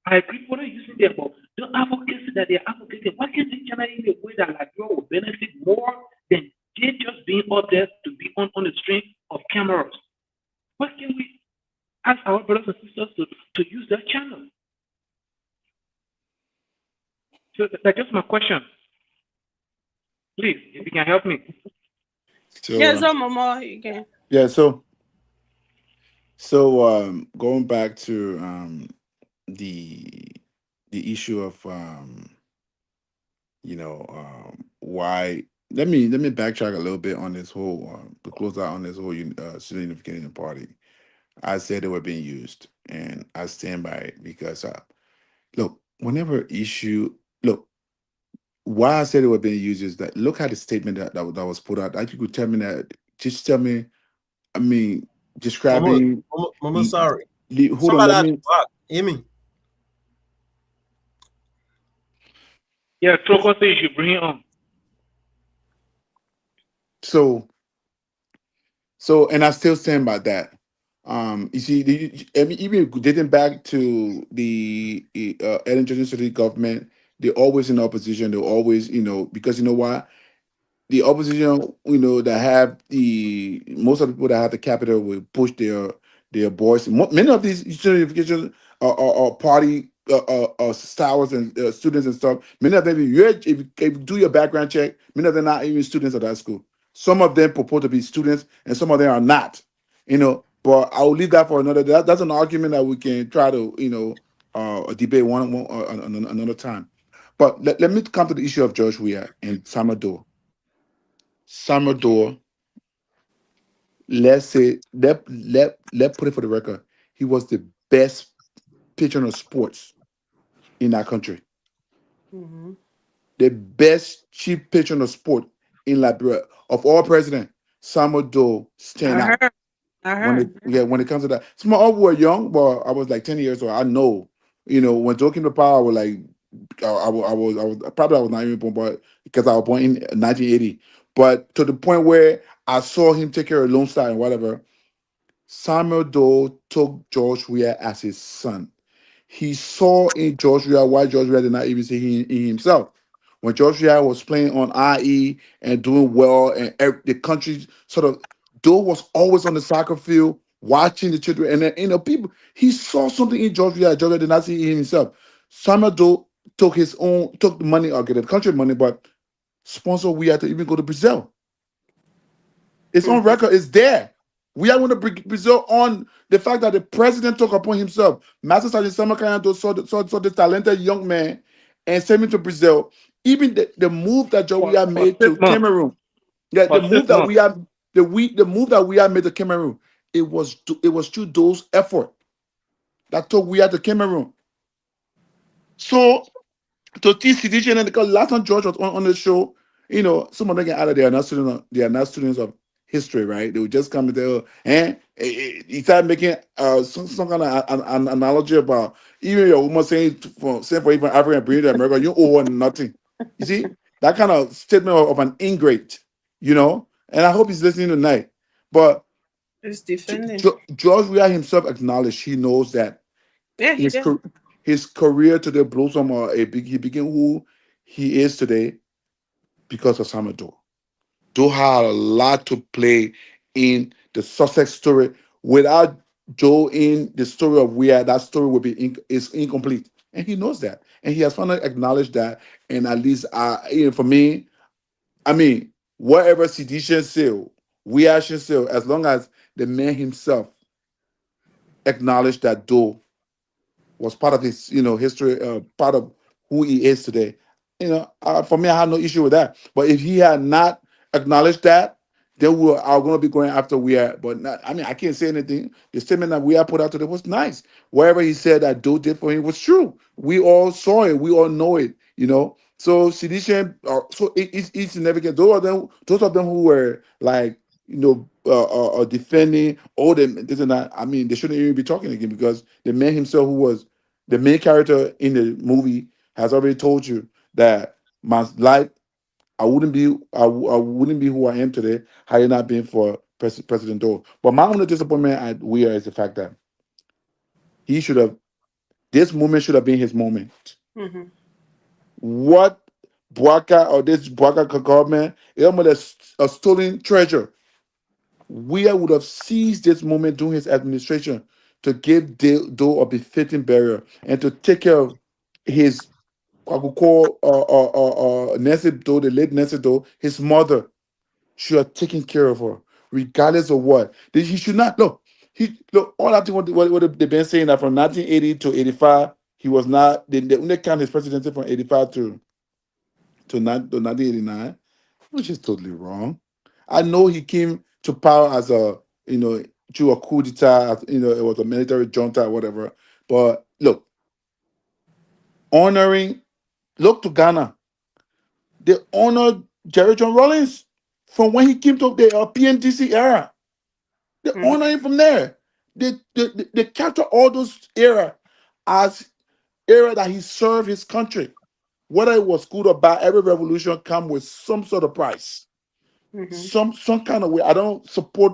I agree for not using them, but the advocacy that they're advocating, why can't they channel in a way that Liberia will benefit more than they just being up there to be on the string of cameras? Why can't we ask our brothers and sisters to use that channel? So that's just my question. Please, if you can help me. So, Yes, Mama, you can. yeah, so going back to the issue of why, let me backtrack a little bit on this whole to close out on this whole student unification party. I said they were being used, and I stand by it because look, whenever issue look, why I said they were being used is that look at the statement that was put out. Like you could tell me that, just tell me, I mean, describing Mama, sorry. hold on, Somebody let at me. the back. Hear me? Yeah, Troko says you should bring it on. So, and I still stand by that. You see, I mean, even dating back to the Ellen Johnson City government, they're always in opposition. They're always, because you know why? The opposition, that have most of the people that have the capital will push their voice. Many of these student unification are party stars and students and stuff. Many of them, if you do your background check, many of them are not even students of that school. Some of them purport to be students, and some of them are not. But I'll leave that for another. That's an argument that we can try to debate one another time. But let me come to the issue of George Weah and Samuel Doe, let's say, let put it for the record, he was the best patron of sports in our country. Mm-hmm. The best chief patron of sport in Liberia of all presidents. Samuel Doe stand out. When it comes to that. Some of us were young, but I was like 10 years old. I know, when Joe came to power, I was like, I was not even born, but because I was born in 1980. But to the point where I saw him take care of Lone Star and whatever, Samuel Doe took George Weah as his son. He saw in George Weah why George Weah did not even see in himself. When George Weah was playing on IE and doing well, and the country sort of, Doe was always on the soccer field watching the children, and then, people, he saw something in George Weah. George Weah did not see in himself. Samuel Doe took the money, or get the country money, but sponsor Weah to even go to Brazil. It's on record. It's there. We are going to bring Brazil on the fact that the president took upon himself. Master Sergeant Samuel Kanyako saw this talented young man and sent him to Brazil. Even the move that Joe Weah made to Cameroon. Yeah, the move that we have, the move that we have made to Cameroon, it was through those effort that took Weah to Cameroon. So to teach CDJ, and because last time George was on the show, some of them get out of there. They are not students of history, right? They would just come and tell, and he started making some kind of an analogy about even your woman saying for even African bringing to America, you owe her nothing. You see that kind of statement of an ingrate, you know. And I hope he's listening tonight. But It's defending. George Weah himself acknowledged he knows that Yeah, he his did. his career today blossom he became who he is today because of Samuel Doe. Doe had a lot to play in the Sussex story. Without Joe in the story of Weir, that story would be is incomplete, and he knows that, and he has finally acknowledged that. And at least, for me, I mean, whatever sedition sale, Weir should sell, as long as the man himself acknowledged that Doe was part of his, history, part of who he is today. For me, I had no issue with that. But if he had not acknowledged that, then we are going to be going after we are. But not, I mean, I can't say anything. The statement that we are put out today was nice. Whatever he said that Doe did for him was true. We all saw it. We all know it. So sedition, it's significant. Those of them who were like, defending all them this and that. I mean, they shouldn't even be talking again because the man himself, who was the main character in the movie, has already told you that my life, I wouldn't be who I am today had it not been for President Doe. But my only disappointment at Weir is the fact that he should have this moment should have been his moment. Mm-hmm. What this Bwaka government is almost a stolen treasure. Weir would have seized this moment during his administration to give Doe a befitting burial and to take care of his, I could call Nancy Doe, the late Nancy Doe, his mother. Should have taken care of her, regardless of what. He should not look. All I think what they've been saying that from 1980 to 85, he was not. They only count his presidency from 85 to 1989, which is totally wrong. I know he came to power as through a coup d'etat, it was a military junta or whatever. But look, honoring, look to Ghana. They honored Jerry John Rawlings from when he came to the PNDC era. They honor him from there. They capture all those era as era that he served his country. Whether it was good or bad, every revolution come with some sort of price. Mm-hmm. Some kind of way. I don't support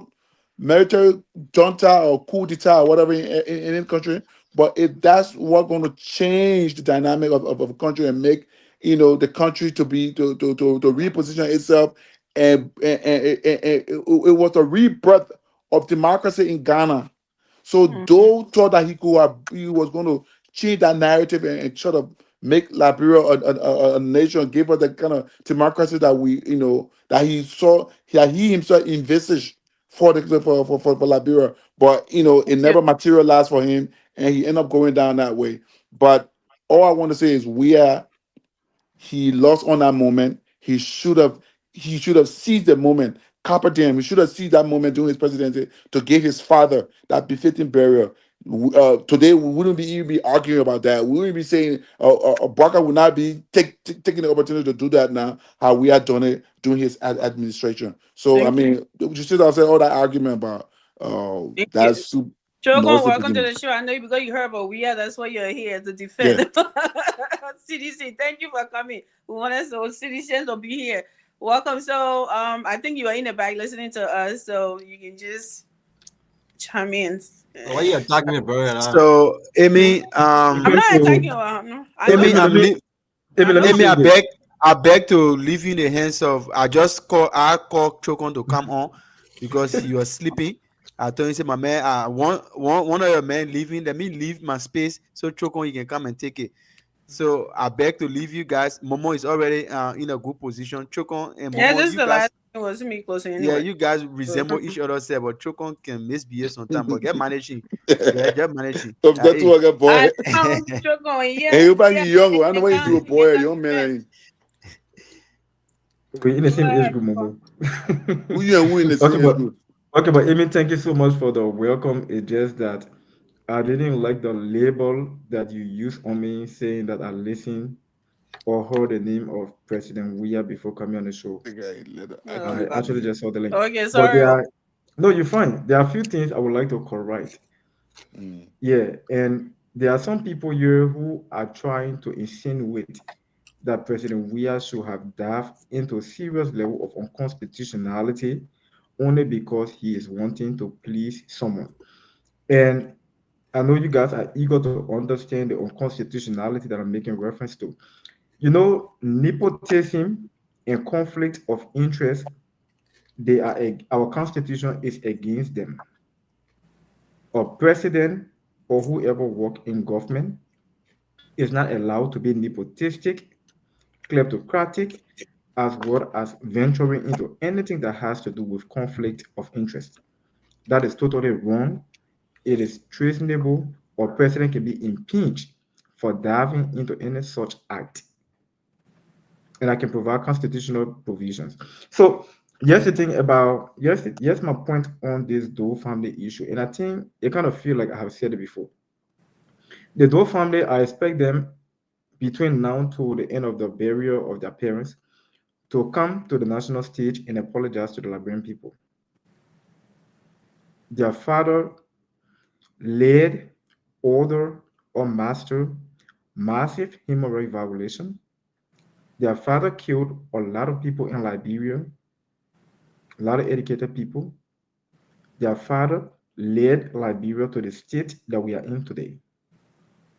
military junta or coup d'etat or whatever in any country, but if that's what's going to change the dynamic of a country and make the country to reposition itself, and it was a rebirth of democracy in Ghana. So Doe thought that he was going to change that narrative and sort of make Liberia a nation, give her the kind of democracy that that he saw, that he himself envisaged for Liberia. But it never materialized for him, and he ended up going down that way. But all I want to say is he lost on that moment. He should have seized the moment. Carpe diem. He should have seized that moment during his presidency to give his father that befitting burial. Today we wouldn't even be arguing about that. We wouldn't be saying Barker would not be taking the opportunity to do that now. How we had done it during his administration. So Thank you should have said all that argument about that's Chogon, welcome to the show. I know because you heard about Weir, that's why you're here to defend CDC. Thank you for coming. We want us so citizens to be here. Welcome. So I think you are in the back listening to us, so you can just chime in. Why you attacking me, bro? So Amy, I'm not attacking you. No. Amy, I beg to leave you in the hands of. I called Chokon to come on because he was sleeping. I told him, say, my man, one of your men leaving. Let me leave my space so Chokon, you can come and take it. So I beg to leave you guys. Momo is already in a good position. Chokon and Momo, this is the last thing was me closing anyway. Yeah, you guys resemble each other, but Chokon can misbehave sometimes. But get managing. Yeah, just managing. That's what I boy. Chokon, yeah. Hey, you back young. I know what you do, boy. Young man. We're in the same age group, Momo. Who you and who in the same age group? Okay, but Amy, thank you so much for the welcome. It's just that I didn't like the label that you used on me, saying that I listen or heard the name of President Weah before coming on the show. Okay, No, I click on actually it. just saw the link. okay, But there sorry. are no, you're fine. There are a few things I would like to correct. Mm. Yeah, and there are some people here who are trying to insinuate that President Weah should have dived into a serious level of unconstitutionality only because he is wanting to please someone. And I know you guys are eager to understand the unconstitutionality that I'm making reference to. You know, nepotism and conflict of interest, our constitution is against them. A president or whoever work in government is not allowed to be nepotistic, kleptocratic, as well as venturing into anything that has to do with conflict of interest. That is totally wrong. It is treasonable, or president can be impeached for diving into any such act. And I can provide constitutional provisions. So here's the thing about here's my point on this Doe family issue. And I think it kind of feel like I have said it before. The Doe family, I expect them between now to the end of the burial of their parents to come to the national stage and apologize to the Liberian people. Their father led, ordered, or mastered massive human rights violation. Their father killed a lot of people in Liberia, a lot of educated people. Their father led Liberia to the state that we are in today.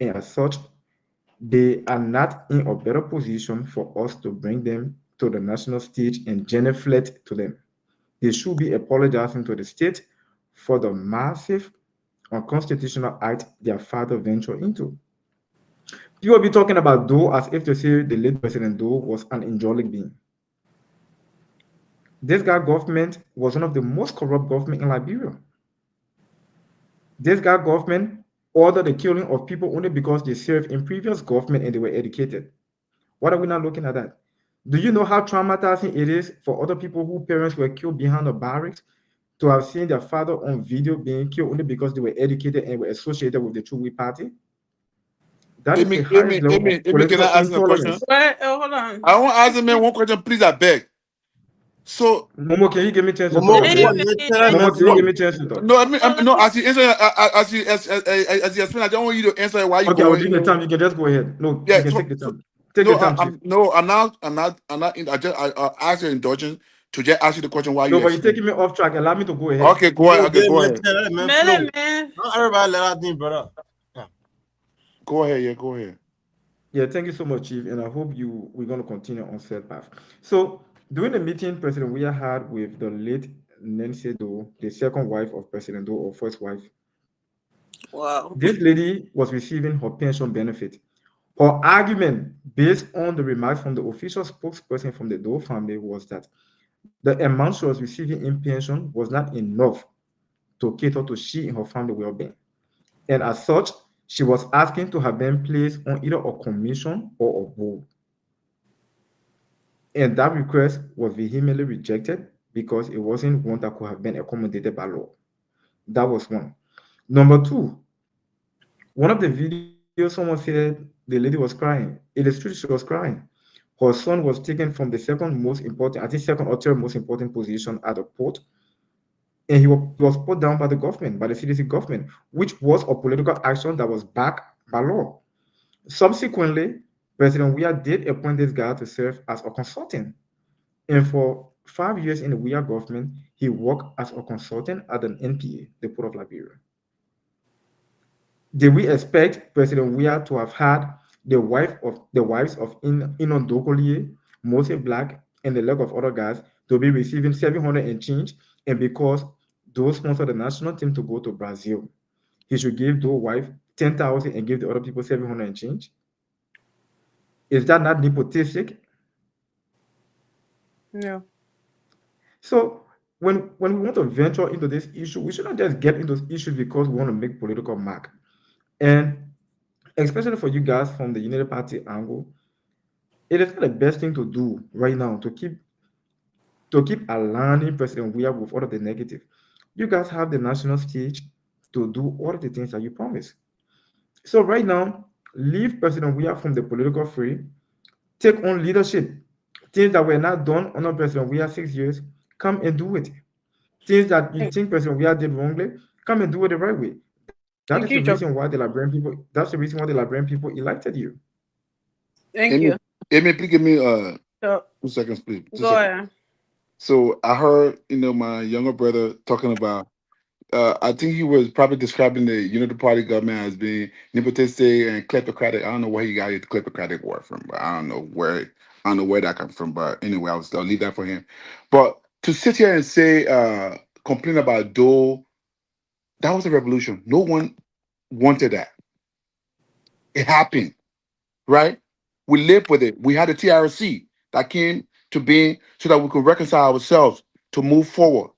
And as such, they are not in a better position for us to bring them to the national stage and genuflect to them. They should be apologizing to the state for the massive unconstitutional act their father ventured into. People be talking about Doe as if to say the late President Doe was an angelic being. This guy government was one of the most corrupt government in Liberia. This guy government ordered the killing of people only because they served in previous government and they were educated. What are we not looking at that? Do you know how traumatizing it is for other people whose parents were killed behind the barracks to have seen their father on video being killed only because they were educated and were associated with the True Party? That is the highest level of Amy, can I political ask you a question? intolerance. Wait, hold on. I want to ask him one question, please. I beg. So Momo, can you give me a chance to Momo, talk, Let please? him what finish. you tell Let him him Momo, can you give flow? me a chance to talk? no, no. finish. As you answer, as you explain, I don't want you to answer why you Okay, I will going. give you time. You can just go ahead. No, you Yeah. can So, take the so time. Take no, the time, Chief. I'm not. I ask your indulgence to just ask you the question why No, you but you're explain. taking me off track. Allow me to go ahead. Okay, go ahead. Flow, Okay, give go me ahead. tell him Let flow. him, man. Not everybody let out thing, brother. Yeah. Go ahead. Yeah, go ahead. Yeah, thank you so much, Chief, and I hope we're going to continue on said path. So during the meeting President Weah had with the late Nancy Doe, the second wife of President Doe or first wife, Wow. this lady was receiving her pension benefit. Her argument, based on the remarks from the official spokesperson from the Doe family, was that the amount she was receiving in pension was not enough to cater to she and her family well-being. And as such, she was asking to have them placed on either a commission or a board. And that request was vehemently rejected because it wasn't one that could have been accommodated by law. That was one. Number two, one of the videos, someone said the lady was crying. It is true, she was crying. Her son was taken from the second most important, I think second or third most important position at the port, and he was put down by the government, by the CDC government, which was a political action that was backed by law. Subsequently, President Weah did appoint this guy to serve as a consultant. And for 5 years in the Weah government, he worked as a consultant at an NPA, the Port of Liberia. Did we expect President Weah to have had the wives of Inon Dokolie, Mose Black, and a lot of other guys to be receiving 700 and change, and because those sponsored the national team to go to Brazil, he should give those wife 10,000 and give the other people 700 and change? Is that not nepotistic? No. So when we want to venture into this issue, we shouldn't just get into issues because we want to make political mark. And especially for you guys from the United Party angle, it is not the best thing to do right now to keep aligning President Weah with all of the negative. You guys have the national stage to do all of the things that you promised. So right now, leave President Weah from the political fray, Take on leadership. Things that were not done under President Weah 6 years, come and do it. Things that you think President Weah did wrongly, come and do it the right way. That is Thank the you, reason Joe. why the Liberian people. That's the reason why the Liberian people elected you. Thank Amy, you. Amy, please give me So 2 seconds, please. Two go seconds. ahead. So I heard, my younger brother talking about. I think he was probably describing the Unity Party government as being nepotistic and kleptocratic. I don't know where he got his kleptocratic word from, but I don't know where that comes from. But anyway, I'll leave that for him. But to sit here and say, complain about Dole, that was a revolution. No one wanted that. It happened, right? We lived with it. We had a TRC that came to being so that we could reconcile ourselves to move forward.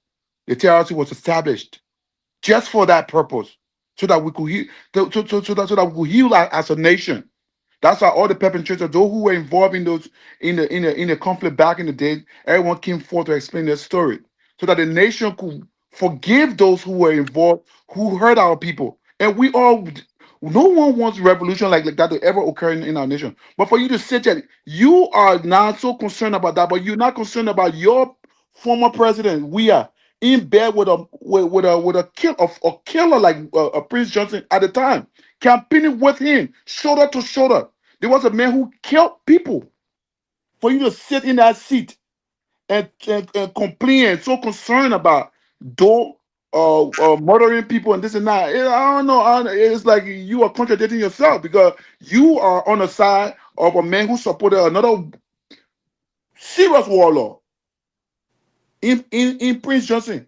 The TRC was established just for that purpose, so that we could heal, so that we could heal as a nation. That's why all the perpetrators, those who were involved in those in the conflict back in the day, everyone came forth to explain their story, so that the nation could forgive those who were involved, who hurt our people. And we all, no one wants revolution like that to ever occur in our nation. But for you to sit there, you are not so concerned about that, but you're not concerned about your former president. We are in bed with a killer like Prince Johnson at the time, campaigning with him shoulder to shoulder. There was a man who killed people. For you to sit in that seat and complain and so concerned about though murdering people and this and that, I don't know. It's like you are contradicting yourself, because you are on the side of a man who supported another serious warlord in Prince Johnson.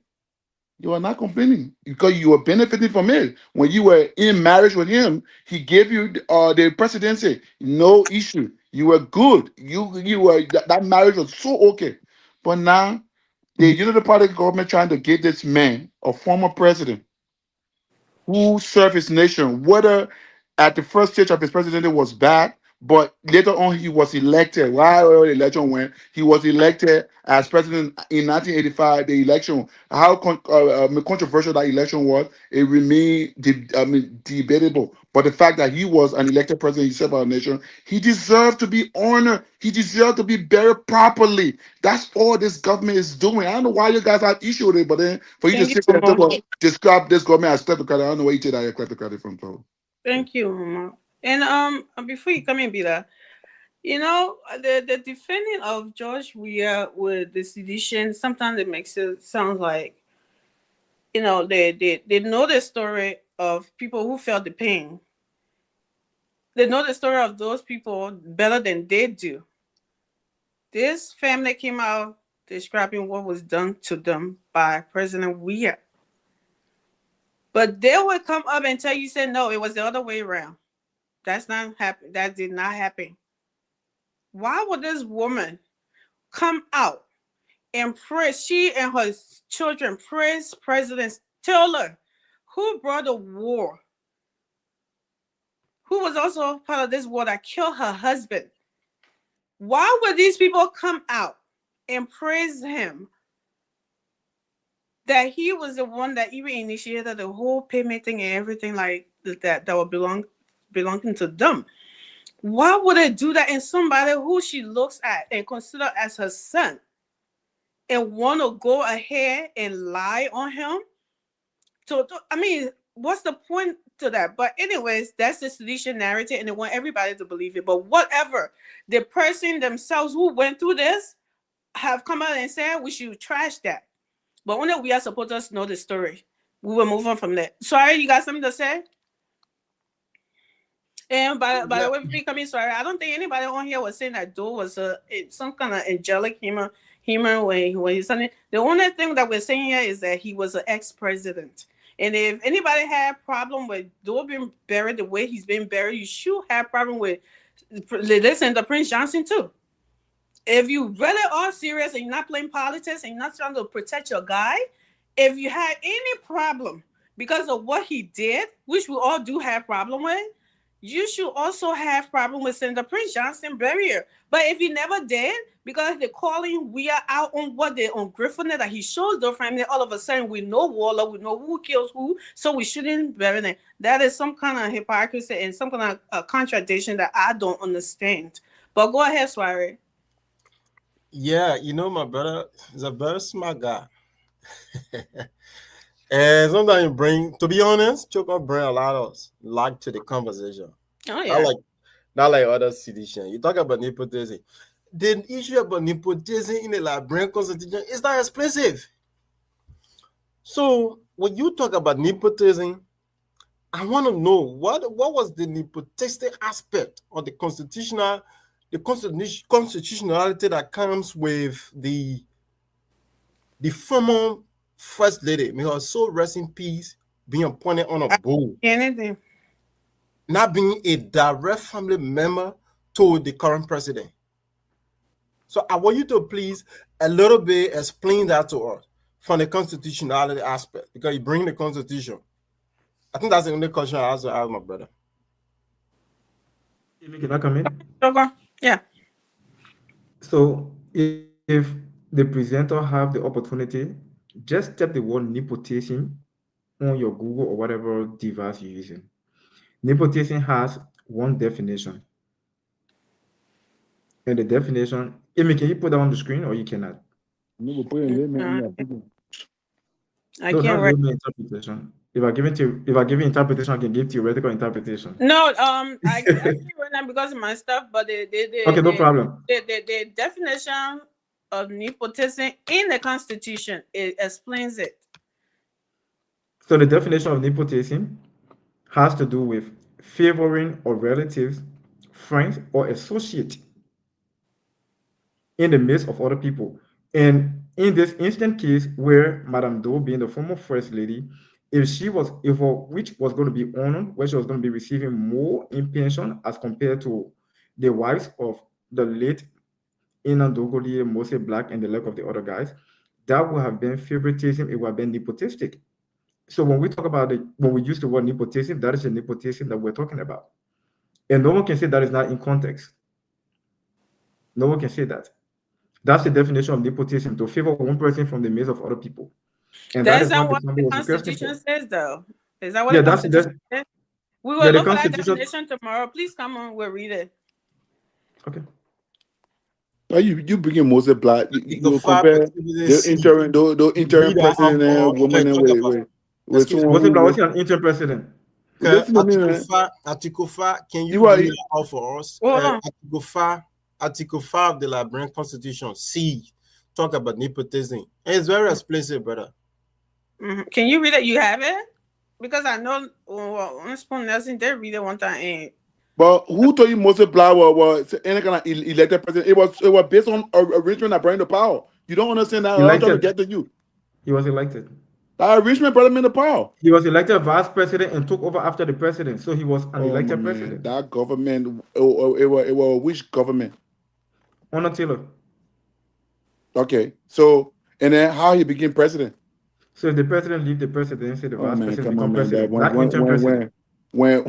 You are not complaining because you were benefiting from it. When you were in marriage with him, he gave you the presidency, no issue. You were good. You were that marriage was so okay. But now the Unity Party government trying to give this man, a former president, who served his nation, whether at the first stage of his presidency was bad, but later on he was elected. While the election went, he was elected as president in 1985. The election, how controversial that election was, it remained debatable. But the fact that he was an elected president, he served our nation, he deserved to be honored. He deserved to be buried properly. That's all this government is doing. I don't know why you guys have issue with it, but then for you to Thank you, sit there and talk Mama. about describe this government as kleptocratic, I don't know where you take that kleptocratic from, bro. Thank you, Mama. And before you come in, Bila, the defending of George Weah with the sedition, sometimes it makes it sound like, they know the story of people who felt the pain. They know the story of those people better than they do. This family came out describing what was done to them by President Weah. But they would come up and tell you, say, no, it was the other way around. That's not happen. That did not happen. Why would this woman come out and praise, she and her children praise President Taylor, who brought a war, who was also part of this war that killed her husband? Why would these people come out and praise him, that he was the one that even initiated the whole payment thing and everything like that would belonging to them? Why would they do that in somebody who she looks at and consider as her son, and want to go ahead and lie on him? So, I mean, what's the point to that? But anyways, that's the sedition narrative, and they want everybody to believe it. But whatever, the person themselves who went through this have come out and said we should trash that. But only we are supposed to know the story. We will move on from that. Sorry, you got something to say? And by Yeah. the way, becoming sorry, I don't think anybody on here was saying that Joe was some kind of angelic human when he's something. The only thing that we're saying here is that he was an ex-president. And if anybody had problem with Joe being buried the way he's been buried, you should have problem with listen to Prince Johnson too. If you really are serious and you're not playing politics and you're not trying to protect your guy, if you had any problem because of what he did, which we all do have problem with, you should also have problem with Senator Prince Johnson barrier. But if he never did, because they're calling we are out on what they on Griffin that he shows the family, all of a sudden we know Waller, we know who kills who, so we shouldn't bury them. That is some kind of hypocrisy and some kind of contradiction that I don't understand. But go ahead, Swari. Yeah, you know, my brother is a very smart guy. And sometimes you bring, to be honest, Choco bring a lot of light to the conversation. Oh Not yeah. like other sedition. You talk about nepotism. The issue about nepotism in the Liberian constitution is not expensive. So when you talk about nepotism, I want to know what was the nepotistic aspect of the constitutionality that comes with the former first lady, may her soul rest in peace, being appointed on a board, Anything. not being a direct family member to the current president. So I want you to please a little bit explain that to us from the constitutionality aspect, because you bring the constitution. I think that's the only question I ask my brother. Can I come in? Choco. Yeah. So if the presenter have the opportunity, just type the word nepotism on your Google or whatever device you're using. Nepotism has one definition. And the definition, Amy, can you put that on the screen or you cannot? You will put in layman in Uh, your people. I No, can't not write. layman interpretation. If I give you interpretation, I can give theoretical interpretation. No, I can't right now because of my stuff, but Okay, no problem. the definition of nepotism in the Constitution, it explains it. So the definition of nepotism has to do with favoring or relatives, friends, or associate in the midst of other people. And in this instant case where Madame Doe, being the former first lady, if her which was going to be honored, where she was going to be receiving more in pension as compared to the wives of the late Inan Dogolier, Mose Black, and the like of the other guys, that would have been favoritism, it would have been nepotistic. So when we talk about it, when we use the word nepotism, that is the nepotism that we're talking about. And no one can say that is not in context. No one can say that. That's the definition of nepotism, to favor one person from the midst of other people. And that That's is not what the what family the was requesting Constitution for. says, though. Is that what Yeah, the that's the Constitution says? We will yeah, the look for that Constitution. definition tomorrow. Please come on, we'll read it. Okay. You bring in Moses Black. You Article 5 compare activity the C. interim Read that out president for and us. woman Hey, and talk about it. with Excuse me. someone Moses Black, who what's your interim president? listen to me, man. Article 5, can you You are read that out for us? Hold on. Article 5 of the Liberian Constitution, C, talk about nepotism. And it's very explicit, brother. Can you read it? You have it? Because I know on Spoon Nelson did read it one time. And but who told you Moses Black was any kind of elected president? It was based on arrangement that bring the power. You don't understand that. I'm trying to get to you. He was elected. That arrangement brought him in the power. He was elected vice president and took over after the president. So he was an elected president. That government, it was which government? Honor Taylor. Okay, so and then how he became president? So if the president leave the presidency, the vice president Come become on, man. president. Not interim president. When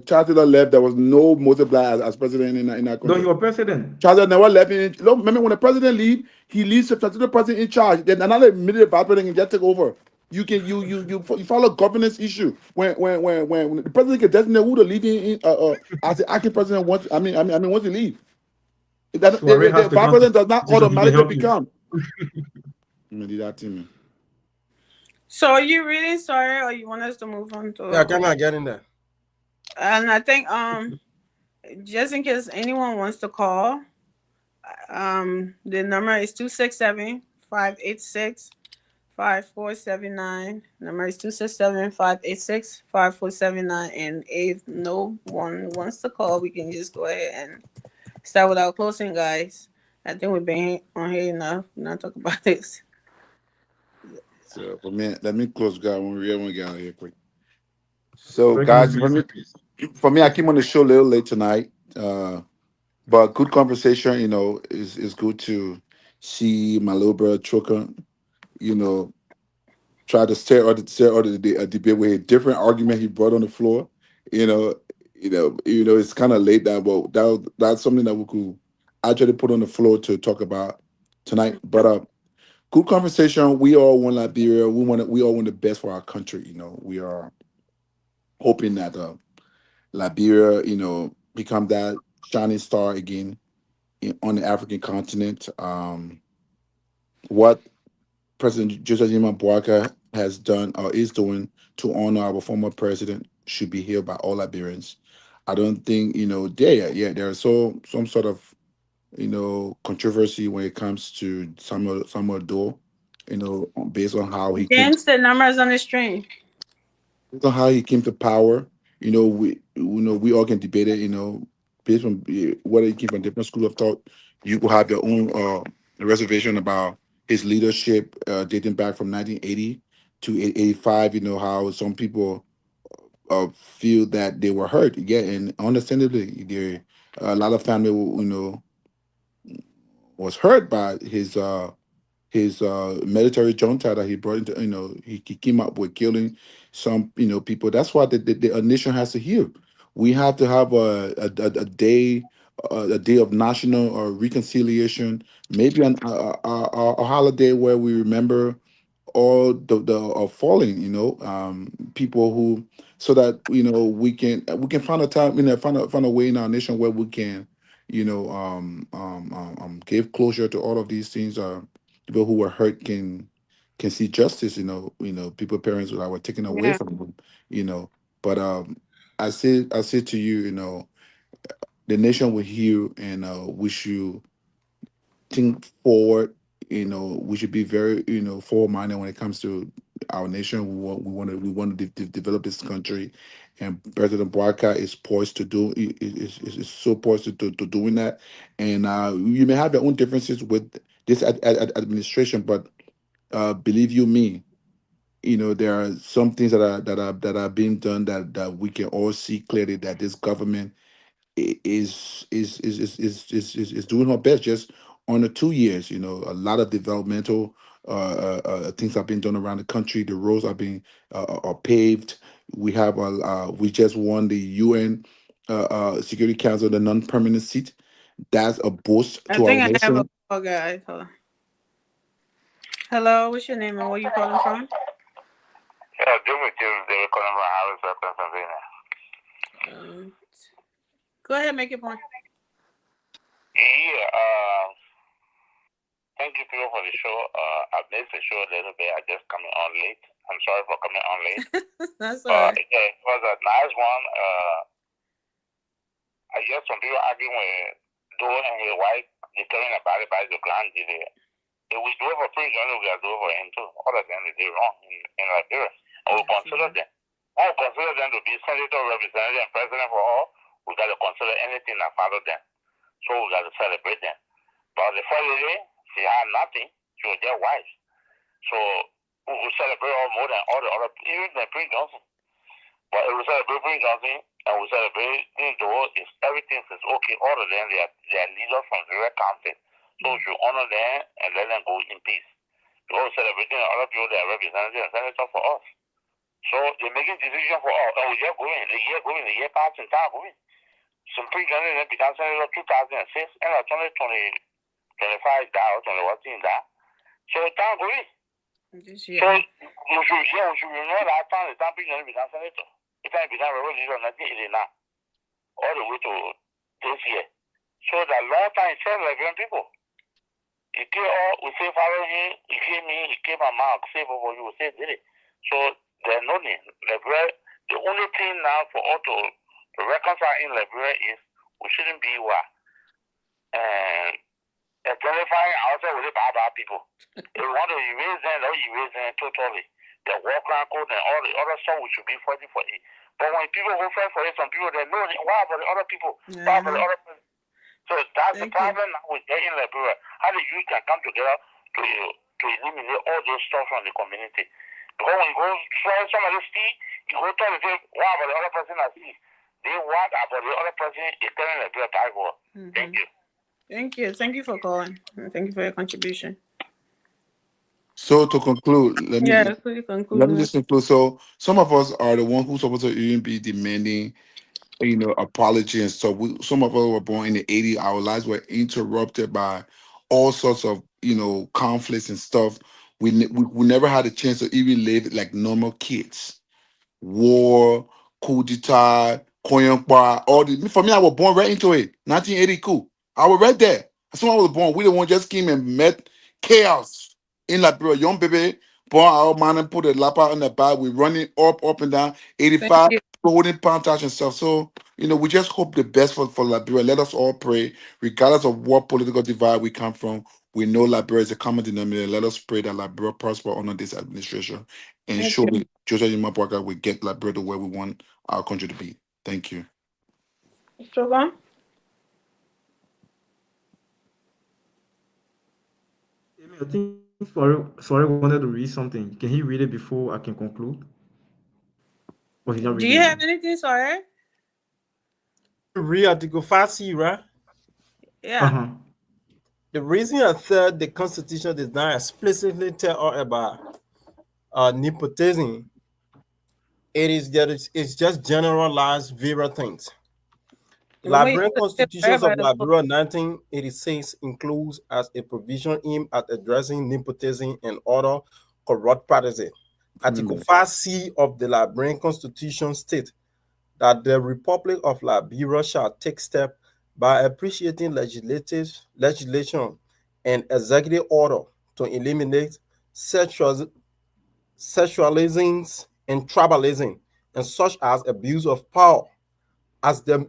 Charles Taylor left, there was no Moses Black as president in that country. No, he was president. Charles Taylor never left. Remember when the president leave, he leaves the president in charge. Then another immediate vice president can just take over. You follow governance issue when the president can designate who to leave in as the acting president once. I mean once he leave. The vice president does not automatically become. That thing, man. so are you reading, sorry, or you want us to move on to? Yeah, come on, get in there. And I think just in case anyone wants to call, the number is 267-586-5479. Number is 267-586-5479. And if no one wants to call, we can just go ahead and start with our closing, guys. I think we've been on here enough. Not talk about this. So let me close, guys. When we get out of here quick. So, guys, for me, I came on the show a little late tonight, but good conversation. You know, it's good to see my little brother Choka, you know, try to stare out the debate with a different argument he brought on the floor. It's kind of late now, but that's something that we could actually put on the floor to talk about tonight. But good conversation. We all want Liberia. We all want the best for our country. You know, we are hoping that Liberia, become that shining star again on the African continent. What President Joseph Nima Boakai has done or is doing to honor our former president should be hailed by all Liberians. I don't think there's some sort of controversy when it comes to Samuel Doe, based on how he came James, the numbers on the screen. how he came to power. We all can debate it. Based on whether he came from different school of thought, you will have your own reservation about his leadership dating back from 1980 to 85. How some people feel that they were hurt. Yeah, and understandably, there a lot of family, was hurt by his military junta that he brought into. He came up with killing some people. That's why the nation has to heal. We have to have a day of national reconciliation, maybe a holiday where we remember all the falling, people who, so that we can find a time, find a way in our nation where we can give closure to all of these things. People who were hurt can see justice. People, parents that were taken away Yeah. from them. But I say to you, the nation will heal, and we should think forward. We should be very forward minded when it comes to our nation. We want to develop this country, and President Boakai is poised to do is so poised to doing that. And you may have your own differences with this administration, but believe you me, there are some things that are being done that we can all see clearly that this government is doing her best. Just on the 2 years, a lot of developmental things have been done around the country. The roads are being are paved. We just won the UN Security Council, the non-permanent seat. That's a boost I to our think I have a nation. call, guys. Hold on. Hello, what's your name and where you calling from? Yeah, Jimmy James, they were calling from Harrisburg, Pennsylvania. Go ahead, make your point. Yeah, thank you people for the show. I missed the show a little bit. I just coming on late. I'm sorry for coming on late. That's all right. Yeah, it was a nice one. I guess some people arguing with Doe and his wife, declaring about it by the grand jury. If we do it for Prince Johnny, we are doing it for him too. All of them they did wrong in Liberia. And we consider them. I consider them to be senator, representative, and president for all. We got to consider anything that follow them. So we got to celebrate them. But the first lady, she had nothing. She was their wife. So we will celebrate all more than all the other, even the Prince Johnson. But if we celebrate Prince Johnson and we celebrate Doe, if everything is okay, all of them, they are leaders from various countries. So we should honor them and let them go in peace. Because celebrating other people that are representatives and senators for us. So they're making decisions for us. And we just going, the year passing, time going. Some Prince Johnson became senator 2006 and 2025 that or 2014 that. So time going. Yeah. So we should remember that time the time Prince Johnson became senator. The time he became a leader in 1989. All the way to this year. So that long time said Liberian people. He came all, we say follow him, he came in, he came a man, save over you, we say did it. So there's no need. Liberia, the only thing now for us to reconcile in Liberia is we shouldn't be what? Identifying ourselves with the bad people. If we want to erase them, don't erase them totally. The war crime code and all the other stuff we should be fighting for it. But when people go fight for it, some people they know why about the other people? Why about the other people? So that's the problem now with in Liberia. How the youth can come together to eliminate all those stuff from the community. Because when you go try somebody see, you go tell them, what about the other person I see? They want about the other person is telling Liberia to go. Thank you. Thank you. Thank you for calling. Thank you for your contribution. So to conclude, let me please conclude. let me just conclude. So some of us are the ones who's supposed to even be demanding apology and stuff. Some of us were born in the 80s. Our lives were interrupted by all sorts of, conflicts and stuff. We never had a chance to even live like normal kids. War, coup d'etat, Koyampa, all the for me, I was born right into it. 1980 cool. I was right there. That's when I was born. We the one just came and met chaos in Liberia. Young baby, born our man and put a lapa on the back. We running up and down. Thank 85 you. holding Pantash and stuff. So, we just hope the best for Liberia. Let us all pray, regardless of what political divide we come from. We know Liberia is a common denominator. Let us pray that Liberia prosper under this administration and Thank you. surely Joseph Imabwaka will get Liberia to where we want our country to be. Thank you. Shogun? I think sorry wanted to read something. Can he read it before I can conclude? Or he's not Do reading you it have now? anything, sorry? Read Article 5C, right? Yeah. Uh-huh. The reason I said the Constitution does not explicitly tell us about nepotism, it's just generalized various things. The way Liberian you Constitutions of everybody- Liberia 1986 includes as a provision aimed at addressing nepotism and other corrupt practices. Article 5C of the Liberian Constitution states that the Republic of Liberia shall take steps by appreciating legislation and executive order to eliminate sexualism and tribalism, and such as abuse of power, as the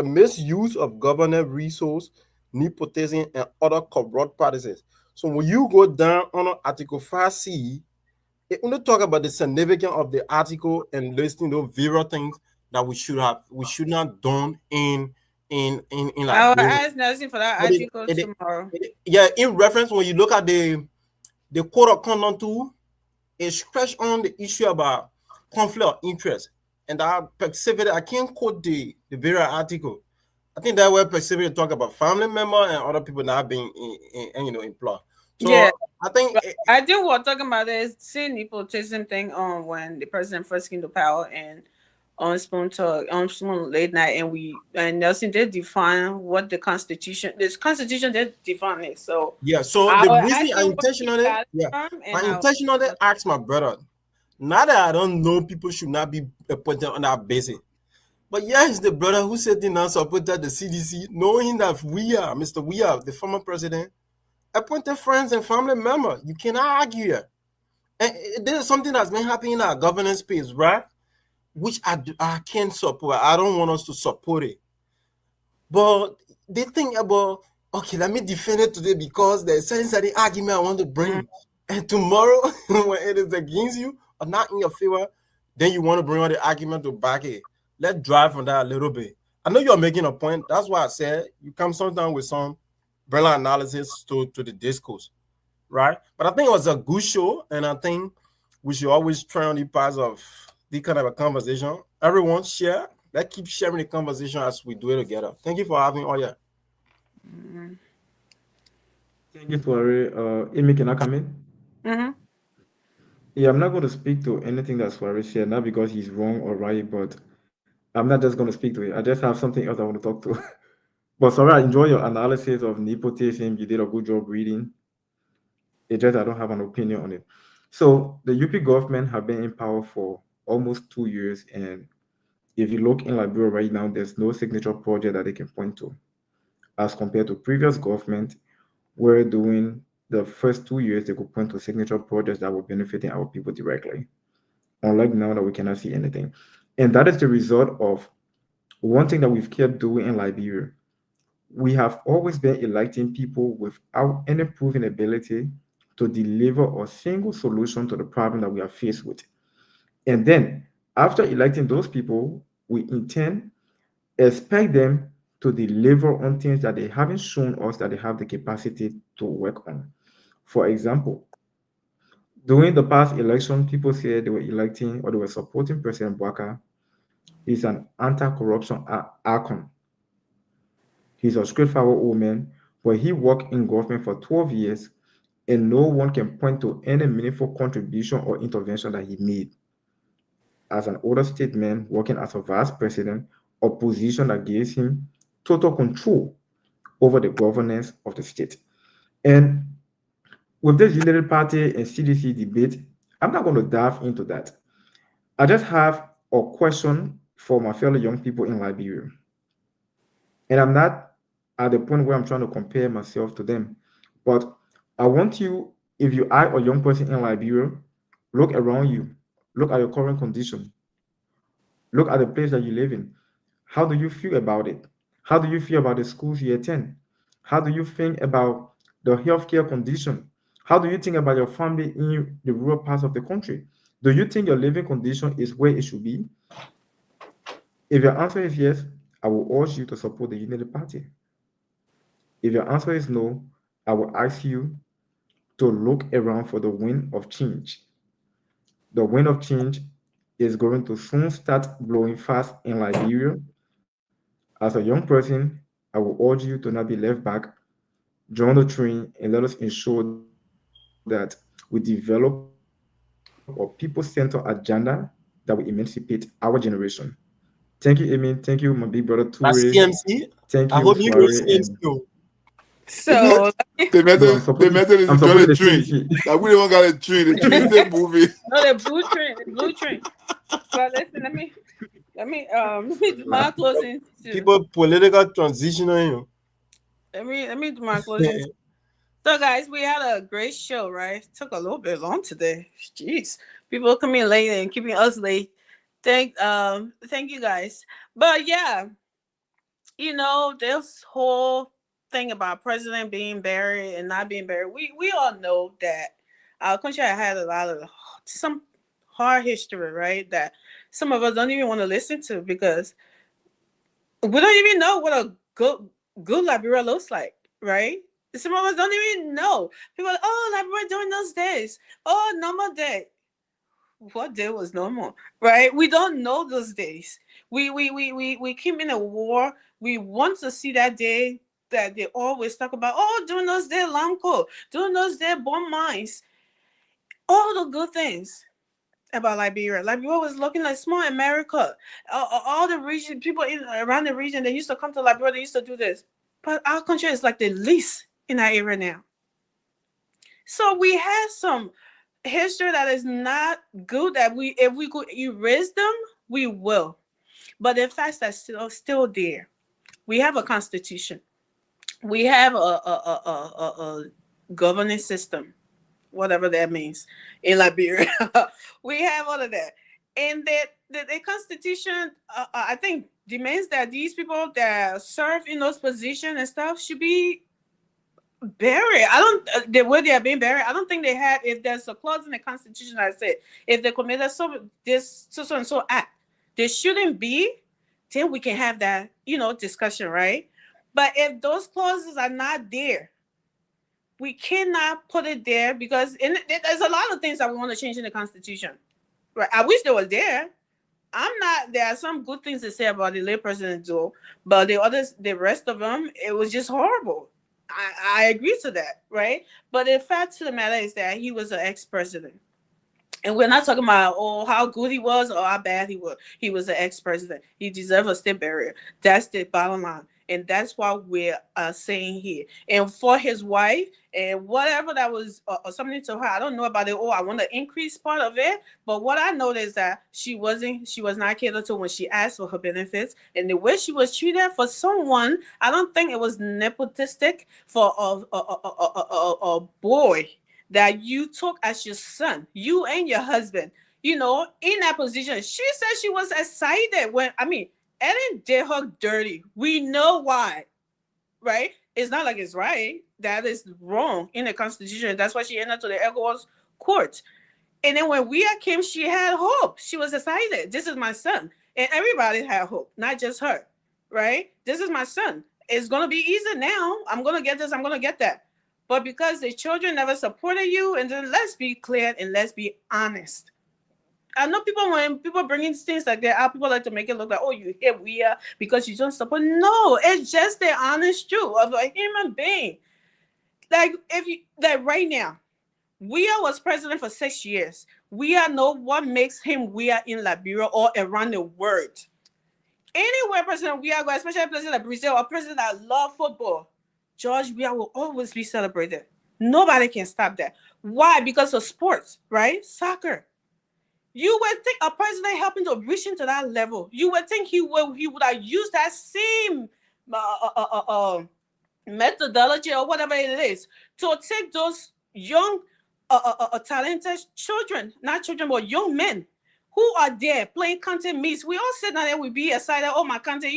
misuse of government resource, nepotism, and other corrupt practices. So when you go down on Article 5C, it only talk about the significance of the article and listing those various things that we should not done in I will Liberia. ask Nelson for that But article tomorrow. yeah, in reference, when you look at the code of conduct too, it scratch on the issue about conflict of interest, and that specifically, I can't quote the various article. I think that where specifically talk about family member and other people not being employed. So Yeah. I think I think we're talking about this seeing nepotism thing on when the president first came to power and on Spoon Talk, on Spoon Late Night, and Nelson did define what this constitution did define it. So yeah. So I the will reason ask I him what he intentionally got yeah from, and I I'll intentionally asked my brother. Not that I don't know people should not be appointed on that basis. But yeah, he's the brother who said he now supported the CDC, knowing that Mr. Weah, the former president, appointed friends and family members. You cannot argue here. And there's something that's been happening in our governance space, right? Which I can't support. I don't want us to support it. But they think about, okay, let me defend it today because there's certain argument I want to bring. And tomorrow, when it is against you or not in your favor, then you want to bring all the argument to back it. Let's drive on that a little bit. I know you're making a point. That's why I said you come sometimes with some brilliant analysis to the discourse, right? But I think it was a good show, and I think we should always try on the parts of this kind of a conversation. Everyone share. Let's keep sharing the conversation as we do it together. Thank you for having all your. Thank you for Amy, can I come in? Mm-hmm. Yeah, I'm not going to speak to anything that Suarez shared, not because he's wrong or right, but I'm not just going to speak to it. I just have something else I want to talk to. But sorry, I enjoy your analysis of nepotism. You did a good job reading. It just I don't have an opinion on it. So the UP government have been in power for almost 2 years, and if you look in Liberia right now, there's no signature project that they can point to, as compared to previous government, where during the first 2 years they could point to signature projects that were benefiting our people directly. Unlike now that we cannot see anything, and that is the result of one thing that we've kept doing in Liberia. We have always been electing people without any proven ability to deliver a single solution to the problem that we are faced with. And then, after electing those people, we in turn expect them to deliver on things that they haven't shown us that they have the capacity to work on. For example, during the past election, people said they were electing or they were supporting President Bwaka. He's an anti-corruption icon. He's a straightforward old man, but he worked in government for 12 years, and no one can point to any meaningful contribution or intervention that he made. As an older statesman working as a vice president, a position that gives him total control over the governance of the state. And with this Unity Party and CDC debate, I'm not going to dive into that. I just have a question for my fellow young people in Liberia. And I'm not at the point where I'm trying to compare myself to them. But I want you, if you are a young person in Liberia, look around you, look at your current condition, look at the place that you live in. How do you feel about it? How do you feel about the schools you attend? How do you think about the healthcare condition? How do you think about your family in the rural parts of the country? Do you think your living condition is where it should be? If your answer is yes, I will urge you to support the Unity Party. If your answer is no, I will ask you to look around for the wind of change. The wind of change is going to soon start blowing fast in Liberia. As a young person, I will urge you to not be left back. Join the train and let us ensure that we develop a people-centered agenda that will emancipate our generation. Thank you, Emin. Thank you, my big brother Ture. That's CMC. Thank I you, hope you go Soiree. CMC. And So The no, I'm message, the supporting. message is I'm to join supporting the the train. CMC. Like we don't got a train. The train is moving. no, the blue train, the blue train. But listen, let me do my closing too. People political transitional. Let me do my closing. So guys, we had a great show, right? Took a little bit long today. Jeez. People coming late and keeping us late. Thank you guys. But yeah, this whole thing about president being buried and not being buried, we all know that our country had a lot of some hard history, right? That some of us don't even want to listen to because we don't even know what a good Liberia looks like, right? Some of us don't even know. People are like, oh, Liberia during those days. Oh, normal day. What day was normal, right? We don't know those days. We came in a war. We want to see that day that they always talk about. Oh, during those days, Lamco. During those days, bomb mines. All the good things about Liberia. Liberia was looking like small America. All the region people around the region, they used to come to Liberia. They used to do this, but our country is like the least in that area now. So we have some history that is not good. That if we could erase them, we will. But the facts are still there. We have a constitution. We have a governing system, whatever that means in Liberia. We have all of that. And the Constitution, I think, demands that these people that serve in those positions and stuff should be buried. I don't, the way they are being buried, I don't think they have, if there's a clause in the Constitution that said, if they committed this so and so act, there shouldn't be, then we can have that, discussion, right? But if those clauses are not there, we cannot put it there because there's a lot of things that we want to change in the Constitution. Right? I wish they was there. There are some good things to say about the late President Joe, but the rest of them, it was just horrible. I agree to that, right? But the fact of the matter is that he was an ex-president. And we're not talking about, how good he was or how bad he was. He was an ex-president. He deserves a state burial. That's the bottom line. And that's what we're saying here. And for his wife, and whatever that was something to her, I don't know about it. I want to increase part of it. But what I know is that she was not catered to when she asked for her benefits. And the way she was treated for someone, I don't think it was nepotistic for a boy that you took as your son, you and your husband, in that position. She said she was excited Ellen did her dirty. We know why, right? It's not like it's right. That is wrong in the Constitution. That's why she ended up to the ECOWAS court. And then when we came, she had hope. She was excited. This is my son. And everybody had hope, not just her, right? This is my son. It's going to be easy now. I'm going to get this. I'm going to get that. But because the children never supported you, and then let's be clear and let's be honest. I know when people bring in things like that, people like to make it look like, you hate we are because you don't support. No, it's just the honest truth of a human being. Like right now, Weah was president for 6 years. Weah know what makes him Weah in Liberia or around the world. Anywhere President Weah go, especially president of Brazil or president that love football, George Weah will always be celebrated. Nobody can stop that. Why? Because of sports, right? Soccer. You would think a president helping to reach into that level, you would think he would have used that same methodology or whatever it is to take those young talented children, not children, but young men who are there playing content meets. We all sit down there, we be excited. Oh, my content,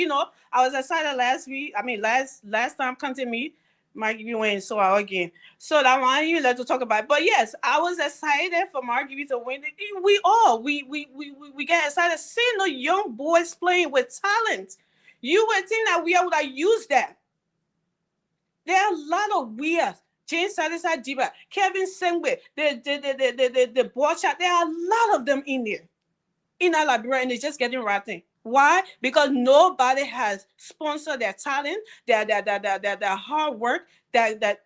I was excited last time content meet. Mark Gibby win, so I again. So that one you let to talk about it. But yes, I was excited for Mark Gibby to win. We get excited seeing the young boys playing with talent. You would think that we would have used that. There are a lot of weird. James Sadisa Diba, Kevin Sengwe, the ball shot. There are a lot of them in there, in our Liberia, and it's just getting rotten. Why? Because nobody has sponsored their talent, their hard work, that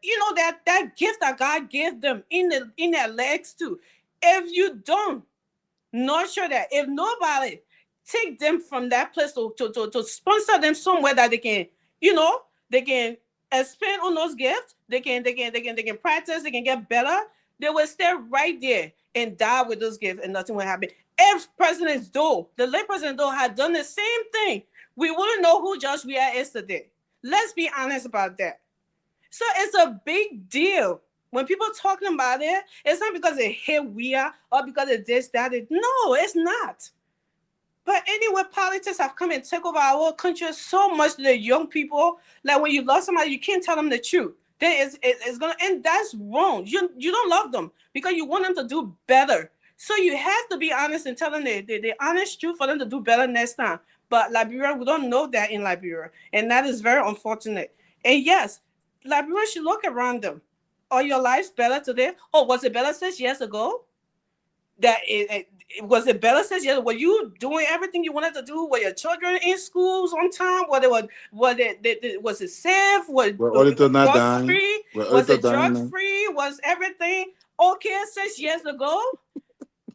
gift that God gave them in their legs too. If you don't nurture that, if nobody take them from that place to sponsor them somewhere that they can, they can expand on those gifts, they can practice, they can get better, they will stay right there and die with those gifts and nothing will happen. If the late President Doe had done the same thing, we wouldn't know who Josh Weah is today. Let's be honest about that. So it's a big deal. When people talking about it, it's not because they hate Weah or because it's this, that. No, it's not. But anyway, politics have come and take over our country so much to the young people. Like when you love somebody, you can't tell them the truth. Then it's gonna, and that's wrong. You don't love them because you want them to do better. So you have to be honest and tell them the honest truth for them to do better next time. But Liberia, we don't know that in Liberia, and that is very unfortunate. And yes, Liberia should look around them. Are your lives better today? Oh, was it better 6 years ago? Was it better 6 years? Were you doing everything you wanted to do? Were your children in schools on time? Was it safe? Was it drug free? Was it drug free? Was everything okay 6 years ago?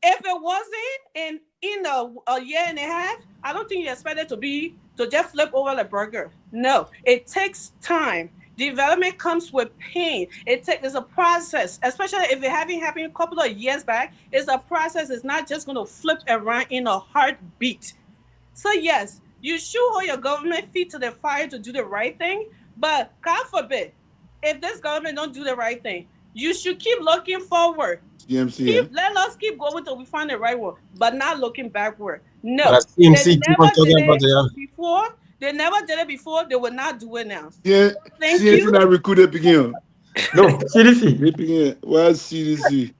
If it wasn't, in a year and a half, I don't think you expect it to just flip over the burger. No, it takes time. Development comes with pain. It's a process, especially if it having happened a couple of years back. It's a process. It's not just going to flip around in a heartbeat. So yes, you should hold your government feet to the fire to do the right thing. But God forbid, if this government don't do the right thing, you should keep looking forward. Let us keep going till we find the right one, but not looking backward. No, they never did it before. They will not do it now. Yeah, thank you. Not recruited begin. No, CDC. They begin. Why CDC?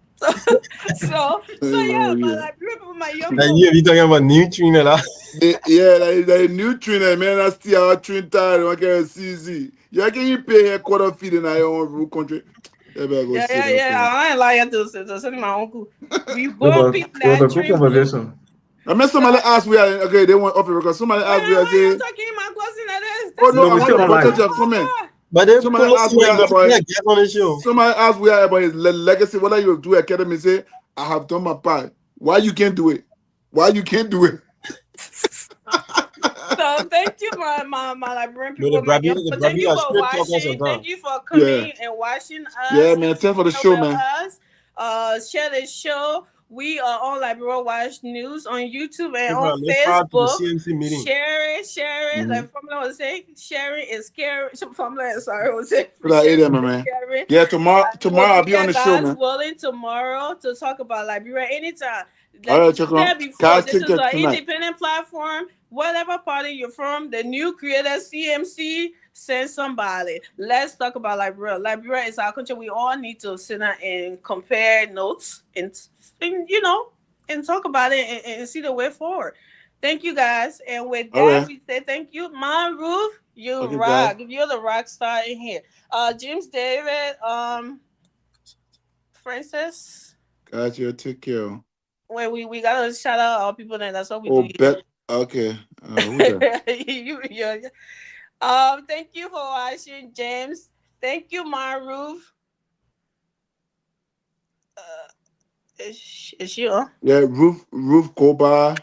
So yeah, my young. You talking about new trainer? Yeah, like new trainer, man. I still our train tired. I can't see. Yeah, can you pay a quarter fee in our own country? Yeah. I ain't lying to send my uncle. We born people that dream. Conversation. I mean, somebody asked we are okay. They want offer because somebody asked we are saying. Oh no, I want to protect your comment. But then somebody asked we are about. Somebody asked we are about his legacy. What are you do academy? Say I have done my part. Why you can't do it? Why you can't do it? So thank you, my Liberian people. Thank you for watching. Thank you for coming and watching us. Yeah, man. Thanks for the show, man. Share the show. We are on Liberia Watch News on YouTube and on Facebook. Share it. Mm-hmm. Like Formula was saying, sharing is scary. Formula, sorry, was it? Man. Yeah, tomorrow I'll be on the show, man. Willing tomorrow to talk about Liberia anytime. All right, check on. This is an independent platform. Whatever party you're from, the new creator CMC, send somebody. Let's talk about Liberia. Liberia is our country. We all need to sit down and compare notes and talk about it and see the way forward. Thank you guys. And with that, we say thank you. Mom Ruth, you rock. You're the rock star in here. James David, Francis. Gotcha, take care. Wait, we gotta shout out all people that that's what we do. Okay. Thank you for watching, James. Thank you, Maruf. Is she on? Yeah, Ruth Koba.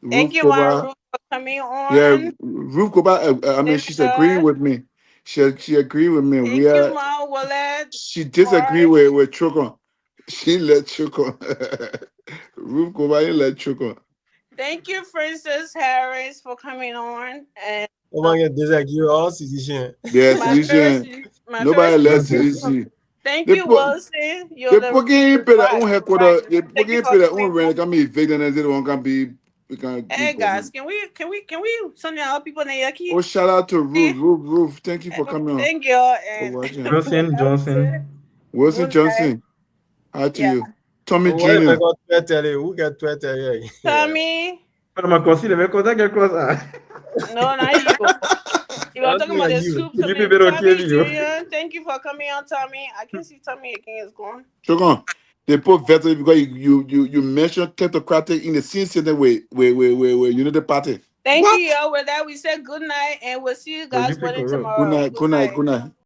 Thank you, Maruf, for coming on. Yeah, Ruth Koba. I mean, she's agreeing with me. She agreed with me. Thank you, Ma Wallet. She disagreed with Chokon. She let Chokon. Roof go by electrical. Thank you, Francis Harris, for coming on. And Oh my God, this is you all citizen. Yes, my first, my nobody first. less CDC. Thank They you, put Wilson. You're they the putting pay their right, own headquarters. right. They Thank putting you pay for their coming own rent. on. Can be evicted and they don't can be. We can. Hey guys, can we send our people in the Yaki? Oh, shout out to Roof. Thank you for coming on. Thank you. And watching. Wilson Johnson. Wilson Good Johnson. Hi to Yeah. you. Tommy What if I Jr. got Twitter? Who got Twitter here? Tommy. Madame Akosi, le mec contact quelque chose. No, not you. You are talking about the soup. You Tommy, people don't kill Tommy you. Jr. Thank you for coming on, Tommy. I can see Tommy again is gone. Shogun, they put veteran because you mentioned kleptocratic in the same sentence with Unity Party. Thank What? you, y'all. With that, we said good night, and we'll see you guys Politically wedding correct. tomorrow. Good night.